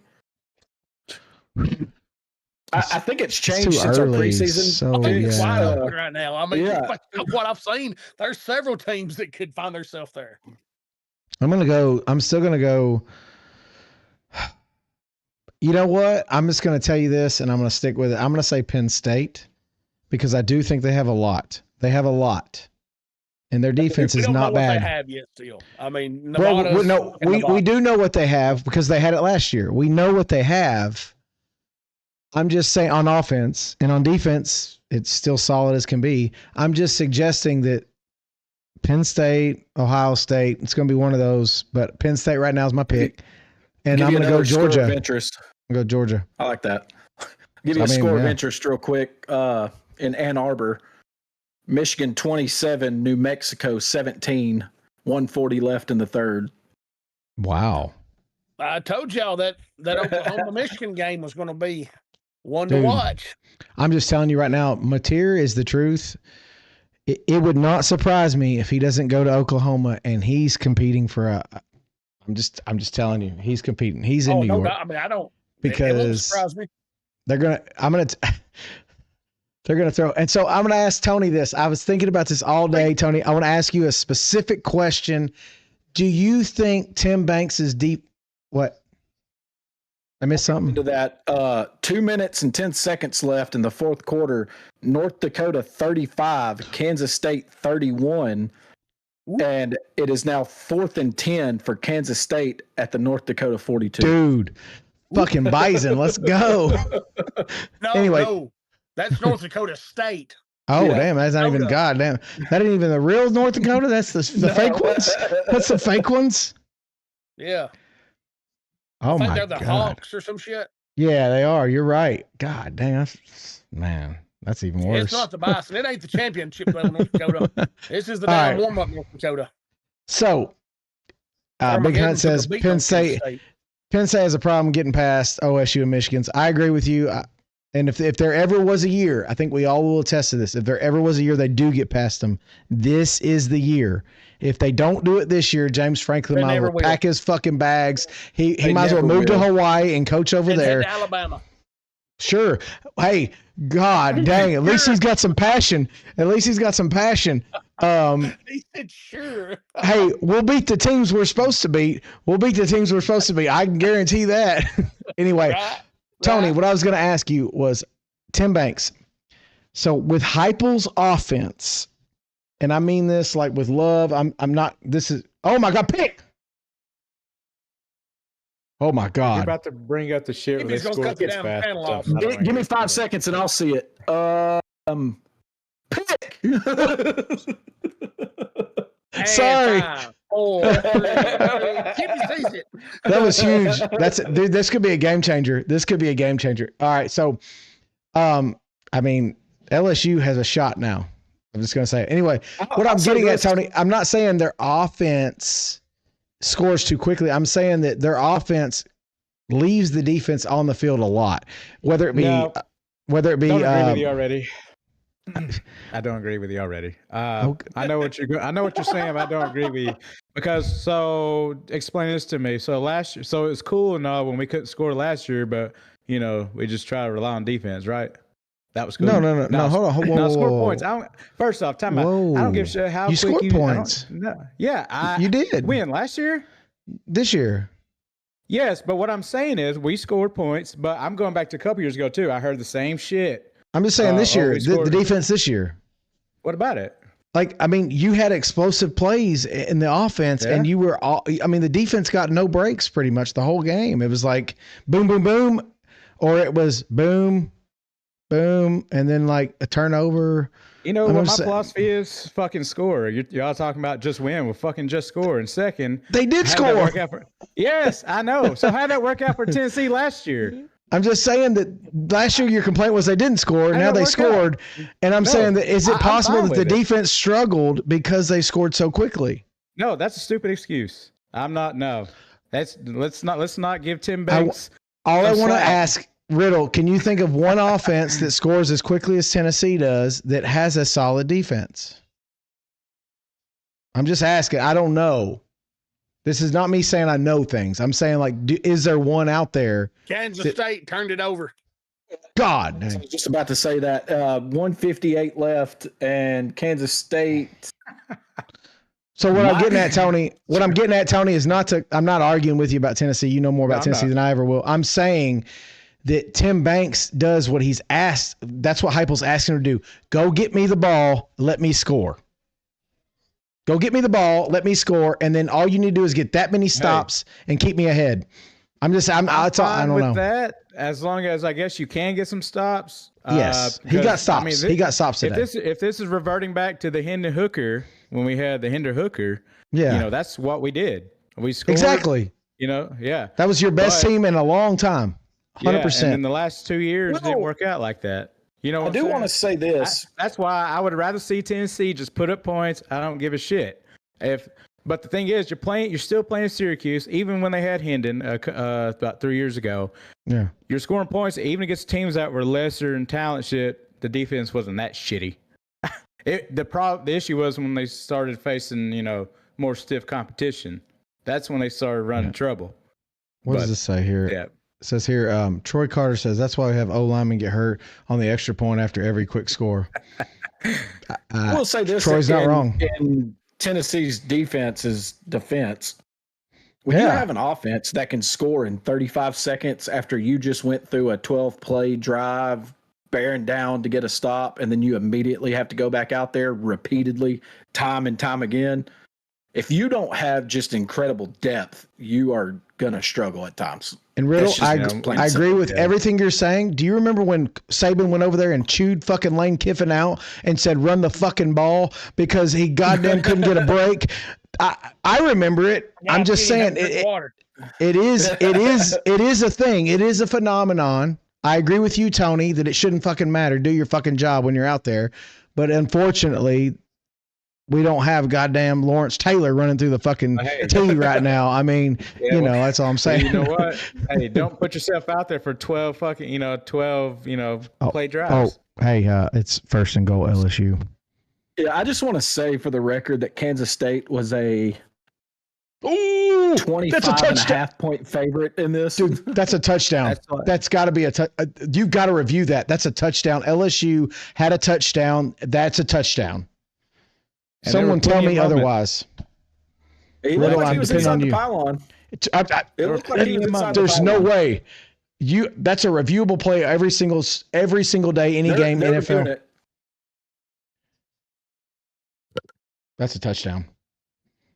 I think it's changed since our preseason. So, I think it's wide open right now. I mean, what I've seen, there's several teams that could find themselves there. I'm still going to go. You know what? I'm just going to tell you this, and I'm going to stick with it. I'm going to say Penn State because I do think they have a lot. They have a lot. And their defense is not bad. What they have yet still. I mean, we do know what they have because they had it last year. We know what they have. I'm just saying on offense and on defense, it's still solid as can be. I'm just suggesting that Penn State, Ohio State, it's going to be one of those, but Penn State right now is my pick. And I'm going to go Georgia. Of interest. I'll go Georgia. I like that. Give you a score of interest real quick. In Ann Arbor, Michigan 27, New Mexico 17, 140 left in the third. Wow. I told y'all that Oklahoma-Michigan game was going to be one to watch. I'm just telling you right now, Mateer is the truth. It would not surprise me if he doesn't go to Oklahoma and he's competing for a. I'm just telling you, he's competing. He's in New York. I mean, I don't. Because it won't surprise me. They're gonna throw. And so I'm gonna ask Tony this. I was thinking about this all day, Tony. I want to ask you a specific question. Do you think Tim Banks is deep? What? I missed something. To that, 2 minutes and 10 seconds left in the fourth quarter. North Dakota 35, Kansas State 31, and it is now 4th and 10 for Kansas State at the North Dakota 42. Dude, fucking Bison, let's go. No, that's North Dakota State. Oh, damn, that's not even goddamn. That ain't even the real North Dakota. That's the fake ones. That's the fake ones. Yeah. Oh, I think they're the Hawks or some shit. Yeah, they are. You're right. God dang, that's even worse. It's not the Bison. It ain't the championship level North Dakota. This is the damn warm-up North Dakota. So, Big Hunt says Penn State has a problem getting past OSU and Michigan's. I agree with you. And if there ever was a year, I think we all will attest to this. If there ever was a year they do get past them, this is the year. If they don't do it this year, James Franklin might as well pack his fucking bags. He might as well move to Hawaii and coach over there. Head to Alabama. Sure. Hey, God dang. At least he's got some passion. He said sure. Hey, we'll beat the teams we're supposed to beat. I can guarantee that. Anyway, Tony, what I was going to ask you was Tim Banks. So with Heupel's offense, and I mean this like with love, I'm not, this is, oh my God, pick. Oh my God. You're about to bring up the shit. Give me 5 seconds and I'll see it. Pick. Sorry. That was huge. Dude, this could be a game changer. All right. So, I mean, LSU has a shot now. I'm just going to say it. Anyway, what I'm getting at, Tony, I'm not saying their offense scores too quickly. I'm saying that their offense leaves the defense on the field a lot, whether it be. Don't agree with you already. I don't agree with you already. I know what you're saying, but I don't agree with you because. So explain this to me. So last year, so it's cool and all when we couldn't score last year, but we just try to rely on defense, right? That was cool. No. Hold on. Whoa, score points. First off, time out. I don't give a shit how you quick scored points. You did win last year. This year. Yes, but what I'm saying is we scored points, but I'm going back to a couple years ago too. I heard the same shit. I'm just saying this year, the defense this year. What about it? Like, I mean, you had explosive plays in the offense, and you were all. I mean, the defense got no breaks pretty much the whole game. It was like boom, boom, boom, or it was boom, boom, and then like a turnover. You know what my philosophy is? Fucking score. Y'all talking about just win. Well, fucking just score. And second, they did score. Yes, I know. So how'd that work out for Tennessee last year? I'm just saying that last year your complaint was they didn't score. Now they scored. And I'm saying that is it possible that the defense struggled because they scored so quickly? No, that's a stupid excuse. No. Let's not give Tim Banks. All I want to ask, Riddle, can you think of one offense that scores as quickly as Tennessee does that has a solid defense? I'm just asking. I don't know. This is not me saying I know things. I'm saying, like, is there one out there? Kansas State turned it over. God. I was just about to say that. 158 left, and Kansas State. So what I'm getting at, Tony, is I'm not arguing with you about Tennessee. You know more about Tennessee than I ever will. I'm saying that Tim Banks does what he's asked. That's what Heupel's asking him to do. Go get me the ball. Let me score. Go get me the ball, let me score, and then all you need to do is get that many stops and keep me ahead. I'm fine with that, as long as I guess you can get some stops. Yes, he got stops. He got stops today. If this is reverting back to the Hendon Hooker, when we had the Hendon Hooker, that's what we did. We scored. Exactly. That was your best team in a long time. 100%. And in the last 2 years, it didn't work out like that. You know, I do want to say this. That's why I would rather see Tennessee just put up points. I don't give a shit. But the thing is, you're still playing Syracuse, even when they had Hendon about 3 years ago. Yeah, you're scoring points even against teams that were lesser in talent. Shit, the defense wasn't that shitty. The issue was when they started facing more stiff competition. That's when they started running trouble. What does this say here? Yeah. It says here, Troy Carter says that's why we have O-linemen get hurt on the extra point after every quick score. I will say this. Troy's not wrong. In Tennessee's defense, when you have an offense that can score in 35 seconds after you just went through a 12-play drive, bearing down to get a stop, and then you immediately have to go back out there repeatedly, time and time again, if you don't have just incredible depth, you are going to struggle at times. And Riddle, I agree with everything you're saying. Do you remember when Saban went over there and chewed fucking Lane Kiffin out and said, run the fucking ball because he goddamn couldn't get a break? I remember it. I'm just saying it is a thing. It is a phenomenon. I agree with you, Tony, that it shouldn't fucking matter. Do your fucking job when you're out there. But unfortunately, we don't have goddamn Lawrence Taylor running through the fucking tee right now. I mean, that's all I'm saying. You know what? Hey, don't put yourself out there for 12 fucking, 12, play drives. Oh, hey, it's first and goal LSU. Yeah, I just want to say for the record that Kansas State was a 25.5 point favorite in this. Dude, that's a touchdown. That's got to be you've got to review that. That's a touchdown. LSU had a touchdown. That's a touchdown. And someone tell me otherwise. It looked like he was inside the pylon. There's no way. That's a reviewable play every single day, any game, NFL. That's a touchdown.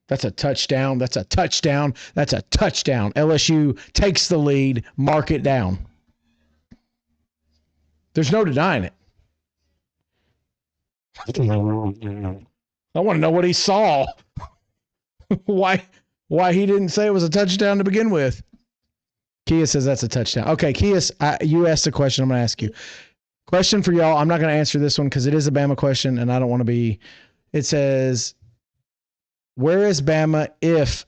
That's a touchdown. That's a touchdown. That's a touchdown. LSU takes the lead. Mark it down. There's no denying it. I want to know what he saw. Why he didn't say it was a touchdown to begin with. Kia says that's a touchdown. Okay, Kia, you asked a question. I'm going to ask you. Question for y'all. I'm not going to answer this one because it is a Bama question, and I don't want to be. It says, where is Bama if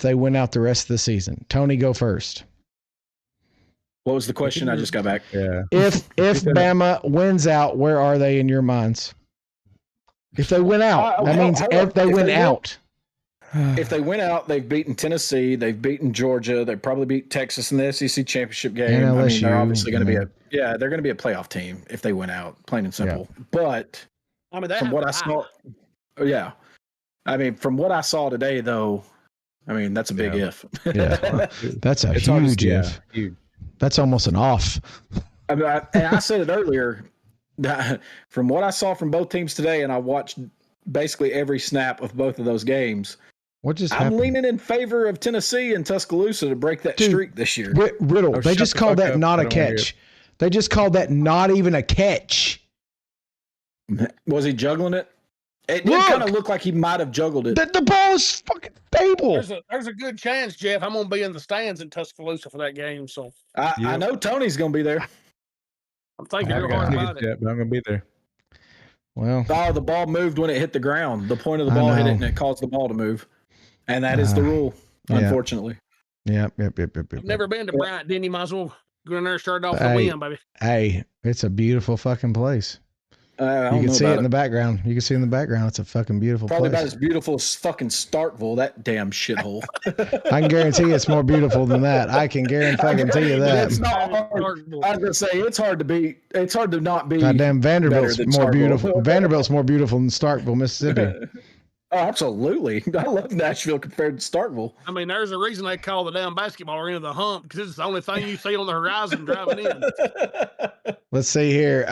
they win out the rest of the season? Tony, go first. What was the question? I just got back. Yeah. If Bama wins out, where are they in your minds? If they win out, that means if they win out. If they win out, they've beaten Tennessee, they've beaten Georgia, they probably beat Texas in the SEC championship game. I mean, they're obviously going to be they're going to be a playoff team if they win out, plain and simple. Yeah. But from what I saw, I mean, from what I saw today, though, I mean, that's a big if. Yeah, that's a huge if. That's almost an off. I mean, I said it earlier. From what I saw from both teams today, and I watched basically every snap of both of those games, I'm leaning in favor of Tennessee and Tuscaloosa to break that streak this year. Riddle, they just called that not a catch. They just called that not even a catch. Was he juggling it? It did kind of look like he might have juggled it. The ball is fucking stable. There's a good chance, Jeff, I'm going to be in the stands in Tuscaloosa for that game. So I know Tony's going to be there. I'm thinking real hard about it. But I'm going to be there. Well, the ball moved when it hit the ground. The point of the ball hit it, and it caused the ball to move. And that is the rule, unfortunately. Yep. I've never been to Bryant, Denny. Might as well go in there and start off the win, baby. Hey, it's a beautiful fucking place. You can see it in the background. You can see in the background. It's a fucking beautiful Probably place. About as beautiful as fucking Starkville, that damn shithole. I can guarantee it's more beautiful than that. I can guarantee you that. It's not hard. I was gonna say it's hard to beat. It's hard to not be. Goddamn Vanderbilt's more beautiful. Vanderbilt's more beautiful than Starkville, Mississippi. Oh, absolutely. I love Nashville compared to Starkville. I mean, there's a reason they call the damn basketball arena the hump, because it's the only thing you see on the horizon driving in. Let's see here.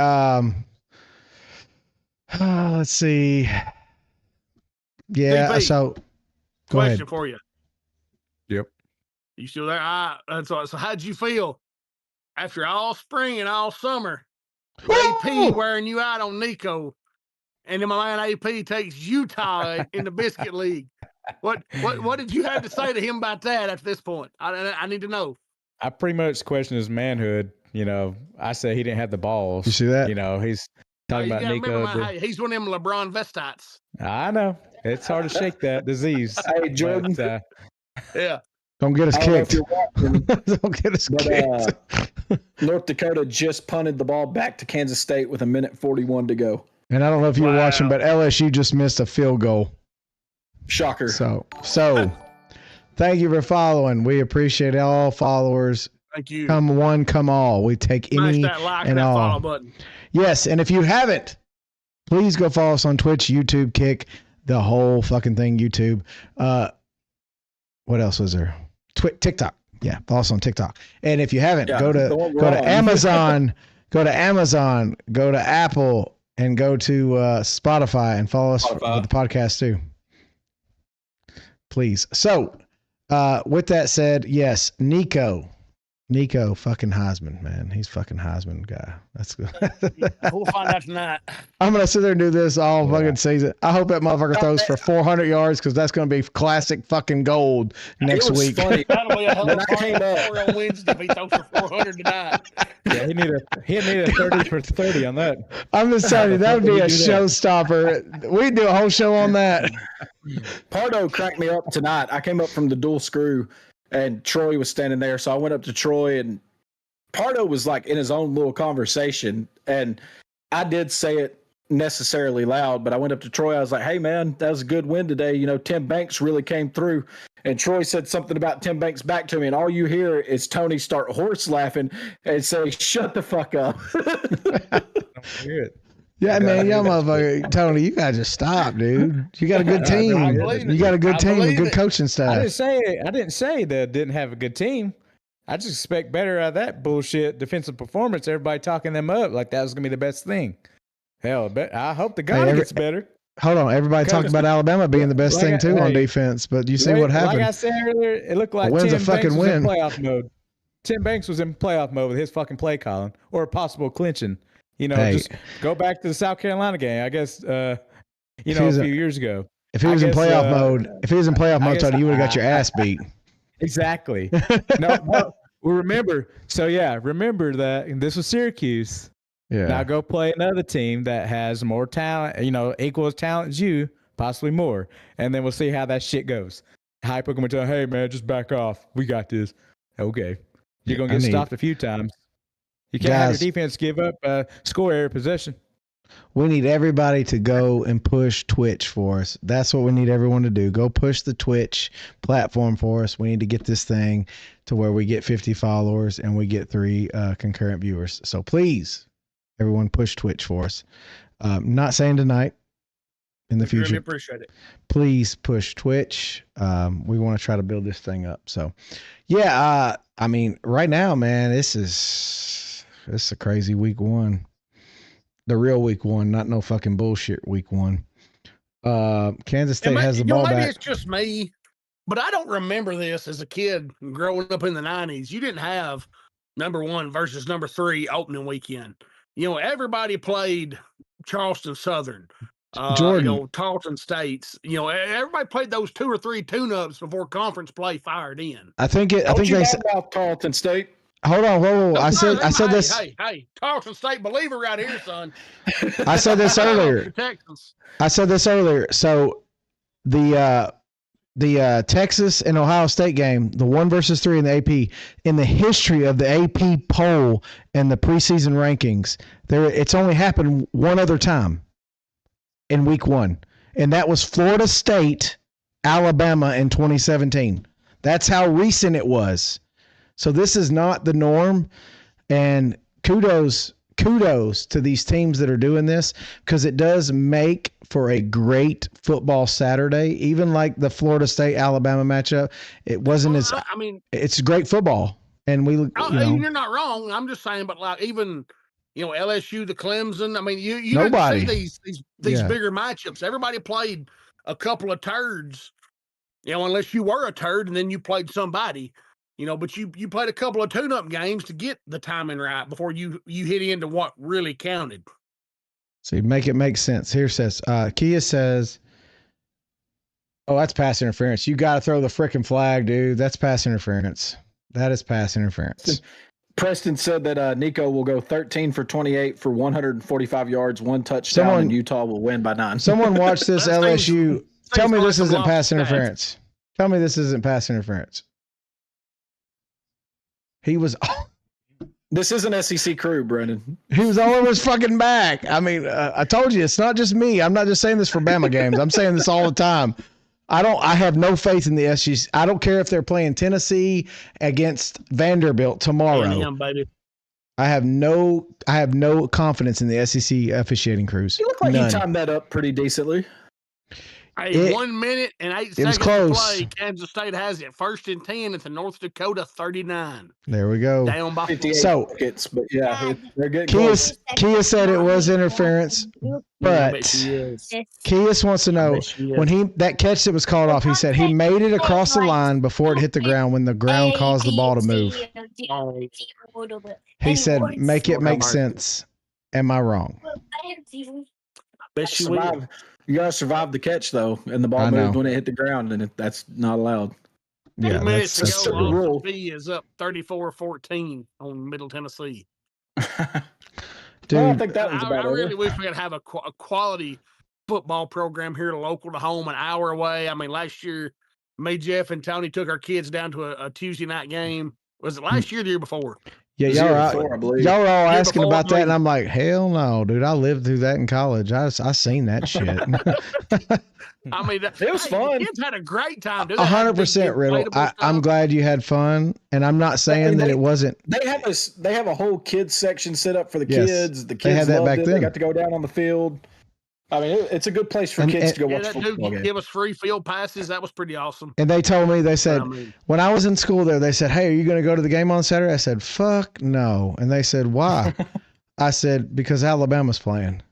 Let's see. Yeah. DP, so, question for you. Yep. You still there? So how'd you feel after all spring and all summer? AP wearing you out on Nico, and then my man AP takes Utah in the Biscuit League. What did you have to say to him about that at this point? I need to know. I pretty much questioned his manhood. You know, I said he didn't have the balls. You see that? You know, he's talking about Nico. He's one of them LeBron Vestites. I know. It's hard to shake that disease. Hey, Jordan. But, yeah. Don't get us kicked. Don't get us kicked. North Dakota just punted the ball back to Kansas State with 1:41 to go. And I don't know if you were watching, but LSU just missed a field goal. Shocker. So thank you for following. We appreciate all followers. Thank you. Come one, come all. We take any that like and that all. Follow button. Yes, and if you haven't, please go follow us on Twitch, YouTube, Kick, the whole fucking thing, YouTube. What else was there? TikTok. Yeah, follow us on TikTok. And if you haven't, go to Amazon, go to Apple, and go to Spotify and follow us with the podcast too. Please. So, with that said, yes, Nico fucking Heisman, man. He's fucking Heisman guy. That's good. We'll find out tonight. I'm going to sit there and do this all fucking season. I hope that motherfucker throws for 400 yards, because that's going to be classic fucking gold next week. Funny. That'll be a hell of a score on Wednesday if he throws for 400 tonight. Yeah, he need a 30 for 30 on that. I'm just telling you, that would be a showstopper. We'd do a whole show on that. Pardo cracked me up tonight. I came up from the dual screw, and Troy was standing there. So I went up to Troy, and Pardo was like in his own little conversation. And I did say it necessarily loud, but I went up to Troy. I was like, hey, man, that was a good win today. You know, Tim Banks really came through. And Troy said something about Tim Banks back to me. And all you hear is Tony start horse laughing and say, shut the fuck up. Yeah, man, y'all motherfucker, Tony, you gotta just stop, dude. You got a good team. You got a good team and good coaching staff. I didn't say that didn't have a good team. I just expect better out of that bullshit defensive performance. Everybody talking them up like that was gonna be the best thing. Hell, I hope the guy gets better. Hold on, everybody talked about Alabama being the best thing too on defense, but you see what happened. Like I said earlier, it looked like Tim Banks was in playoff mode. Tim Banks was in playoff mode with his fucking play calling or possible clinching. You know, just go back to the South Carolina game. I guess, a few years ago. If he was in playoff mode, Tony, you would have got your ass beat. Exactly. No, remember. So remember that. And this was Syracuse. Yeah. Now go play another team that has more talent. You know, equal as talent as you, possibly more, and then we'll see how that shit goes. Hyper going to tell, hey man, just back off. We got this. Okay, you're gonna get stopped a few times. You can't have your defense give up score area possession. We need everybody to go and push Twitch for us. That's what we need everyone to do. Go push the Twitch platform for us. We need to get this thing to where we get 50 followers and we get 3 concurrent viewers. So please, everyone push Twitch for us. Not saying tonight, in the future. Really appreciate it. Please push Twitch. We want to try to build this thing up. So, yeah, I mean, right now, man, this is a crazy week 1. The real week 1, not no fucking bullshit week 1. Kansas State has the ball maybe back. It's just me, but I don't remember this as a kid growing up in the 90s. You didn't have number 1 versus number 3 opening weekend. Everybody played Charleston Southern, Jordan. Tarleton States. Everybody played those 2 or 3 tune-ups before conference play fired in. I think they said about Tarleton State. Hold on, whoa. I said this. Hey, Tarleton State believer right here, son. I said this earlier. So the Texas and Ohio State game, the 1 versus 3 in the AP, in the history of the AP poll and the preseason rankings, it's only happened one other time in week 1, and that was Florida State, Alabama in 2017. That's how recent it was. So this is not the norm, and kudos to these teams that are doing this, because it does make for a great football Saturday. Even like the Florida State Alabama matchup, it wasn't as. I mean, it's great football, and you're not wrong. I'm just saying, but like even LSU, the Clemson. I mean, you didn't see these bigger matchups. Everybody played a couple of turds, unless you were a turd and then you played somebody. But you played a couple of tune-up games to get the timing right before you hit into what really counted. So you make it make sense. Here says, Kia says, oh, that's pass interference. You got to throw the frickin' flag, dude. That's pass interference. That is pass interference. Preston said that Nico will go 13 for 28 for 145 yards, 1 touchdown, and Utah will win by 9. Someone watch this LSU. Tell me this isn't pass interference. Tell me this isn't pass interference. He was. This is an SEC crew, Brennan. He was all over his fucking back. I mean, I told you, it's not just me. I'm not just saying this for Bama games. I'm saying this all the time. I have no faith in the SEC. I don't care if they're playing Tennessee against Vanderbilt tomorrow. Baby. I have no confidence in the SEC officiating crews. You look like you timed that up pretty decently. 1 minute and 8 seconds to play. Kansas State has it 1st and 10 at the North Dakota 39. There we go. Down by 58 pockets, but they're getting close. Kia said it was interference, but Kias wants to know when that catch that was called off. He said he made it across the line before it hit the ground when the ground caused the ball to move. He said, "Make it make sense." Am I wrong? Bet you will. You gotta survive the catch though, and the ball moved when it hit the ground, and that's not allowed. Yeah, 2 minutes to go. Rule is up 34-14 on Middle Tennessee. Dude, I think that was about I really wish we could have a quality football program here local to home, an hour away. I mean, last year, me, Jeff, and Tony took our kids down to a Tuesday night game. Was it last year or the year before? Yeah, y'all were all asking about that, and I'm like, hell no, dude. I lived through that in college. I seen that shit. I mean, it was fun. The kids had a great time. 100%, Riddle. I'm glad you had fun, and I'm not saying that it wasn't. They have a whole kids section set up for the kids. The kids had that back then. They got to go down on the field. I mean, it's a good place for kids to go watch football. Give us free field passes. That was pretty awesome. And they told me, they said, when I was in school there, they said, hey, are you going to go to the game on Saturday? I said, fuck no. And they said, why? I said, because Alabama's playing.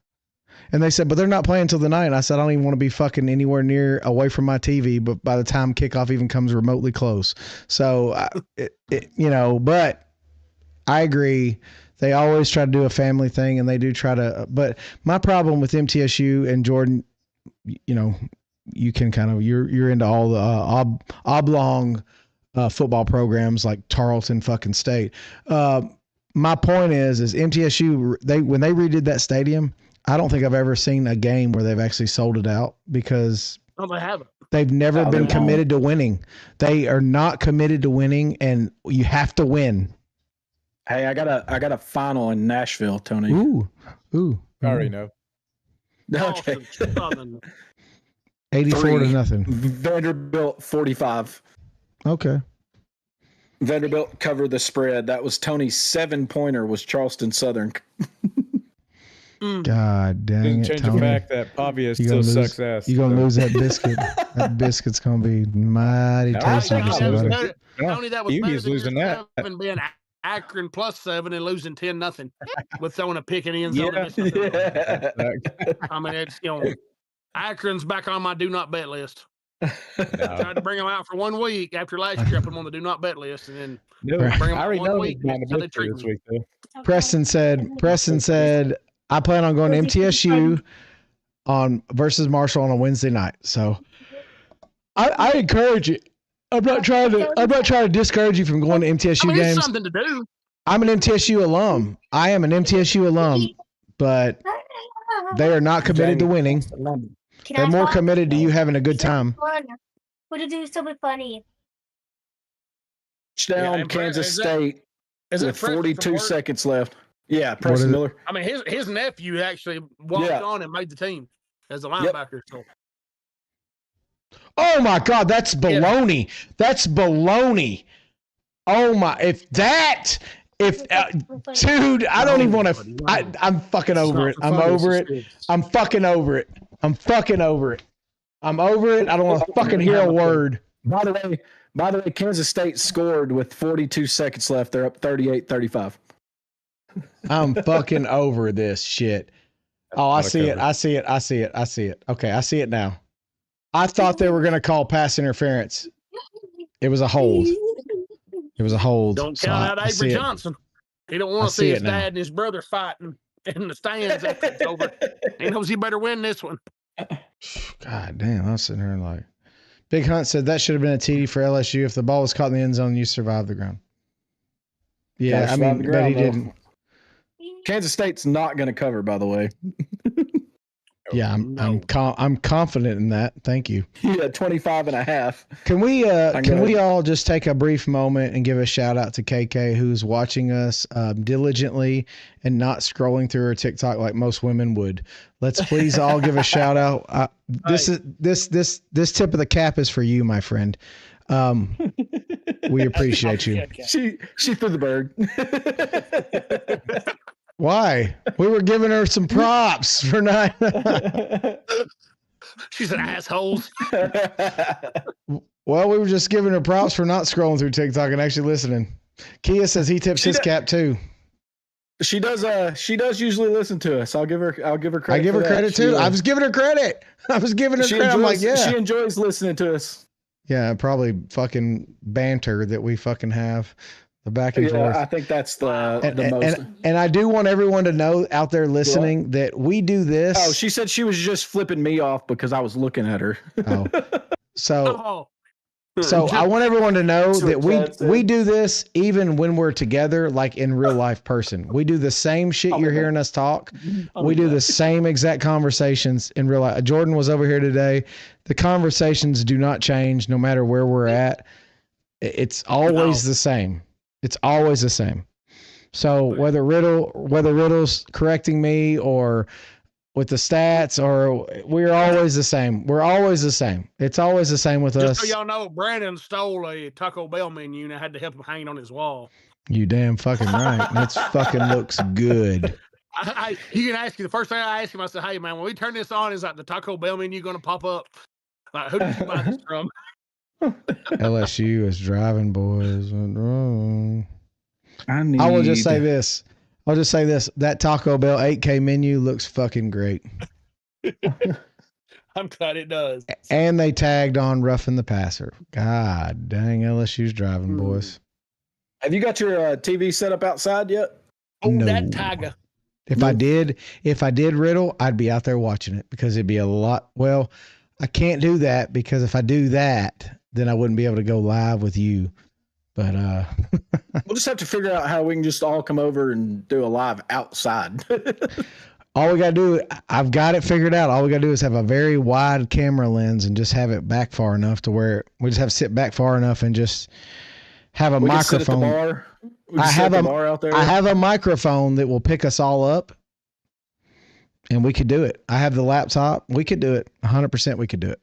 And they said, but they're not playing until the night. And I said, I don't even want to be fucking anywhere near away from my TV, but by the time kickoff even comes remotely close. So, but I agree. They always try to do a family thing, and they do try to. But my problem with MTSU and Jordan, you can kind of you're into all the oblong football programs like Tarleton fucking State. My point is MTSU when they redid that stadium, I don't think I've ever seen a game where they've actually sold it out because they haven't. They've never been committed to winning. They are not committed to winning, and you have to win. Hey, I got a final in Nashville, Tony. Ooh. I already know. Okay. 84-0. Vanderbilt 45. Okay. Vanderbilt covered the spread. That was Tony's 7-pointer was Charleston Southern. God dang it, change Tony. the fact that Pavia still sucks ass. You're going to lose that biscuit. That biscuit's going to be mighty tasty. Tony, that was Uni's losing that. Akron +7 and losing 10-0 with throwing a pick in the end zone. I mean, it's Akron's back on my do not bet list. Tried to bring them out for 1 week after last year. I put them on the do not bet list, and then bring them out 1 week. How they treat me. Preston said, I plan on going to MTSU versus Marshall on a Wednesday night. So I encourage it. I'm not trying to discourage you from going to MTSU games. It's something to do. I'm an MTSU alum. I am an MTSU alum, but they are not committed to winning. They're more committed to you having a good time. Would it do something funny? Touchdown, Kansas State. With 42 seconds left. Yeah, Preston Miller. I mean, his nephew actually walked on and made the team as a linebacker. So. Oh my God, that's baloney. Yeah. That's baloney. Oh my! Dude, I don't even want to. I'm fucking over it. I'm over it. I'm fucking over it. I'm fucking over it. I'm over it. I don't want to fucking hear a word. By the way, Kansas State scored with 42 seconds left. They're up 38-35. I'm fucking over this shit. Oh, I see it. I see it. I see it. I see it. Okay, I see it now. I thought they were going to call pass interference. It was a hold. It was a hold. Don't count out Avery Johnson. He don't want to see his dad and his brother fighting in the stands after it's over. He knows he better win this one. God damn, I was sitting here like, Big Hunt said that should have been a TD for LSU. If the ball was caught in the end zone, you survived the ground. Yeah, I mean, but he didn't. Kansas State's not going to cover, by the way. Yeah, I'm confident in that. Thank you. Yeah, 25.5. Can we all just take a brief moment and give a shout out to KK, who's watching us diligently and not scrolling through her TikTok like most women would. Let's please all give a shout out. This tip of the cap is for you, my friend. We appreciate you. She threw the bird. Why? We were giving her some props for not. She's an asshole. Well, we were just giving her props for not scrolling through TikTok and actually listening. Kia says he tips his cap too. She does usually listen to us. I'll give her credit. I give her credit too. I was giving her credit. I'm like, yeah. She enjoys listening to us. Yeah, probably fucking banter that we fucking have. The back and forth. I think that's the most. And I do want everyone to know out there listening that we do this. Oh, she said she was just flipping me off because I was looking at her. Oh. So I want everyone to know that we do this even when we're together, like in real life person. We do the same shit you're hearing us talk. We do the same exact conversations in real life. Jordan was over here today. The conversations do not change no matter where we're at. It's always the same. It's always the same. So whether Riddle's correcting me or with the stats, or we're always the same. We're always the same. It's always the same with us. Just so y'all know, Brandon stole a Taco Bell menu and I had to help him hang it on his wall. You damn fucking right. That fucking looks good. You can ask you, the first thing I asked him, I said, hey man, when we turn this on, is like the Taco Bell menu going to pop up? Like, who did you buy this from? LSU is driving, boys. I will just say this. That Taco Bell 8K menu looks fucking great. I'm glad it does. And they tagged on roughing the passer. God dang, LSU's driving, boys. Have you got your TV set up outside yet? Oh, no. That tiger. If I did Riddle, I'd be out there watching it because it'd be a lot. Well, I can't do that because if I do that, then I wouldn't be able to go live with you. But we'll just have to figure out how we can just all come over and do a live outside. All we got to do, I've got it figured out. All we got to do is have a very wide camera lens and just have it back far enough to where we just have to sit back far enough and just have a microphone. I have a microphone that will pick us all up and we could do it. I have the laptop. We could do it. 100% we could do it.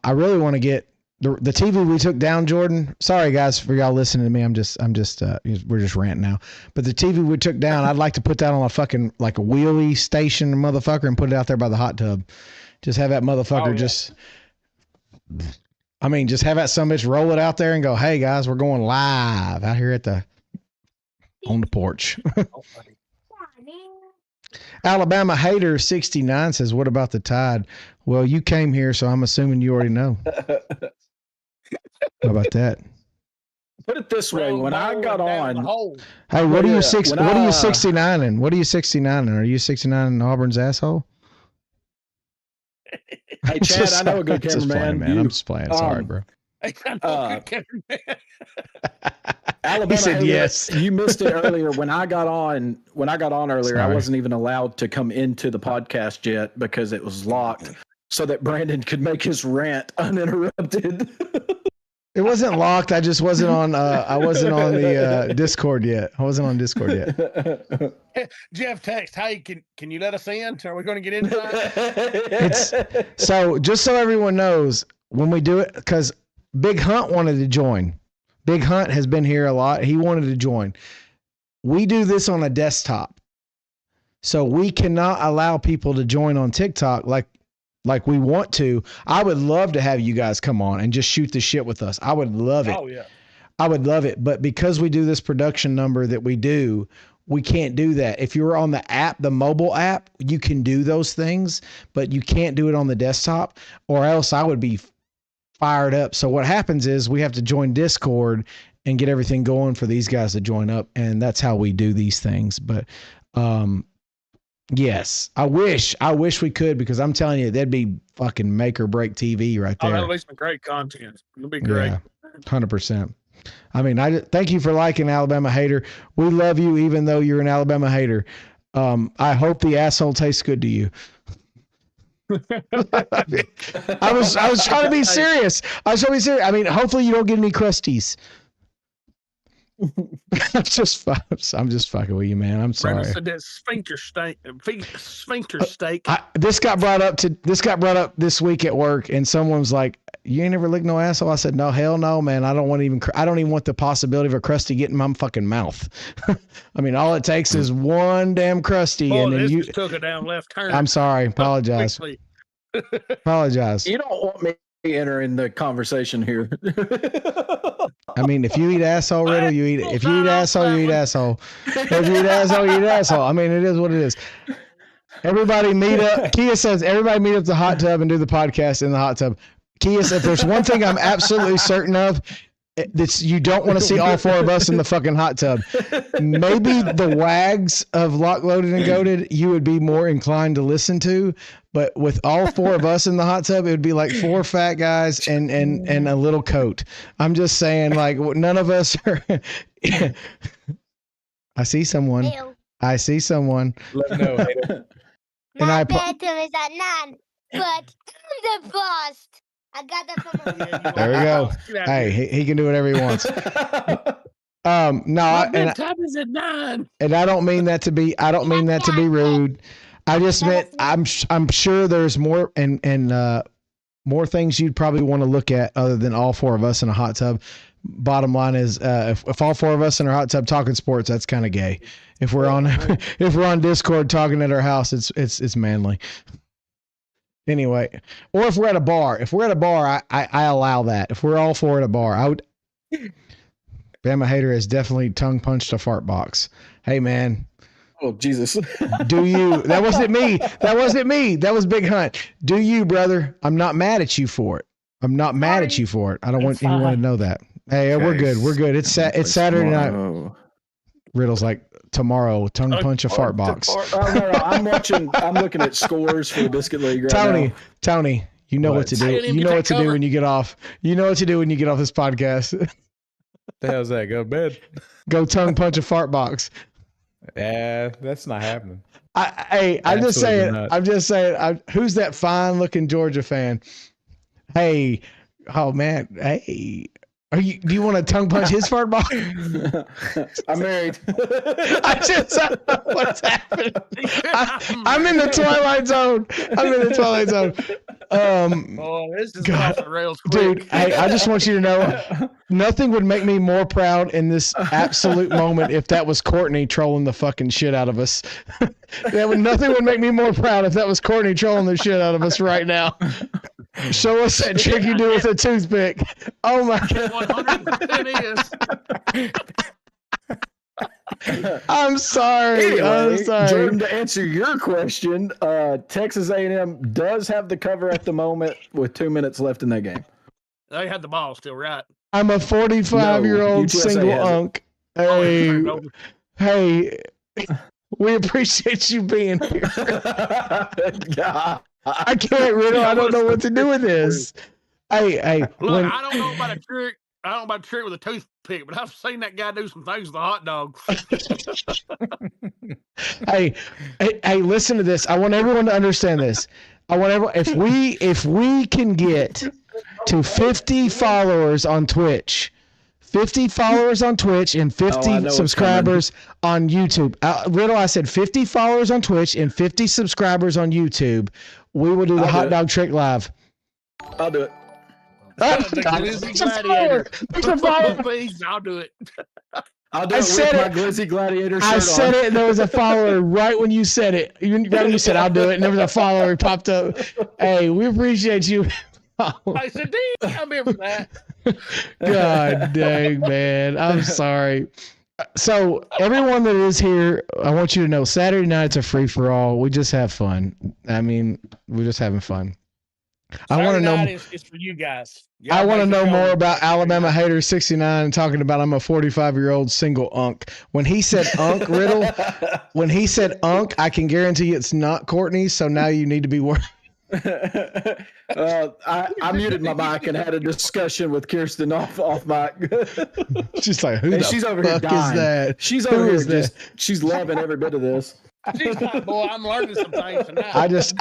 I really want to get the TV we took down, Jordan. Sorry guys for y'all listening to me. We're just ranting now. But the TV we took down, I'd like to put that on a fucking like a wheelie station motherfucker and put it out there by the hot tub. Just have that motherfucker just have that summit roll it out there and go, hey guys, we're going live out here at the on the porch. Alabama Hater 69 says, what about the Tide? Well, you came here, so I'm assuming you already know. How about that? Put it this way: when I got on, hey, what are you 69 in? What are you 69 in? Are you 69 in Auburn's asshole? Hey, Chad, I know a good cameraman. Man. I'm just playing. Sorry, bro. Alabama, he said yes. You missed it earlier. When I got on earlier, I wasn't even allowed to come into the podcast yet because it was locked, so that Brandon could make his rant uninterrupted. It wasn't locked. I just wasn't on. I wasn't on the Discord yet. I wasn't on Discord yet. Jeff text, hey, can you let us in? Are we going to get inside? So just so everyone knows, when we do it, because Big Hunt wanted to join. Big Hunt has been here a lot. He wanted to join. We do this on a desktop, so we cannot allow people to join on TikTok like we want to. I would love to have you guys come on and just shoot the shit with us. I would love it. Oh, yeah. I would love it. But because we do this production number that we do, we can't do that. If you're on the app, the mobile app, you can do those things, but you can't do it on the desktop, or else I would be fired up. So what happens is we have to join Discord and get everything going for these guys to join up. And that's how we do these things. But, yes, I wish we could, because I'm telling you, that'd be fucking make or break TV right there. Oh, that'll be some great content. It'll be great. Yeah, 100%. I mean, I thank you for liking Alabama Hater. We love you, even though you're an Alabama hater. I hope the asshole tastes good to you. I was trying to be serious. I mean, hopefully you don't give me crusties. I'm just fucking with you, man. I'm sorry. Brandon said that sphincter steak. This got brought up this week at work, and someone was like, "You ain't never licked no asshole." I said, "No, hell no, man. I don't even want the possibility of a crusty getting in my fucking mouth." I mean, all it takes is one damn crusty, and then you took a down left turn. I'm sorry. Apologize. Apologize. You don't want me entering the conversation here. I mean, if you eat asshole, Riddle, you eat it. If you eat asshole, you eat asshole. If you eat asshole, you eat asshole. I mean, it is what it is. Everybody meet up. Kia says, everybody meet up the hot tub and do the podcast in the hot tub. Kia says, if there's one thing I'm absolutely certain of, it's you don't want to see all four of us in the fucking hot tub. Maybe the wags of Lock, Loaded, and Goated you would be more inclined to listen to, but with all four of us in the hot tub, it would be like four fat guys and a little coat. I'm just saying, like, none of us are. I see someone. Ew. I see someone. Let me know. And My bedroom is at 9, but I'm the boss. I got that from a There we go. Hey, he can do whatever he wants. No, and time is at 9. And I don't mean that to be. I don't mean that to be rude. I just meant I'm sure there's more and more things you'd probably want to look at other than all four of us in a hot tub. Bottom line is, if all four of us in our hot tub talking sports, that's kind of gay. If we're on Discord talking at our house, it's manly. Anyway, or if we're at a bar, I allow that. If we're all four at a bar, I would. Bama Hater has definitely tongue punched a fart box. Hey, man. Oh, Jesus. Do you? That wasn't me. That was Big Hunt. Do you, brother? I'm not mad at you for it. I don't want anyone to know that. Hey, we're good. It's Saturday night. Riddle's like, tomorrow, tongue punch a fart box. No, I'm looking at scores for the Biscuit League right now. Tony, you know what to do. You know what to do when you get off. You know what to do when you get off this podcast. The hell's that? Go to bed. Go tongue punch a fart box. Yeah, that's not happening. I'm just saying. Who's that fine looking Georgia fan? Hey, oh man, hey. Do you want to tongue punch his fart box? I'm married. What's happening? I'm in the Twilight Zone. This is off the rails quick. Dude, I just want you to know, nothing would make me more proud in this absolute moment if that was Courtney trolling the fucking shit out of us. Nothing would make me more proud if that was Courtney trolling the shit out of us right now. Show us that trick you do with a toothpick. Oh my God. 100% is. I'm sorry. Anyway, I'm sorry. Jordan, to answer your question, Texas A&M does have the cover at the moment with 2 minutes left in that game. They had the ball still, right? I'm a 45-year-old single unk. Hey, we appreciate you being here. I can't, Riddle. I don't know what to do with this. Hey, look, I don't know about a trick. I don't know about a trick with a toothpick, but I've seen that guy do some things with a hot dog. hey, listen to this. I want everyone to understand this. If we can get to 50 followers on Twitch, 50 followers on Twitch and 50 subscribers on YouTube. Riddle, I said 50 followers on Twitch and 50 subscribers on YouTube. We will do the hot dog trick live. I'll do it. I'll do it. I'll do it with my Glizzy Gladiator shirt on. I said it, and there was a follower right when you said it. You said, I'll do it, and there was a follower who popped up. Hey, we appreciate you. I said, I'm here for that. God dang, man. I'm sorry. So, everyone that is here, I want you to know, Saturday night's a free-for-all. We just have fun. I mean, we're just having fun. I want to know. It's for you guys. I want to know more about Alabama Hater 69 and talking about I'm a 45-year-old single unk. When he said unk, Riddle, when he said unk, I can guarantee it's not Courtney. So now you need to be worried. I muted my mic and had a discussion with Kirsten off mic. She's like, who the she's over fuck here dying. is that? She's over here she's loving every bit of this. She's like, boy, I'm learning some things tonight. I just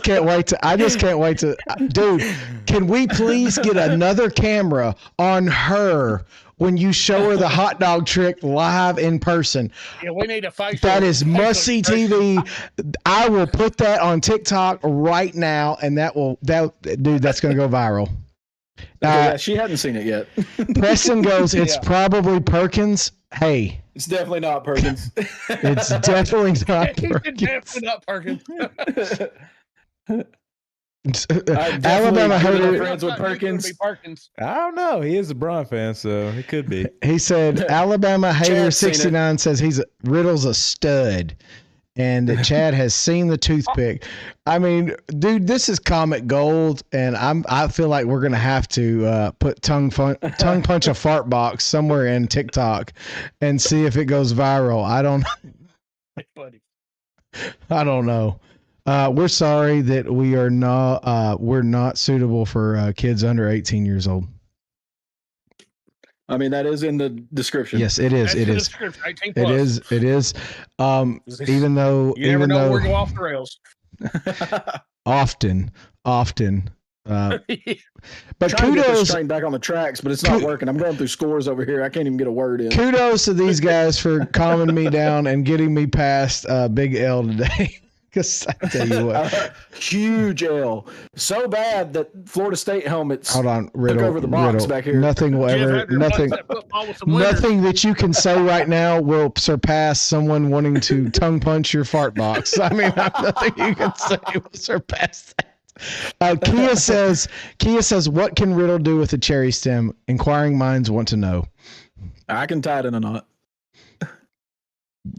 can't wait to, dude, can we please get another camera on her when you show her the hot dog trick live in person? Yeah, we need a face. That is must-see TV. I will put that on TikTok right now, and that's going to go viral. Yeah, she hadn't seen it yet. Preston goes, it's probably Perkins. Hey. It's definitely not Perkins. It's definitely not Perkins. It's definitely not Perkins. Alabama Hater friends with Perkins. I don't know. He is a Bron fan, so it could be. He said Alabama Hater 69 says Riddle's a stud, and that Chad has seen the toothpick. I mean, dude, this is comic gold, and I feel like we're gonna have to put tongue punch a fart box somewhere in TikTok and see if it goes viral. I don't know. We're sorry that we're not suitable for kids under 18 years old. I mean, that is in the description. Yes, it is. It is. It is. It is. Even though you never know where we go off the rails. Often. But trying to get this train back on the tracks, but it's not working. I'm going through scores over here. I can't even get a word in. Kudos to these guys for calming me down and getting me past Big L today. Because I tell you what, huge L, so bad that Florida State helmets took over the box back here. Nothing will nothing that you can say right now will surpass someone wanting to tongue punch your fart box. I mean, nothing you can say will surpass that. Kia says, what can Riddle do with a cherry stem? Inquiring minds want to know. I can tie it in a knot.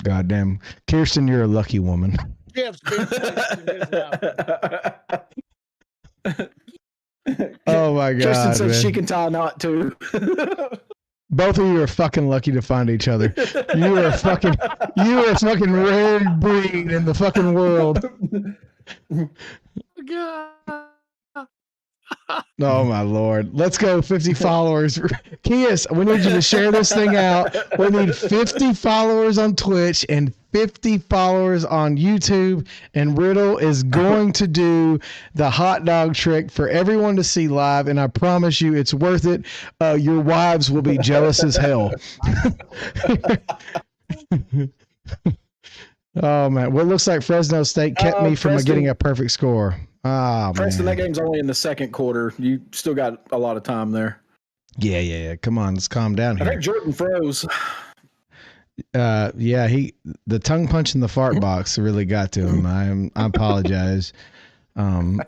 Goddamn, Kirsten, you're a lucky woman. Oh my God! Kirsten says she can tie a knot too. Both of you are fucking lucky to find each other. You are a fucking rare breed in the fucking world. God. Oh my Lord. Let's go 50 followers. Kias, we need you to share this thing out. We need 50 followers on Twitch and 50 followers on YouTube. And Riddle is going to do the hot dog trick for everyone to see live. And I promise you it's worth it. Your wives will be jealous as hell. Oh man. Well, it looks like Fresno State kept me from getting a perfect score. Oh, Preston, man. that game's only in the second quarter. You still got a lot of time there. Yeah. Come on, let's calm down here. I think Jordan froze. The tongue punch in the fart box really got to him. I apologize. I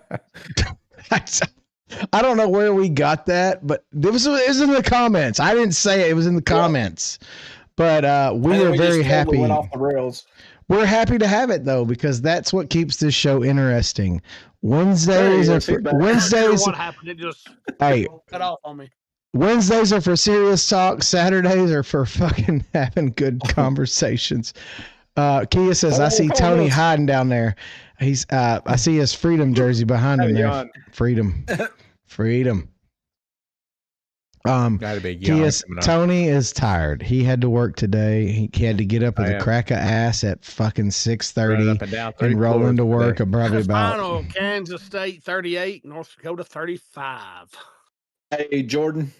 don't know where we got that, but it was in the comments. I didn't say it. It was in the comments. But we are very happy. Went off the rails. We're happy to have it though, because that's what keeps this show interesting. Wednesdays are for Wednesdays. What happened? It just cut off on me. Wednesdays are for serious talk. Saturdays are for fucking having good conversations. Kia says, I see Tony hiding down there. He's I see his Freedom jersey behind him there. Freedom. Tony is tired. He had to work today. He had to get up with a crack of ass at fucking 6:30 and roll into work at probably about. Final, Kansas State 38, North Dakota 35. Hey, Jordan.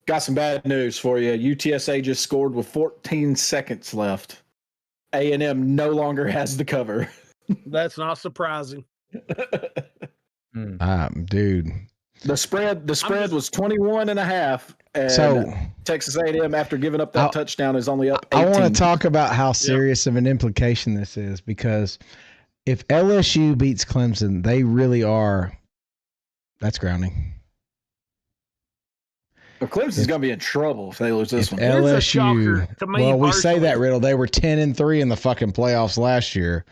Got some bad news for you. UTSA just scored with 14 seconds left. A&M no longer has the cover. That's not surprising. Dude. The spread was 21.5, and so Texas A&M, after giving up that touchdown, is only up 18. I want to talk about how serious of an implication this is, because if LSU beats Clemson, they really are. That's grounding. Well, Clemson's going to be in trouble if they lose this one. LSU. Well, we say that, Riddle. They were 10-3 in the fucking playoffs last year.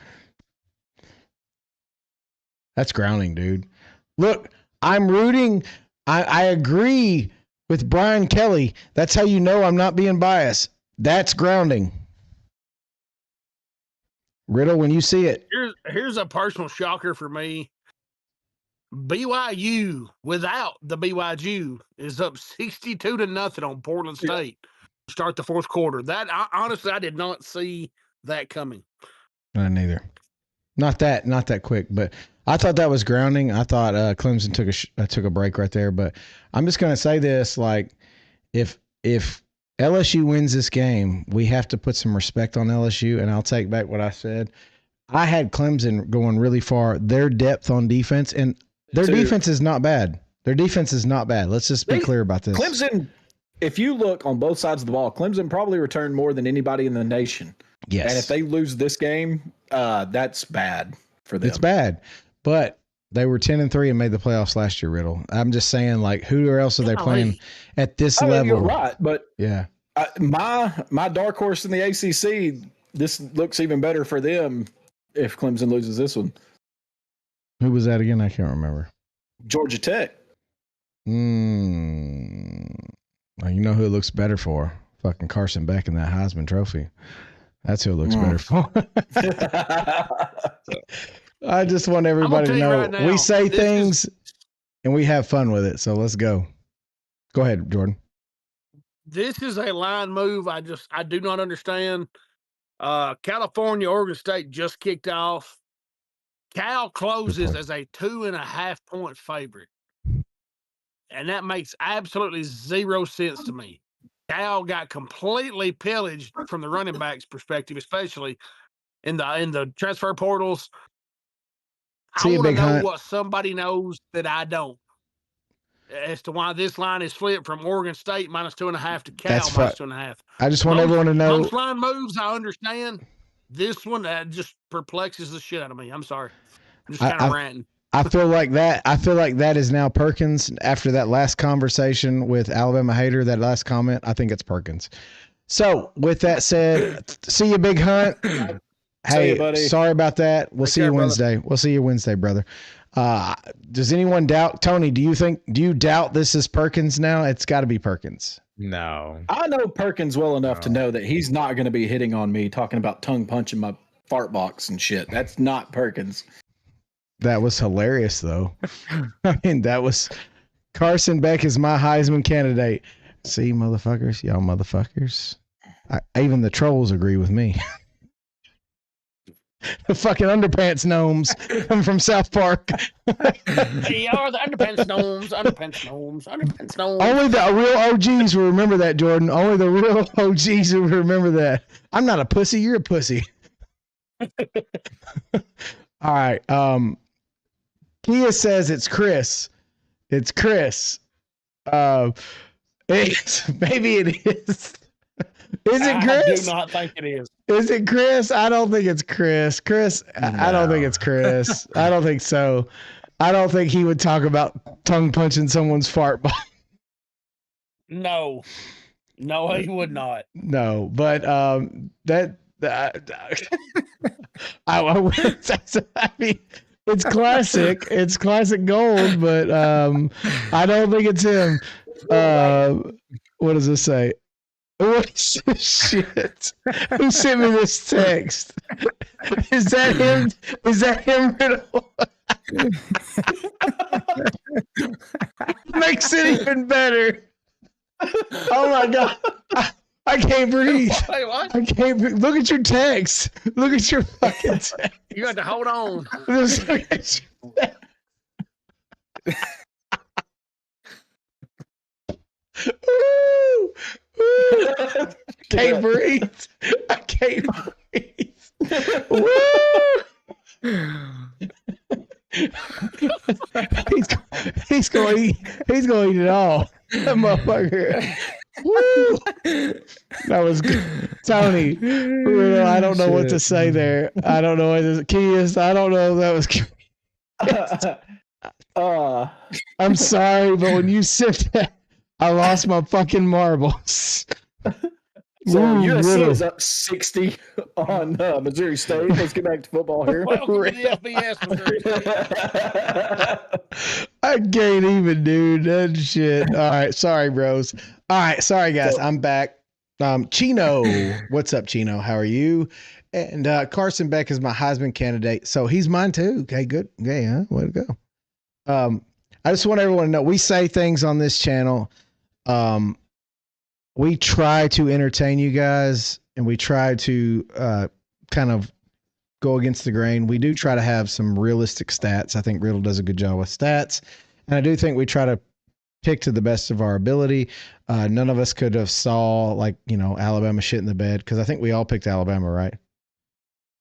That's grounding, dude. Look. I'm rooting. I agree with Brian Kelly. That's how you know I'm not being biased. That's grounding. Riddle, when you see it. Here's a personal shocker for me. BYU, without the BYU, is up 62-0 on Portland State to start the fourth quarter. Honestly, I did not see that coming. Neither. Not that quick, but I thought that was grounding. I thought Clemson took a break right there, but I'm just going to say this, like if LSU wins this game, we have to put some respect on LSU, and I'll take back what I said. I had Clemson going really far. Their depth on defense, and their defense is not bad. Their defense is not bad. Let's just be clear about this. Clemson, if you look on both sides of the ball, Clemson probably returned more than anybody in the nation. Yes. And if they lose this game, that's bad for them. It's bad. But they were 10-3 and made the playoffs last year, Riddle. I'm just saying, like, who else are they playing at this level? You're right, but yeah, my dark horse in the ACC, this looks even better for them if Clemson loses this one. Who was that again? I can't remember. Georgia Tech. Well, you know who it looks better for? Fucking Carson Beck in that Heisman Trophy. That's who it looks better for. I just want everybody to know we say things and we have fun with it. So let's go. Go ahead, Jordan. This is a line move. I do not understand. California, Oregon State just kicked off. Cal closes as a 2.5-point favorite. And that makes absolutely zero sense to me. Cal got completely pillaged from the running backs perspective, especially in the transfer portals. I want to know what somebody knows that I don't, as to why this line is flipped from Oregon State -2.5 to Cal -2.5. I just want everyone to know. Most line moves I understand. This one just perplexes the shit out of me. I'm sorry. I'm just kind of ranting. I feel like that is now Perkins after that last conversation with Alabama Hater, that last comment. I think it's Perkins. So with that said, see you, Big Hunt. Hey, you, buddy. Sorry about that. We'll see you Wednesday. Brother. We'll see you Wednesday, brother. Does anyone doubt, Tony, do you doubt this is Perkins now? It's got to be Perkins. No. I know Perkins well enough to know that he's not going to be hitting on me talking about tongue punching my fart box and shit. That's not Perkins. That was hilarious, though. I mean, that was Carson Beck is my Heisman candidate. See, motherfuckers, y'all motherfuckers. Even the trolls agree with me. The fucking underpants gnomes come from South Park. They are the underpants gnomes. Only the real OGs will remember that, Jordan. Only the real OGs will remember that. I'm not a pussy. You're a pussy. All right. Kia says it's Chris. It's Chris. Maybe it is. Is it Chris? I do not think it is. Is it Chris? I don't think it's Chris. Chris, no. I don't think it's Chris. I don't think so. I don't think he would talk about tongue punching someone's fart box. No. No, he would not. No, but I mean, it's classic. It's classic gold, but I don't think it's him. What does this say? What shit? Who sent me this text? Is that him? Is that him, Riddle? Makes it even better. Oh my god. I can't breathe. Wait, what? I can't breathe. Look at your text. Look at your fucking text. You got to hold on. Woo! Woo! Can't breathe. I can't breathe. Woo! he's going to eat it all. That motherfucker. Woo! That was good. Tony, I don't know what to say there. I don't know what to Keys. I don't know if that was I'm sorry, but when you said that, I lost my fucking marbles. So USC is up 60 on Missouri State. Let's get back to football here. Welcome to the FBS, Missouri State. I can't even, dude. That shit. All right, sorry, bros. All right, sorry, guys. I'm back. Chino, what's up, Chino? How are you? And Carson Beck is my Heisman candidate, so he's mine too. Okay, good. Okay, huh? Way to go. I just want everyone to know we say things on this channel. We try to entertain you guys, and we try to kind of go against the grain. We do try to have some realistic stats. I think Riddle does a good job with stats, and I do think we try to pick to the best of our ability. None of us could have saw Alabama shit in the bed, because I think we all picked Alabama, right?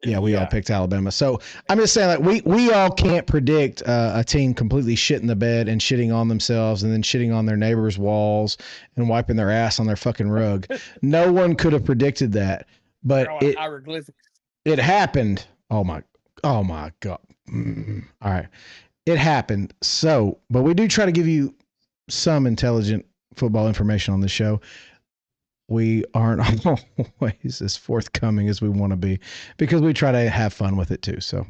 Yeah, we all picked Alabama. So I'm just saying, like, we all can't predict a team completely shit in the bed and shitting on themselves and then shitting on their neighbors' walls and wiping their ass on their fucking rug. No one could have predicted that, but it happened. Oh my God. All right. It happened. So, but we do try to give you some intelligent football information on the show. We aren't always as forthcoming as we want to be, because we try to have fun with it too. So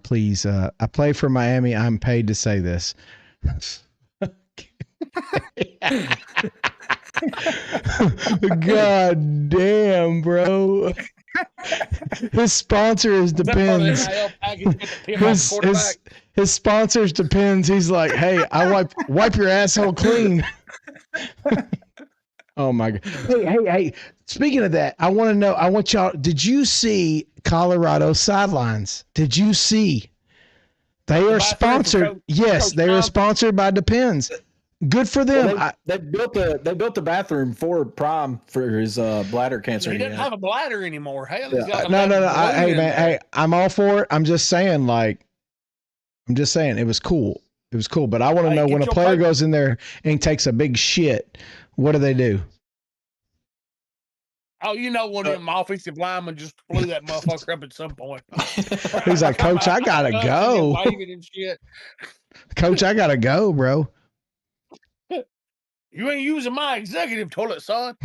please, I play for Miami. I'm paid to say this. God damn, bro. His sponsor is Depends. His sponsors Depends. He's like, hey, I wipe your asshole clean. Oh my God. Hey. Speaking of that, I want to know, did you see Colorado sidelines? Did you see? They are sponsored. Yes, they are sponsored by Depends. Good for them. Well, they built the bathroom for Prime for his bladder cancer. He doesn't have a bladder anymore. Hell, he's got no. Hey, man. Hey, I'm all for it. I'm just saying, it was cool. It was cool. But I want to know, when a player goes in there and takes a big shit, what do they do? Oh, one of them offensive linemen just blew that motherfucker up at some point. He's like, Coach, I gotta go. Coach, I gotta go, bro. You ain't using my executive toilet, son.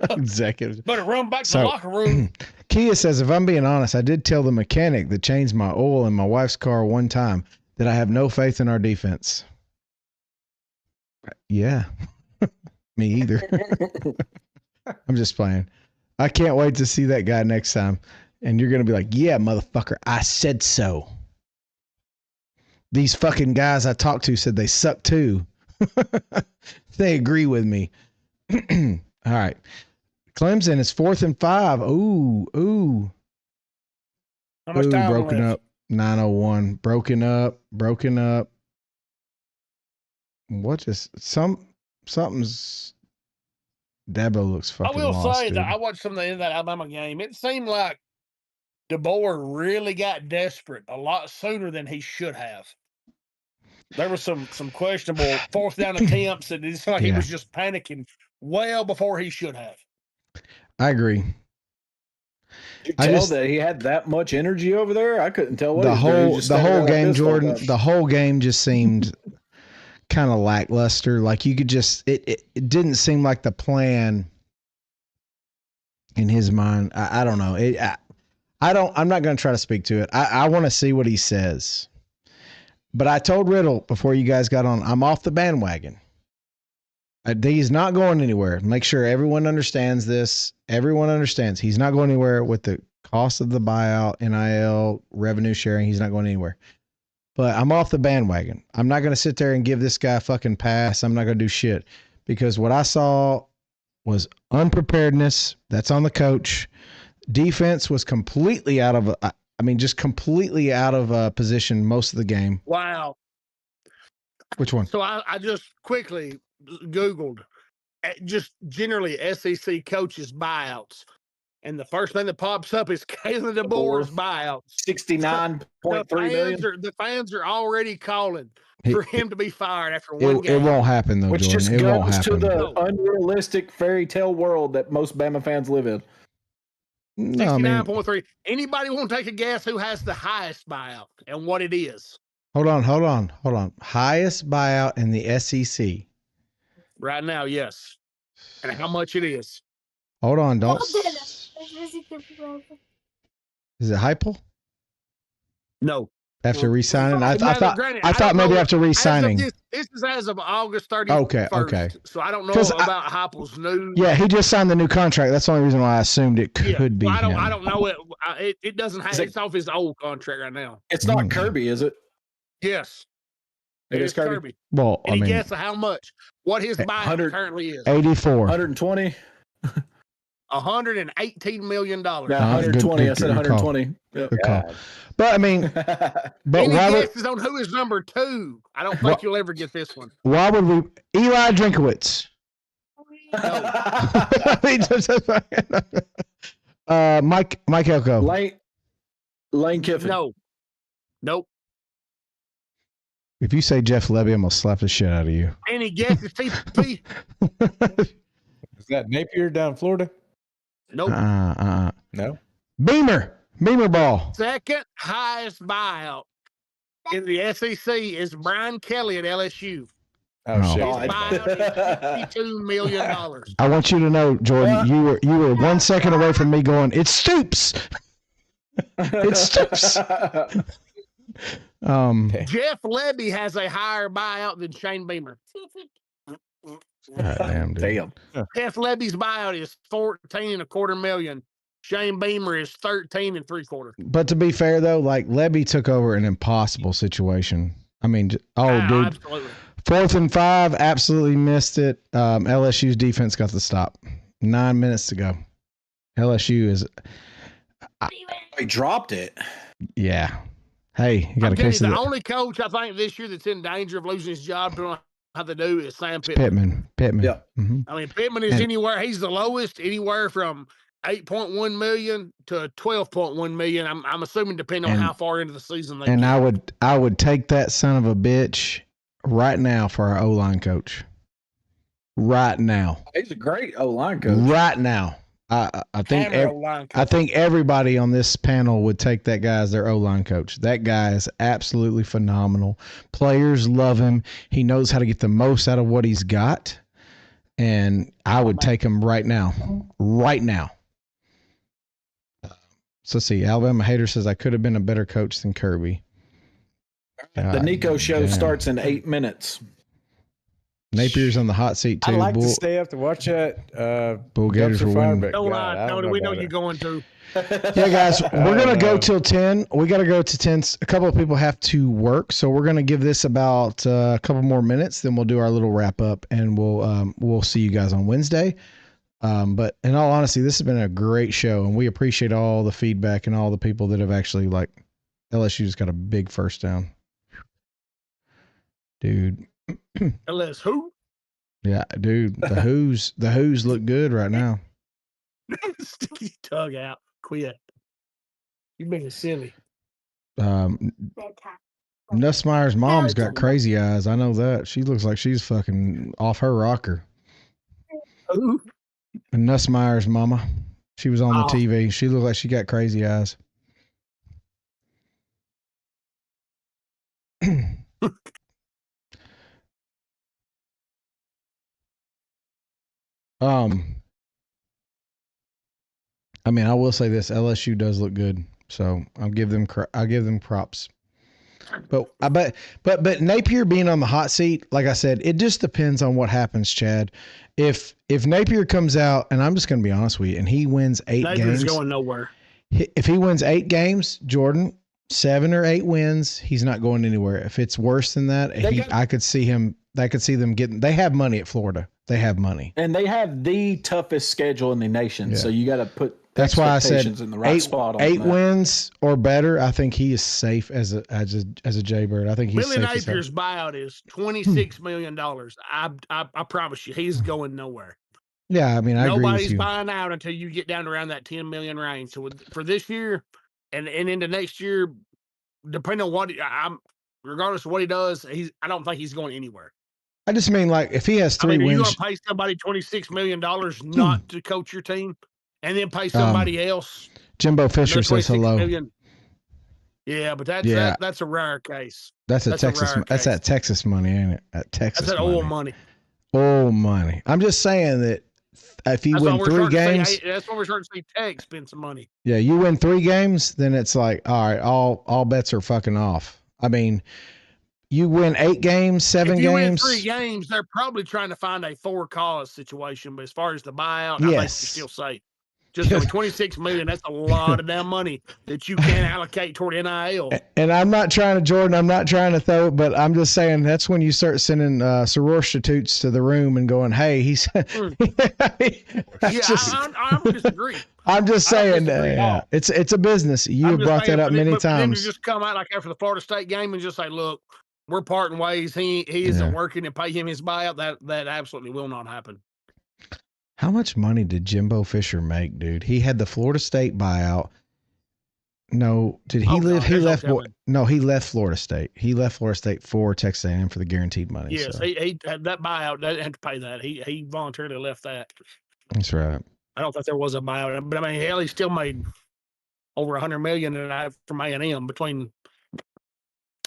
Executive. Better run back to the locker room. Kia says, if I'm being honest, I did tell the mechanic that changed my oil in my wife's car one time that I have no faith in our defense. Yeah. Me either. I'm just playing. I can't wait to see that guy next time. And you're going to be like, yeah, motherfucker, I said so. These fucking guys I talked to said they suck too. They agree with me. All right. Clemson is 4th and 5. Ooh. How much time broken left? Up. 9:01. Broken up. What is something's Dabo looks fucking I will lost, say dude. that I watched some of the end of that Alabama game. It seemed like DeBoer really got desperate a lot sooner than he should have. There were some questionable 4th down attempts, and it's like he was just panicking well before he should have. I agree. Did you tell that he had that much energy over there? I couldn't tell what the whole game, Jordan. The whole game just seemed kind of lackluster. Like you could just it didn't seem like the plan in his mind. I don't know. I'm not going to try to speak to it. I want to see what he says. But I told Riddle before you guys got on, I'm off the bandwagon. He's not going anywhere. Make sure everyone understands this. Everyone understands he's not going anywhere with the cost of the buyout, NIL, revenue sharing. He's not going anywhere. But I'm off the bandwagon. I'm not going to sit there and give this guy a fucking pass. I'm not going to do shit. Because what I saw was unpreparedness. That's on the coach. Defense was completely out of, just completely out of position most of the game. Wow. Which one? So I just quickly Googled just generally SEC coaches buyouts. And the first thing that pops up is Kalen DeBoer's buyout. 69.3 million. The fans are already calling for him to be fired after one game. It won't happen, though, Which Jordan. just It won't goes happen. to the unrealistic fairy tale world that most Bama fans live in. No, 69.3. Anybody want to take a guess who has the highest buyout and what it is? Hold on. Highest buyout in the SEC. Right now, yes. And how much it is. Hold on, don't. Is it Heupel? No. After re-signing? I thought maybe after re-signing. This is as of August 31st. Okay. So I don't know about Heupel's news. Yeah, he just signed the new contract. That's the only reason why I assumed it could be him. I don't know it. It doesn't have. It's off his old contract right now. It's not Kirby, is it? Yes. It is Kirby. Well, Any guess of how much? What his buyout currently is? 84. 120. $118 million. No, 120. I said 120. Good call. But any guesses on who is number 2? I don't think you'll ever get this one. Why would we? Eli Drinkowitz. No. Mike Elko. Lane Kiffin. No. Nope. If you say Jeff Lebby, I'm gonna slap the shit out of you. Any guesses, TP? Is that Napier down in Florida? Nope. No. Beamer ball. Second highest buyout in the SEC is Brian Kelly at LSU. Oh shit! His buyout is $52 million. I want you to know, Jordan, you were 1 second away from me going, it Stoops. It Stoops. Jeff Lebby has a higher buyout than Shane Beamer. Damn. Jeff Lebby's buyout is $14.25 million. Shane Beamer is 13.75. But to be fair though, like Lebby took over an impossible situation. I mean, dude, absolutely. 4th and 5, absolutely missed it. LSU's defense got the stop. 9 minutes to go. LSU is. They dropped it. Yeah. Hey, you got a case of the only coach I think this year that's in danger of losing his job, depending on how they do, is Sam Pittman. Pittman. Yeah. Mm-hmm. I mean, Pittman is he's the lowest, anywhere from 8.1 million to 12.1 million. I'm assuming depending on how far into the season they get. I would take that son of a bitch right now for our O-line coach. Right now. He's a great O-line coach. Right now. I think everybody on this panel would take that guy as their O-line coach. That guy is absolutely phenomenal. Players love him. He knows how to get the most out of what he's got. And I would take him right now. Right now. So see, Alabama Hater says I could have been a better coach than Kirby. The Nico show starts in 8 minutes. Napier's on the hot seat too. I like to stay up to watch that. Bull Gators will win. Don't lie, Tony. We know you're going to. Yeah, guys, we're gonna go till 10. We got to go to 10. A couple of people have to work, so we're gonna give this about a couple more minutes. Then we'll do our little wrap up, and we'll see you guys on Wednesday. But in all honesty, this has been a great show, and we appreciate all the feedback and all the people that have actually LSU's got a big first down, dude. LS who? Yeah, dude. The Who's look good right now. Stick your tongue out. Quit. You being silly. Nussmeier's mom's got crazy eyes. I know that. She looks like she's fucking off her rocker. Who? Nussmeier's mama. She was on the TV. She looked like she got crazy eyes. I mean, I will say this: LSU does look good, so I'll give them props. But Napier being on the hot seat, like I said, it just depends on what happens, Chad. If Napier comes out, and I'm just going to be honest with you, and he wins 8 games, Napier's going nowhere. If he wins 8 games, Jordan, 7 or 8 wins, he's not going anywhere. If it's worse than that, I could see them getting. They have money at Florida. They have money, and they have the toughest schedule in the nation. Yeah. So you got to put. That's why I said in the right spot on 8 wins or better. I think he is safe as a Jaybird. I think he's Billy safe. Napier's buyout is $26 million. I promise you, he's going nowhere. Yeah, I mean, I agree with you. Nobody's buying out until you get down around that 10 million range. So for this year and into next year, depending on what regardless of what he does, I don't think he's going anywhere. I just mean, like, if he has 3 wins, you're going to pay somebody $26 million not to coach your team, and then pay somebody else. Jimbo Fisher says hello. Million. Yeah, but that's a rare case. That's Texas. That's that Texas money, ain't it? That's that oil money. Oil money. I'm just saying that if you win 3 games, that's when we're starting to see Tech spend some money. Yeah, you win 3 games, then it's like, all right, all bets are fucking off. I mean, you win 8 games, 7 games. If you win 3 games, they're probably trying to find a 4-cause situation. But as far as the buyout, I think you're still safe. Just $26 million, that's a lot of damn money that you can't allocate toward NIL. And I'm not trying to, Jordan, I'm not trying to throw it, but I'm just saying that's when you start sending sorority to the room and going, hey, he's. I would disagree. I'm just saying, it's a business. You have brought that up many times. For them to just come out like after the Florida State game and just say, look, we're parting ways. He isn't working, and pay him his buyout. That absolutely will not happen. How much money did Jimbo Fisher make, dude? He had the Florida State buyout. No, did he live? He left. No, he left Florida State. He left Florida State for Texas A&M for the guaranteed money. Yes, so. he had that buyout. They had to pay that. He voluntarily left that. That's right. I don't think there was a buyout, but I mean, hell, he still made over $100 million from A&M between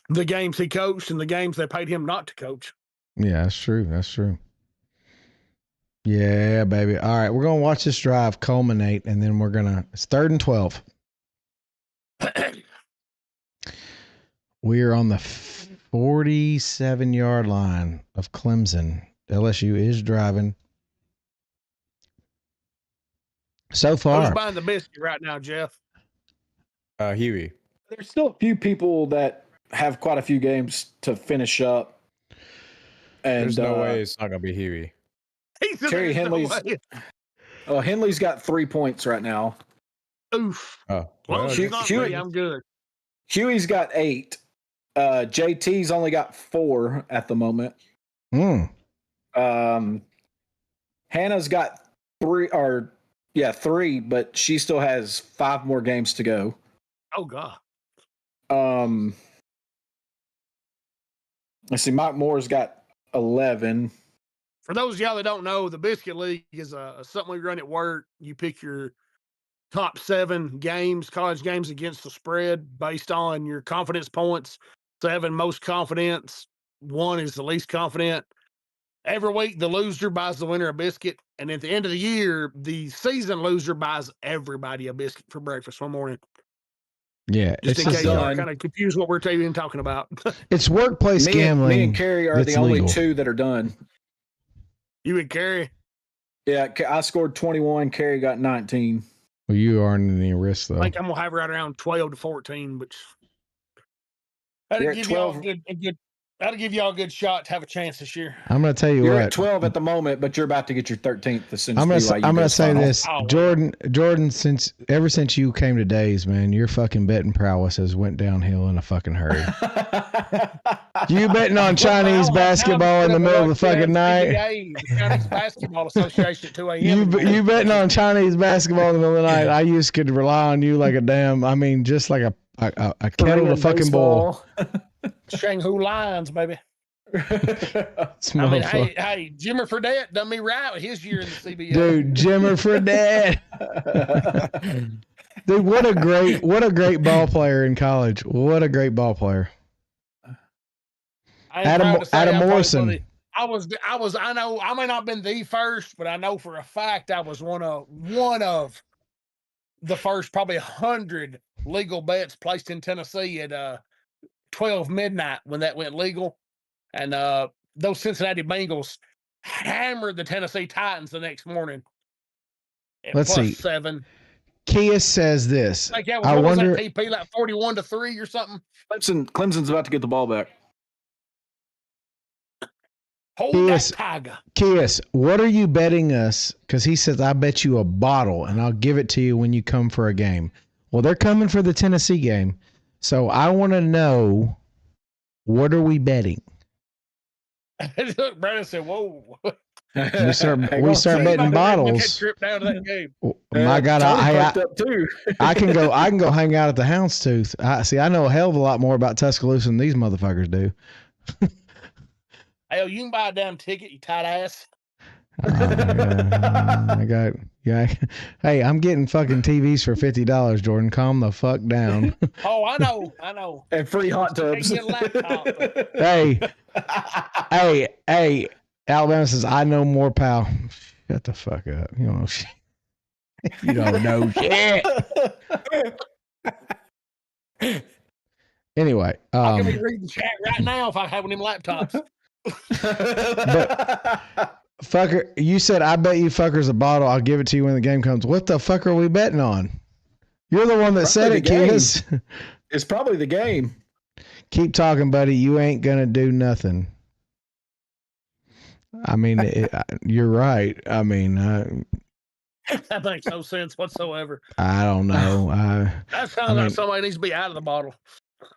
the games he coached and the games they paid him not to coach. Yeah, that's true. That's true. Yeah, baby. All right, we're going to watch this drive culminate, and then it's 3rd and 12. We are on the 47-yard line of Clemson. LSU is driving. So far. Who's buying the biscuit right now, Jeff? Huey. There's still a few people that have quite a few games to finish up. And there's no way it's not going to be Huey. Terry Henley's got 3 points right now. Oof. Oh, well, Huey, I'm good. Huey's got 8. JT's only got 4 at the moment. Hannah's got 3, but she still has 5 more games to go. Oh God. Let's see. Mike Moore's got 11. For those of y'all that don't know, the Biscuit League is something we run at work. You pick your top 7 games, college games against the spread based on your confidence points. 7 most confidence, 1 is the least confident. Every week, the loser buys the winner a biscuit. And at the end of the year, the season loser buys everybody a biscuit for breakfast one morning. Yeah. Just in case y'all kind of confused what we're even talking about. It's workplace gambling. Me and Carrie are the only 2 that are done. You and Carrie? Yeah, I scored 21. Carrie got 19. Well, you aren't in any risk, though. I think I'm going to have right around 12 to 14, which that'll give y'all a good shot to have a chance this year. I'm going to tell you you're what. You're at 12 at the moment, but you're about to get your 13th as soon as I'm going to say this. Jordan, ever since you came to Days, man, your fucking betting prowess has went downhill in a fucking hurry. You betting on Chinese basketball in the middle of the fucking night. The Chinese Basketball Association at 2 a.m. You betting on Chinese basketball in the middle of the night. I used to rely on you like a damn, just like a kettle to fucking boil. Shanghai Lions, baby. Hey, Jimmer Fredette done me right with his year in the CBA. Dude, Jimmer Fredette. Dude, what a great ball player in college. What a great ball player. Adam Morrison. I know I may not have been the first, but I know for a fact I was one of the first probably 100 legal bets placed in Tennessee at 12 midnight when that went legal. And those Cincinnati Bengals hammered the Tennessee Titans the next morning. Let's see. 7. Kia says this. Like that was, I wonder, was that TP like 41-3 or something. Clemson's about to get the ball back. Hold that tiger. Kiss, what are you betting us? Because he says, I bet you a bottle, and I'll give it to you when you come for a game. Well, they're coming for the Tennessee game. So I want to know, what are we betting? Brandon said, whoa. We start betting bottles. Trip down to that game. My God, I can go hang out at the Houndstooth. I know a hell of a lot more about Tuscaloosa than these motherfuckers do. Hell, you can buy a damn ticket, you tight ass. Hey, I'm getting fucking TVs for $50, Jordan. Calm the fuck down. Oh, I know. And free hot tubs. Hey, Alabama says, I know more, pal. Shut the fuck up. You don't know shit. You don't know shit. Anyway. I can be reading the chat right now if I have one of them laptops. But, fucker, you said, I bet you fuckers a bottle. I'll give it to you when the game comes. What the fuck are we betting on? You're the one that said it, kids. It's probably the game. Keep talking, buddy. You ain't going to do nothing. I mean, you're right. I mean, that makes no sense whatsoever. I don't know. That sounds like somebody needs to be out of the bottle.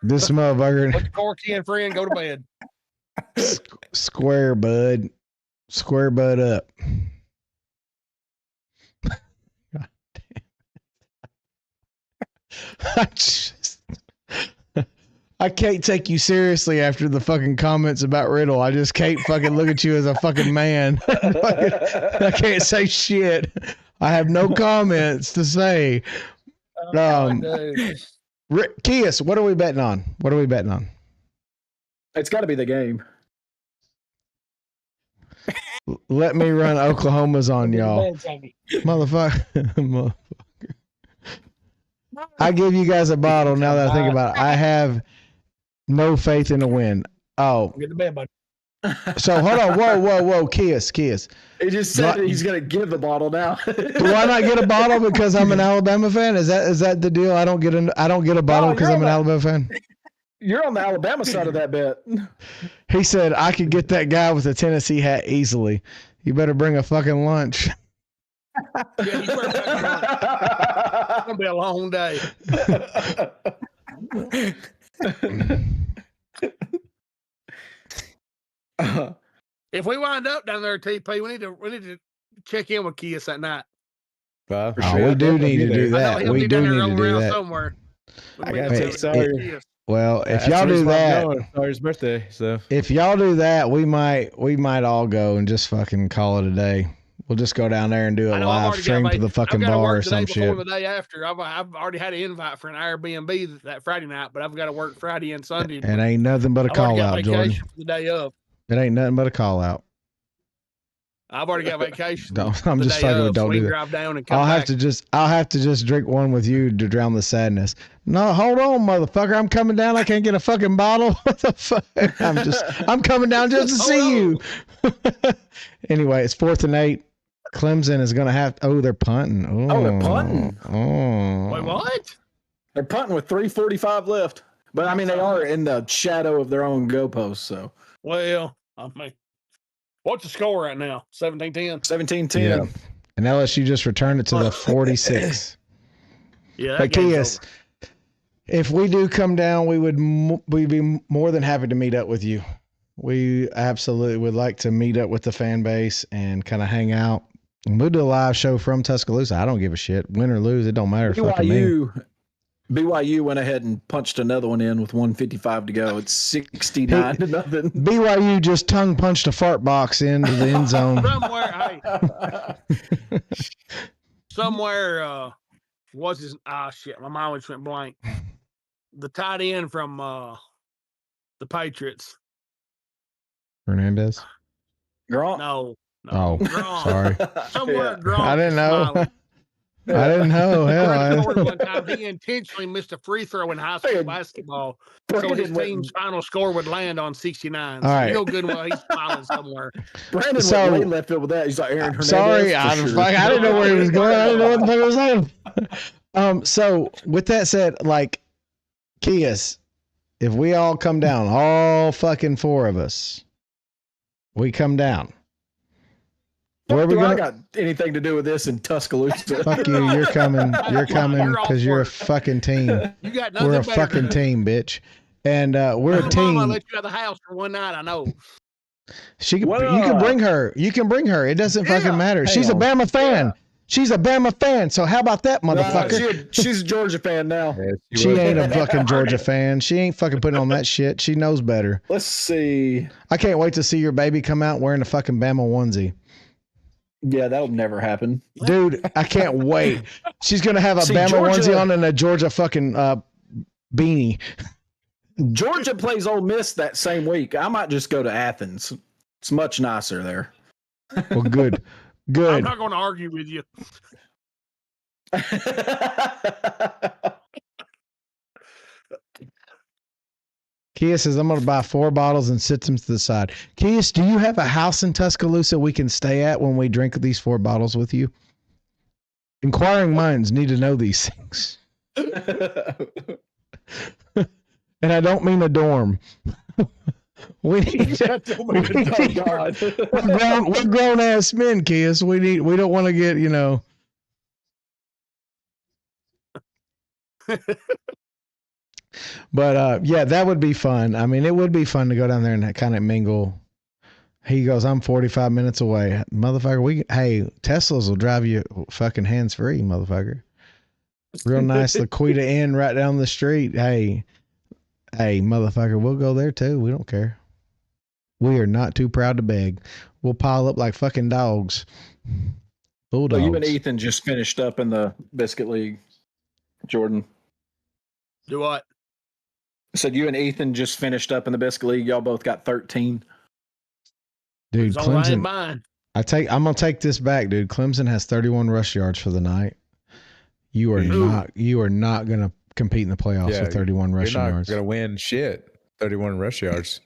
This motherfucker. Put the corky in, free, and go to bed. Square, bud. Square bud up. God damn. I can't take you seriously after the fucking comments about Riddle. I just can't fucking look at you as a fucking man. I can't say shit. I have no comments to say. Kias, what are we betting on? It's got to be the game. Let me run Oklahoma's on y'all. Motherfucker. I give you guys a bottle now that I think about it. I have no faith in a win. Oh. Get to bed, buddy. So hold on. Whoa. Kiss. He just said he's going to give the bottle now. Do I not get a bottle because I'm an Alabama fan? Is that the deal? I don't get a bottle because I'm an Alabama fan? You're on the Alabama side of that bet. He said I could get that guy with a Tennessee hat easily. You better bring a fucking lunch. Yeah, you better pack a lunch. It's going to be a long day. If we wind up down there at TP, we need to check in with Kias that night. We do need to do that. We do need to do that somewhere. Well, if y'all do that, for his birthday. So if y'all do that, we might all go and just fucking call it a day. We'll just go down there and do a live stream to the fucking bar or some shit. The day after, I've already had an invite for an Airbnb that Friday night, but I've got to work Friday and Sunday. It ain't nothing but a call out, Jordan. The day of. It ain't nothing but a call out. I've already got vacation. I'm just fucking with. Don't do that. Drive down and come I'll have to just drink one with you to drown the sadness. No, hold on, motherfucker. I'm coming down. I can't get a fucking bottle. What the fuck? I'm coming down just to see you. Anyway, it's 4th and 8. Clemson is going to have. They're punting. They're punting. Wait, what? They're punting with 3:45 left. But I mean, they are in the shadow of their own goalpost. So, well, I mean, what's the score right now? 17-10. 17-10. Yeah. And LSU just returned it to the 46. Yeah, but Kias, if we do come down, we'd be more than happy to meet up with you. We absolutely would like to meet up with the fan base and kind of hang out. And we'll do a live show from Tuscaloosa. I don't give a shit. Win or lose, it don't matter. BYU went ahead and punched another one in with 1:55 to go. It's 69-0. BYU just tongue punched a fart box into the end zone. Somewhere, what's his? Shit, my mind just went blank. The tight end from the Patriots. Hernandez. Gronk? No. Oh, Gronk. sorry. Somewhere Gronk. I didn't know. Smiling. I didn't know. Hell, One time he intentionally missed a free throw in high school basketball, so his team's final score would land on 69. So right. you know good well he's smiling somewhere. Brandon went way left field with that. He's like Aaron Hernandez. Sorry, I didn't know where he was going. I didn't know what the fuck he was saying. So with that said, like, Kias, if we all come down, all fucking 4 of us, we come down. Where we I got anything to do with this in Tuscaloosa? Fuck you. You're coming. You're coming because you're a fucking team. You got nothing. We're a fucking team, bitch. And we're a team. Mama let you out of the house for one night. I know. She can. You can bring her. You can bring her. It doesn't fucking matter. She's a Bama fan. Yeah. She's a Bama fan. So how about that, motherfucker? She's a Georgia fan now. Yeah, she ain't a fucking Georgia fan. She ain't fucking putting on that shit. She knows better. Let's see. I can't wait to see your baby come out wearing a fucking Bama onesie. Yeah, that'll never happen. Dude, I can't wait. She's going to have a Bama onesie on and a Georgia fucking beanie. Georgia plays Ole Miss that same week. I might just go to Athens. It's much nicer there. Well, good. Good. I'm not going to argue with you. Kia says, I'm going to buy 4 bottles and sit them to the side. Kia, do you have a house in Tuscaloosa we can stay at when we drink these 4 bottles with you? Inquiring minds need to know these things. And I don't mean a dorm. We need to, we're grown ass men, Kiss. We don't want to get, But yeah, that would be fun. I mean, it would be fun to go down there and kind of mingle. He goes, I'm 45 minutes away. Motherfucker, hey, Teslas will drive you fucking hands free, motherfucker. Real nice Laquita Inn right down the street. Hey, motherfucker, we'll go there too. We don't care. We are not too proud to beg. We'll pile up like fucking dogs. Bulldogs. So you and Ethan just finished up in the Biscuit League, Jordan. Do what? I said you and Ethan just finished up in the Biscuit League. Y'all both got 13. Dude, Clemson. I'm gonna take this back, dude. Clemson has 31 rush yards for the night. You are not gonna compete in the playoffs with 31 rushing yards. You're not gonna win shit. 31 rush yards.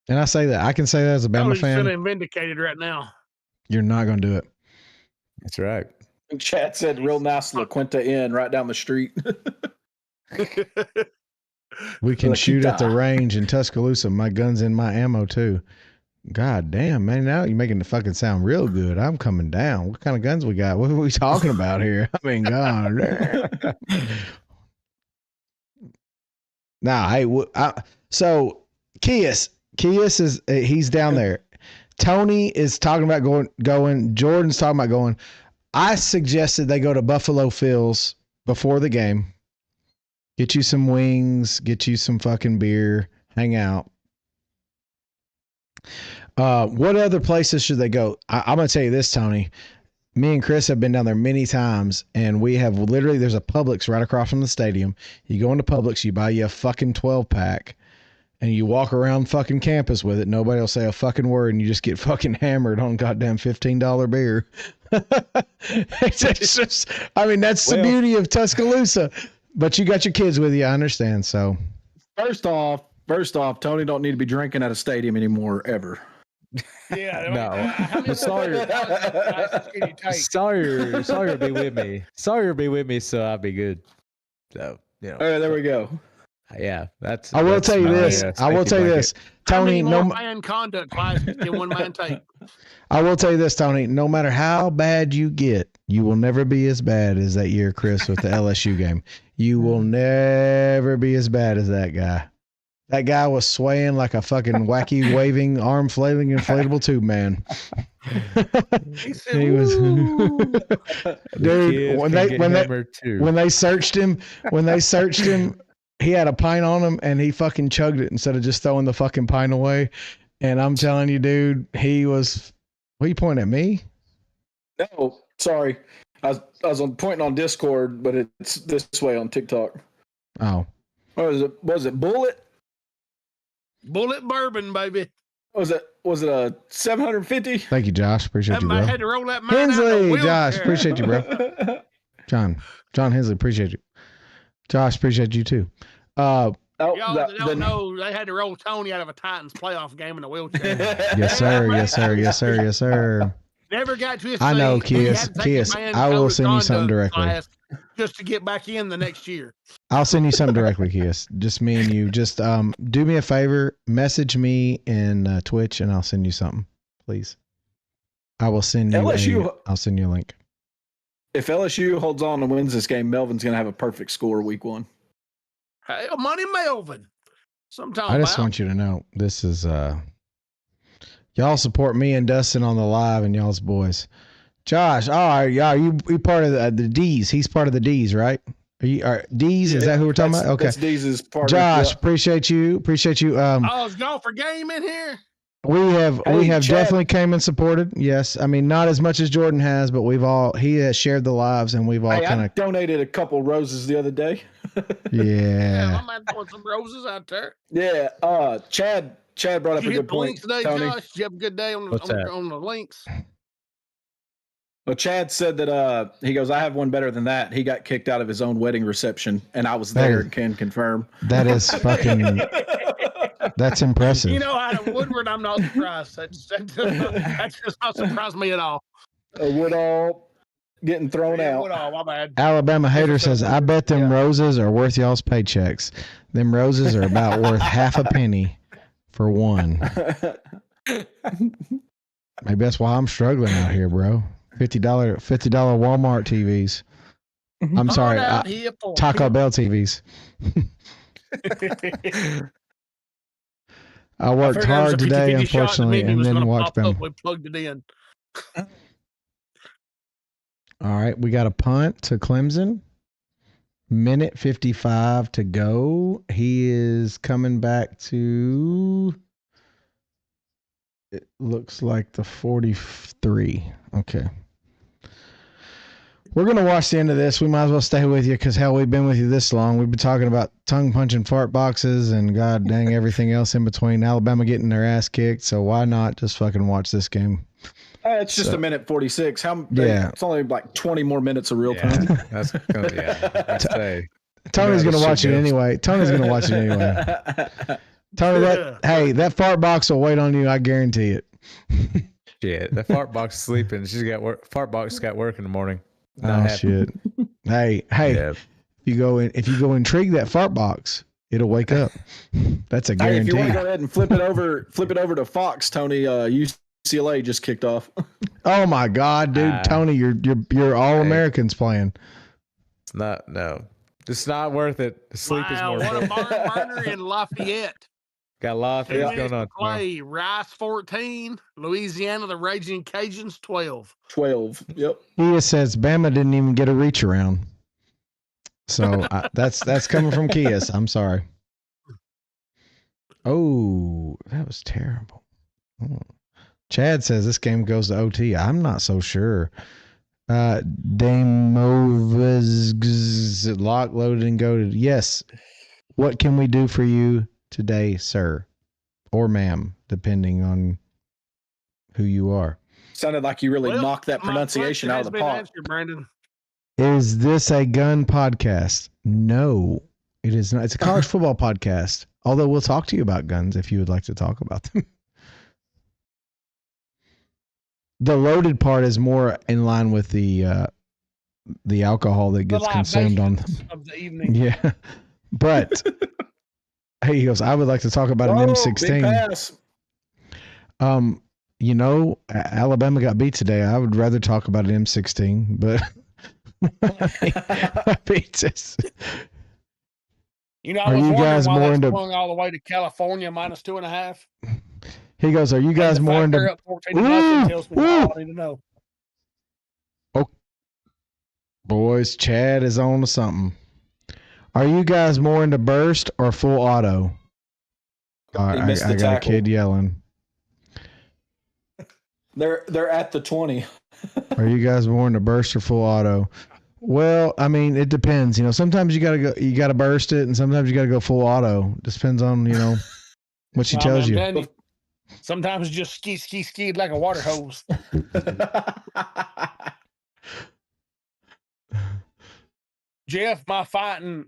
And I say that. I can say that as a Bama fan. Feeling vindicated right now. You're not gonna do it. That's right. Chat said real nice La Quinta Inn right down the street. We can shoot at the range in Tuscaloosa. My gun's in my ammo too. God damn, man. Now you're making the fucking sound real good. I'm coming down. What kind of guns we got? What are we talking about here? I mean, God. Nah, hey, so Kias is, he's down there. Tony is talking about going. Jordan's talking about going. I suggested they go to Buffalo Phil's before the game. Get you some wings, get you some fucking beer, hang out. What other places should they go? I'm going to tell you this, Tony. Me and Chris have been down there many times, and we have literally, there's a Publix right across from the stadium. You go into Publix, you buy you a fucking 12-pack, and you walk around fucking campus with it. Nobody will say a fucking word, and you just get fucking hammered on goddamn $15 beer. It's just, I mean, that's the beauty of Tuscaloosa. But you got your kids with you, I understand. So, first off, Tony don't need to be drinking at a stadium anymore ever. Yeah, no. Sawyer will be with me. Sawyer will be with me, so I'll be good. So, all right, there we go. Yeah, I will tell you this, Tony. No man conduct classes in one man tape. I will tell you this, Tony. No matter how bad you get, you will never be as bad as that year, Chris, with the LSU game. You will never be as bad as that guy. That guy was swaying like a fucking wacky, waving, arm flailing, inflatable tube man. He was, dude. When they searched him, he had a pint on him, and he fucking chugged it instead of just throwing the fucking pint away. And I'm telling you, dude, he was. What are you pointing at me? No, sorry. I was pointing on Discord, but it's this way on TikTok. Oh. What was it? Was it Bullet? Bullet bourbon, baby. Was it was it a 750? Thank you, Josh. Appreciate you, bro. I had to roll that man Hensley, Josh, appreciate you, bro. John Hensley, appreciate you. Josh, appreciate you too. Y'all don't know they had to roll Tony out of a Titans playoff game in a wheelchair. Yes, sir. Yes, sir. Yes, sir. Yes, sir. Never got to his I know, Kiss. I will send you something directly. Just to get back in the next year. I'll send you something directly, Kiss. Just me and you. Just do me a favor. Message me in Twitch, and I'll send you something, please. I will send you. I'll send you a link. If LSU holds on and wins this game, Melvin's going to have a perfect score week 1. Hey, money Melvin. I just want you to know this is y'all support me and Dustin on the live and y'all's boys. Josh, all right, y'all, you part of the D's. He's part of the D's, right? Are D's? Yeah, is that who we're talking about? Okay, that's D's is part. Josh, of appreciate you. Oh, is golf for game in here? We have definitely came and supported. Yes, I mean not as much as Jordan has, but he has shared the lives and we've all kind of donated a couple roses the other day. Yeah, I might put some roses out there. Yeah, Chad brought up a good point. Today, Tony. Josh? Did you have a good day on the links? Well, Chad said that he goes, I have one better than that. He got kicked out of his own wedding reception, and I was there and can confirm. That is fucking. That's impressive. You know, out of Woodward, I'm not surprised. That just not surprised me at all. Woodall getting thrown out. Woodall, my bad. Alabama hater says, I bet them roses are worth y'all's paychecks. Them roses are about worth half a penny for one. Maybe that's why I'm struggling out here, bro. $50 Walmart TVs. I'm sorry, Taco Bell TVs. I worked hard today, unfortunately, and then watched them. We plugged it in. All right, we got a punt to Clemson. Minute 55 to go. He is coming back to, it looks like the 43. Okay. We're going to watch the end of this. We might as well stay with you because, hell, we've been with you this long. We've been talking about tongue-punching fart boxes and, god dang, everything else in between. Alabama getting their ass kicked, so why not just fucking watch this game? It's just a minute 46. It's only like 20 more minutes of real time. That's Tony's going to watch it anyway. Tony, that fart box will wait on you. I guarantee it. Shit, that fart box is sleeping. She's got work. Fart box got work in the morning. Shit. Hey, yeah. If you go intrigue that fart box, it'll wake up. That's a guarantee. If you want to go ahead and flip it over to Fox, Tony, UCLA just kicked off. Oh my God, dude. Tony, you're all Americans playing. It's not worth it. The sleep is more what a barn burner in Lafayette. Got a lot of things going on. Play Rice 14, Louisiana, the Raging Cajuns 12. 12, yep. He says Bama didn't even get a reach around. So that's coming from Kias. I'm sorry. Oh, that was terrible. Oh. Chad says this game goes to OT. I'm not so sure. Damovas lock, loaded, and go to yes. What can we do for you today, sir? Or ma'am, depending on who you are. Sounded like you really knocked that pronunciation out of the park. Brandon. Is this a gun podcast? No, it is not. It's a college football podcast. Although we'll talk to you about guns if you would like to talk about them. The loaded part is more in line with the alcohol that gets consumed on of the evening. Yeah, but hey, he goes, I would like to talk about an M16. Alabama got beat today. I would rather talk about an M16, but beats us. I was wondering why that's going all the way to California -2.5. He goes, are you guys more into... Oh, boys, Chad is on to something. Are you guys more into burst or full auto? I got a kid yelling. They're at the 20. Are you guys more into burst or full auto? Well, I mean, it depends. Sometimes you gotta burst it, and sometimes you gotta go full auto. Just depends on what she tells you. Sometimes just skied like a water hose. Jeff, my fighting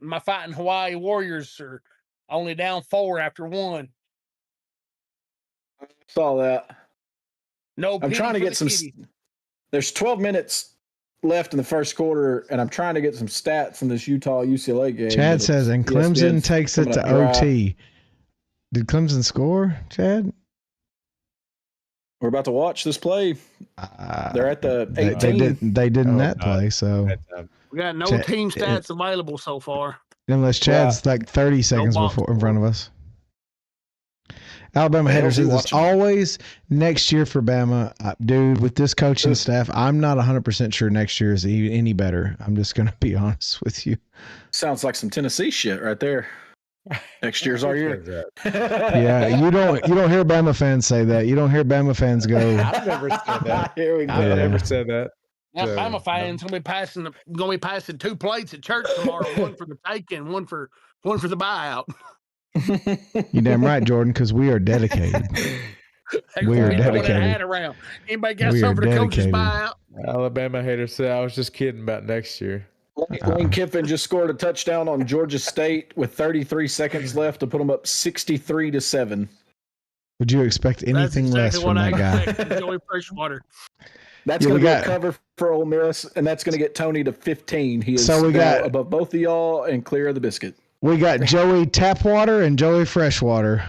Hawaii Warriors are only down 4 after 1. Saw that. No, I'm trying to get some. There's 12 minutes left in the first quarter, and I'm trying to get some stats from this Utah UCLA game. Chad says, and Clemson takes it to OT. Did Clemson score, Chad? We're about to watch this play. They're at the 18. They didn't that play, so we got no team stats available so far. Unless Chad's like 30 seconds before in front of us. Alabama Hater says it's always next year for Bama. Dude, with this coaching staff, I'm not 100% sure next year is any better. I'm just going to be honest with you. Sounds like some Tennessee shit right there. Next year's our year. Yeah, you don't hear Bama fans say that. You don't hear Bama fans go. I've never said that. Here we go. I've never said that. Now, Bama fans gonna be passing 2 plates at church tomorrow. One for the taking, one for the buyout. You're damn right, Jordan, because we are dedicated. We are dedicated. Around. Anybody got something for the coach's buyout? Alabama Hater said, I was just kidding about next year. Lane Kiffin just scored a touchdown on Georgia State with 33 seconds left to put them up 63-7. Would you expect anything less from that guy? Joey Freshwater. That's going to be a cover for Ole Miss, and that's going to get Tony to 15. He is above both of y'all and clear of the biscuit. We got Joey Tapwater and Joey Freshwater.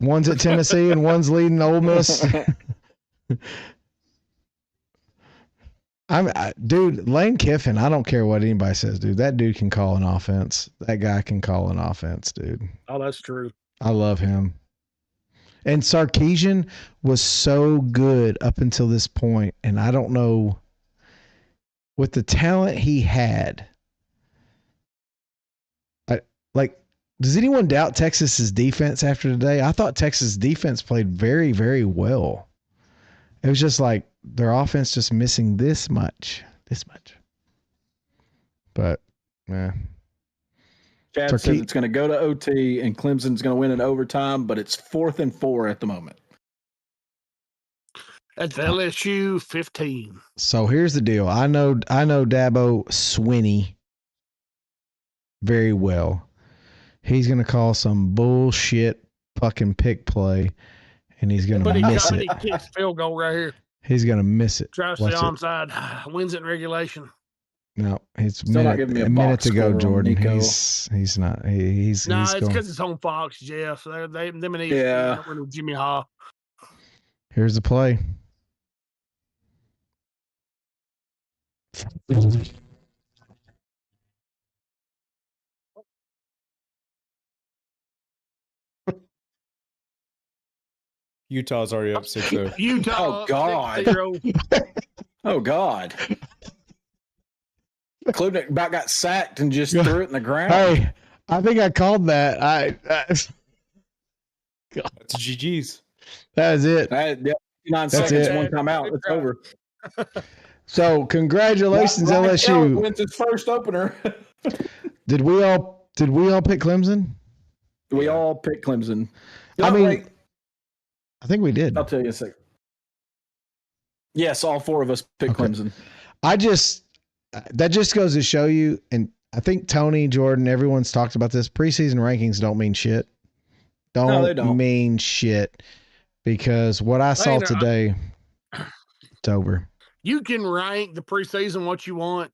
One's at Tennessee and one's leading Ole Miss. Dude, Lane Kiffin, I don't care what anybody says, dude. That dude can call an offense. That guy can call an offense, dude. Oh, that's true. I love him. And Sarkisian was so good up until this point, and I don't know, with the talent he had, does anyone doubt Texas's defense after today? I thought Texas defense played very, very well. It was just like their offense just missing this much. But, yeah. Chad says it's going to go to OT and Clemson's going to win in overtime, but it's 4th and 4 at the moment. That's LSU 15. So here's the deal. I know Dabo Swinney very well. He's going to call some bullshit fucking pick play, and he's going to miss it. He kicks field goal right here. He's going to miss it. Tries the onside. Wins it in regulation. No, it's a minute to go, Jordan. He's not. It's because it's on Fox, Jeff. Them and with Jimmy Ha. Here's the play. Utah's already up 6-0. Utah. Oh God. Oh God. Klubnik about got sacked and just threw it in the ground. Hey, I think I called that. That's GG's. That is it. 9 seconds, one time out. It's over. So congratulations, LSU. Wins his first opener. Did we all pick Clemson? We all picked Clemson. I think we did. I'll tell you a second. Yes, all 4 of us picked Clemson. That just goes to show you, and I think Tony, Jordan, everyone's talked about this. Preseason rankings don't mean shit. They don't mean shit, because what I saw today, it's over. You can rank the preseason what you want.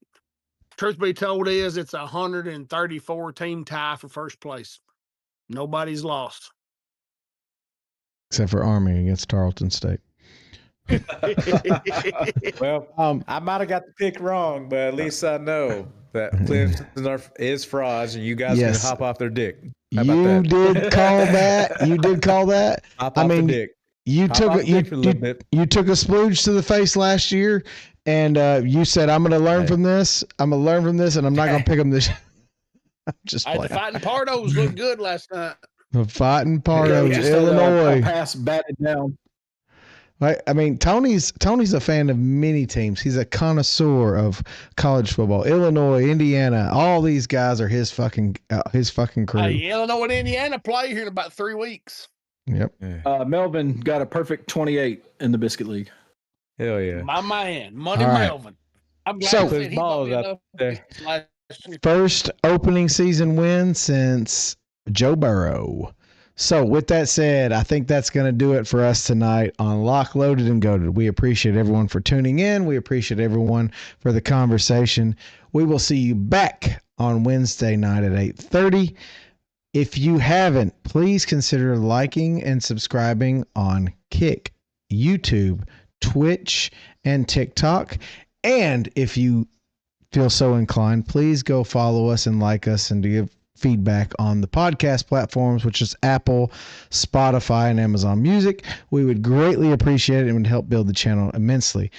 Truth be told is it's 134 team tie for first place. Nobody's lost. Except for Army against Tarleton State. Well, I might have got the pick wrong, but at least I know that Clemson is frauds, and you guys can hop off their dick. How about that? Did call that. You did call that. Hop off the dick. You took a splooge to the face last year, and you said, "I'm going to learn from this. I'm going to learn from this, and I'm not going to pick them this." Just the Fighting Pardos looked good last night. The Fighting Pardos, Illinois. Pass batted down. I mean, Tony's a fan of many teams. He's a connoisseur of college football. Illinois, Indiana, all these guys are his fucking crew. Hey, Illinois and Indiana play here in about 3 weeks. Yep. Melvin got a perfect 28 in the Biscuit League. Hell yeah. My man, Money All right. Melvin. I'm glad So- he said he balls got me up there. enough. First opening season win since Joe Burrow. So with that said, I think that's going to do it for us tonight on Lock, Loaded, and Goated. We appreciate everyone for tuning in. We appreciate everyone for the conversation. We will see you back on Wednesday night at 8:30. If you haven't, please consider liking and subscribing on Kick, YouTube, Twitch, and TikTok. And if you feel so inclined, please go follow us and like us and give feedback on the podcast platforms, which is Apple, Spotify, and Amazon Music. We would greatly appreciate it and would help build the channel immensely.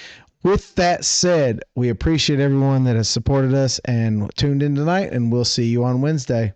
With that said, we appreciate everyone that has supported us and tuned in tonight, and we'll see you on Wednesday.